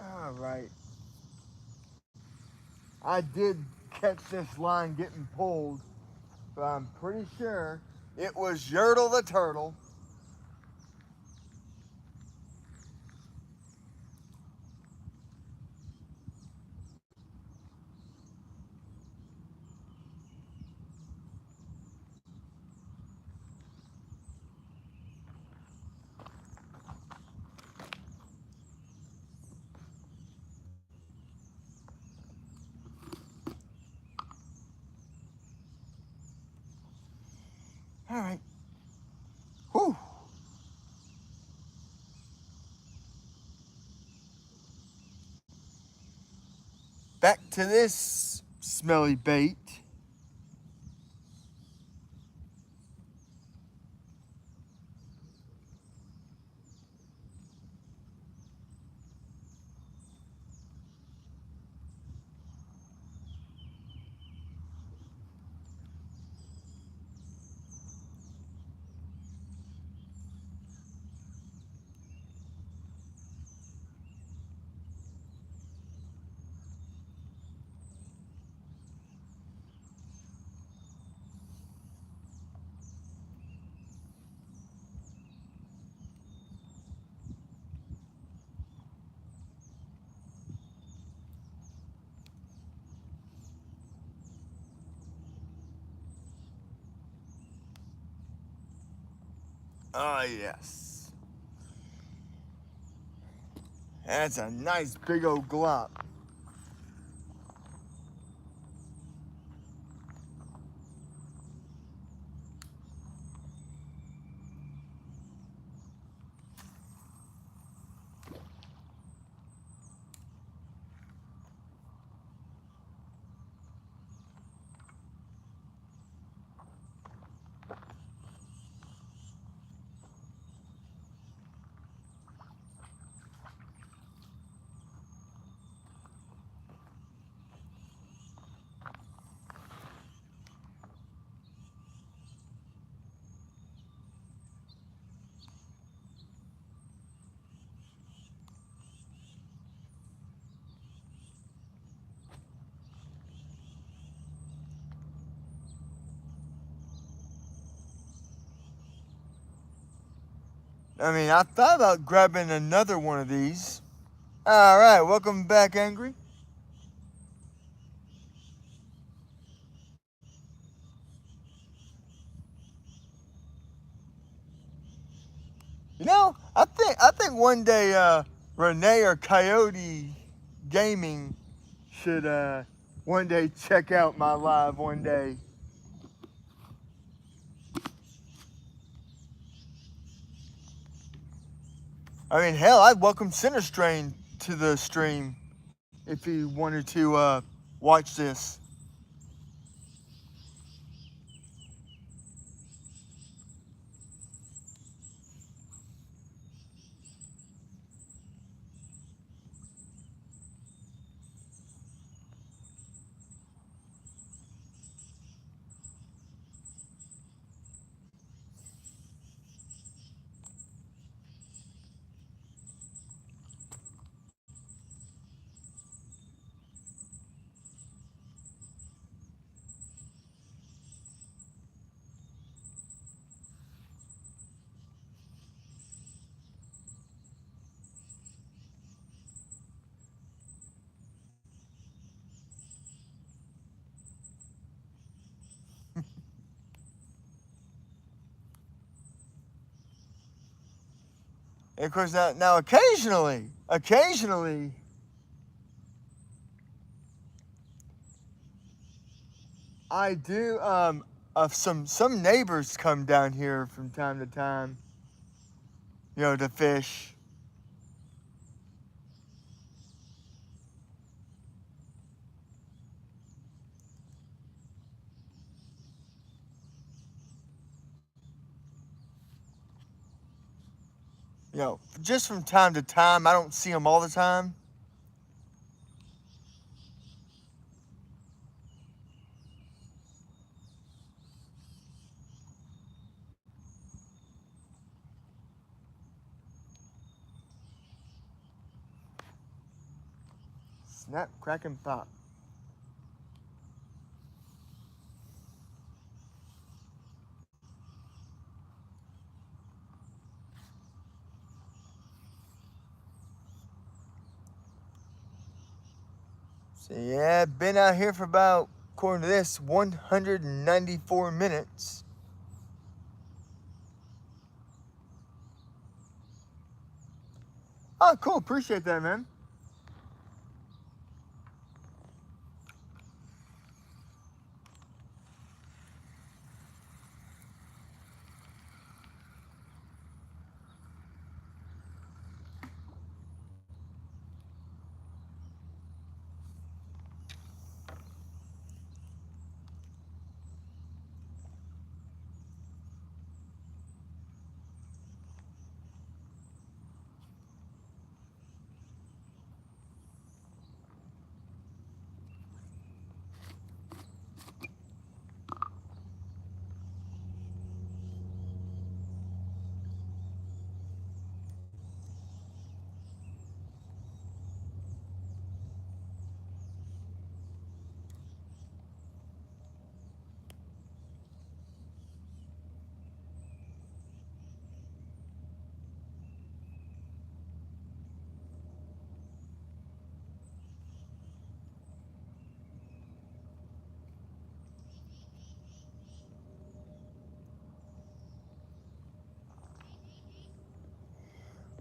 Speaker 1: All right. I did catch this line getting pulled, but I'm pretty sure it was Yertle the turtle. All right. Whew. Back to this smelly bait. Ah, yes. That's a nice big old glop. I mean, I thought about grabbing another one of these. All right, welcome back, Angry. I think one day Renee or Coyote Gaming should one day check out my live one day. I mean, hell, I'd welcome Center Strain to the stream. if he wanted to watch this. And of course, now occasionally, I do. Some neighbors come down here from time to time, to fish. Just from time to time. I don't see them all the time. Snap, crack, and pop. So yeah, been out here for about, according to this, 194 minutes. Oh, cool. Appreciate that, man.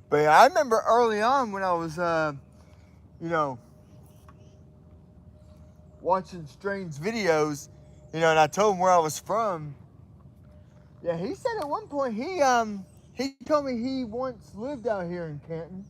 Speaker 1: But yeah, I remember early on when I was, you know, watching strange videos, and I told him where I was from. Yeah, he said at one point he told me he once lived out here in Canton.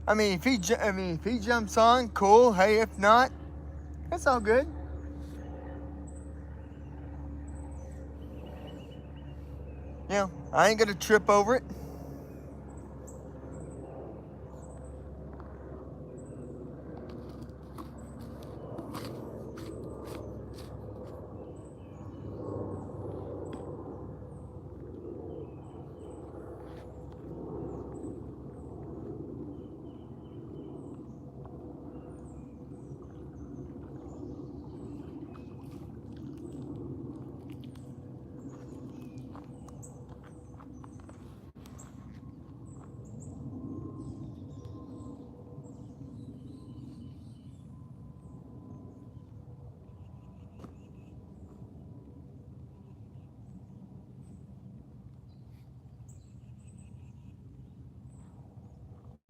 Speaker 1: If he jumps on, cool. Hey, if not, that's all good. I ain't gonna trip over it.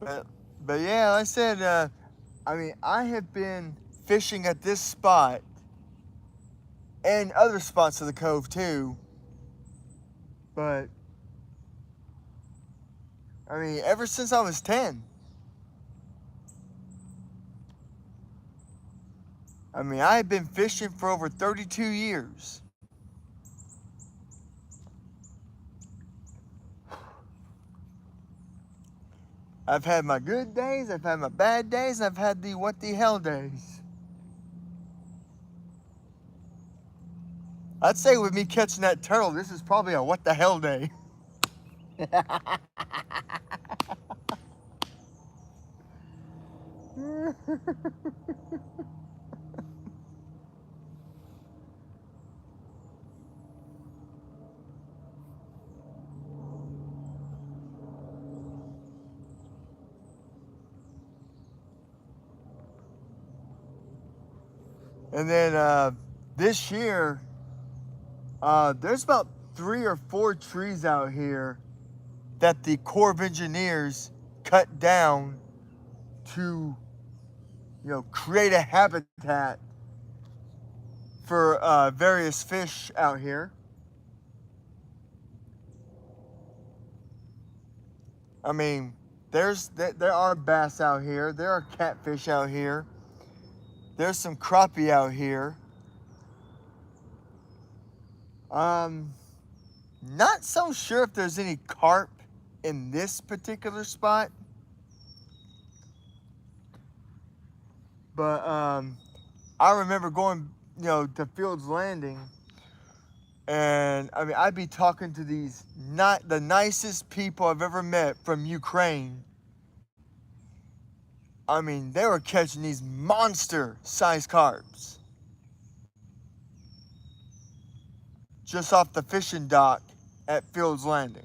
Speaker 1: But yeah, like I said, I mean, I have been fishing at this spot and other spots of the cove too. But I mean, ever since I was 10. I mean, I have been fishing for over 32 years. I've had my good days, I've had my bad days, and I've had the what the hell days. I'd say with me catching that turtle, this is probably a what the hell day. And then this year, there's about 3 or 4 trees out here that the Corps of Engineers cut down to, create a habitat for various fish out here. I mean, there are bass out here. There are catfish out here. There's some crappie out here. Um, Not so sure if there's any carp in this particular spot, but I remember going, to Fields Landing, and I mean, I'd be talking to these not the nicest people I've ever met from Ukraine. I mean, they were catching these monster-sized carps just off the fishing dock at Fields Landing.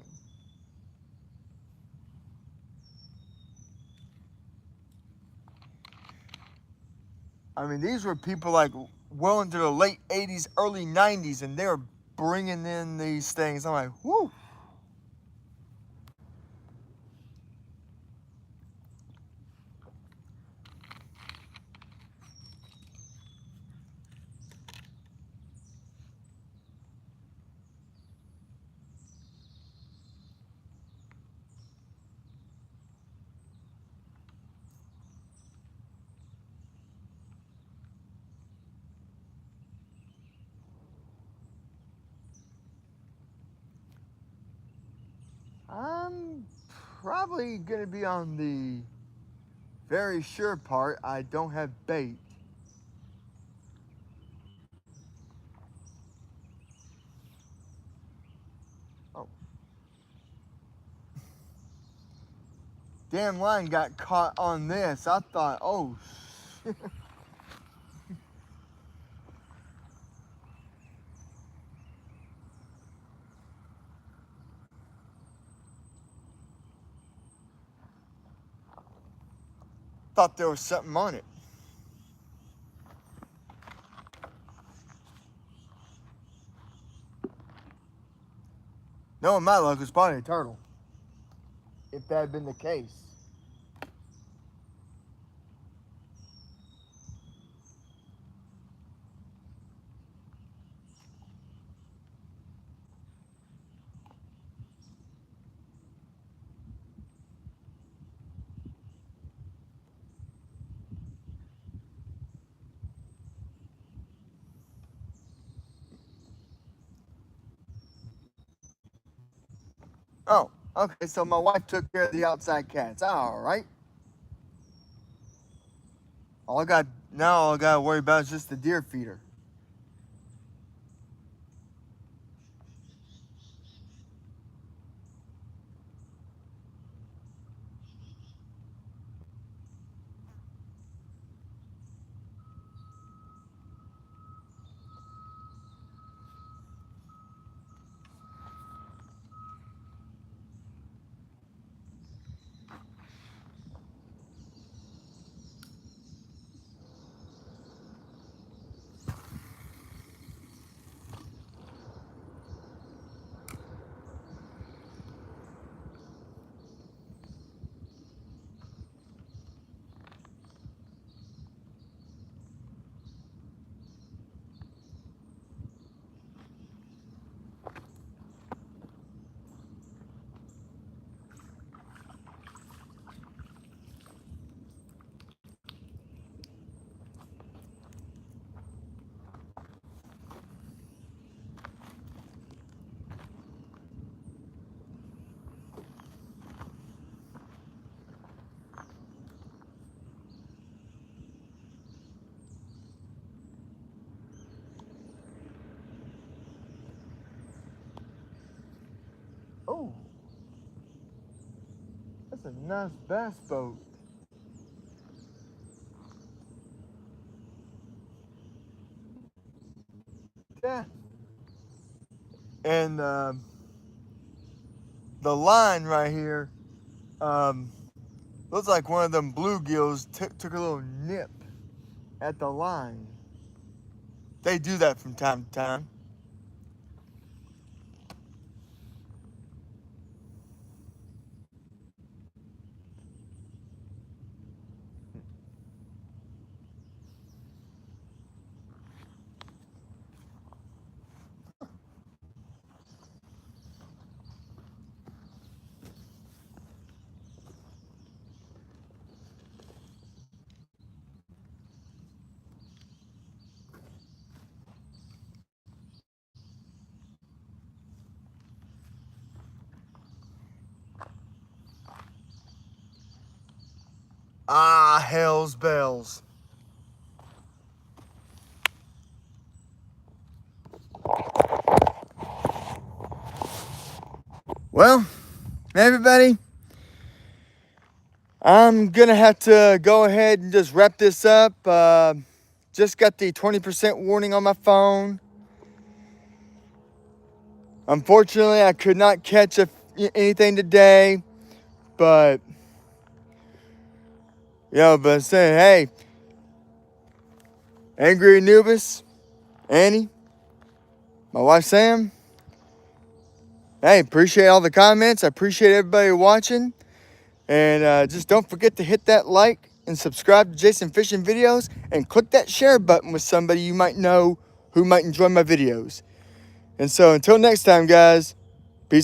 Speaker 1: I mean, these were people like well into the late 80s, early 90s, and they were bringing in these things. I'm like, whoo. I'm probably going to be on the very sure part. I don't have bait. Oh, damn line got caught on this. I thought, oh, shit. Thought there was something on it. Knowing my luck, it's probably a turtle. If that had been the case. Oh, okay. So my wife took care of the outside cats. All right. All I got to worry about is just the deer feeder. That's a nice bass boat. Yeah. And the line right here um, looks like one of them bluegills took a little nip at the line. They do that from time to time. Ah, hell's bells. Well, everybody, I'm gonna have to go ahead and just wrap this up. Just got the 20% warning on my phone. Unfortunately, I could not catch anything today, but but saying, hey, Angry Anubis, Annie, my wife Sam, hey, appreciate all the comments. I appreciate everybody watching. And just don't forget to hit that like and subscribe to Jason Fishing Videos and click that share button with somebody you might know who might enjoy my videos. And so until next time, guys,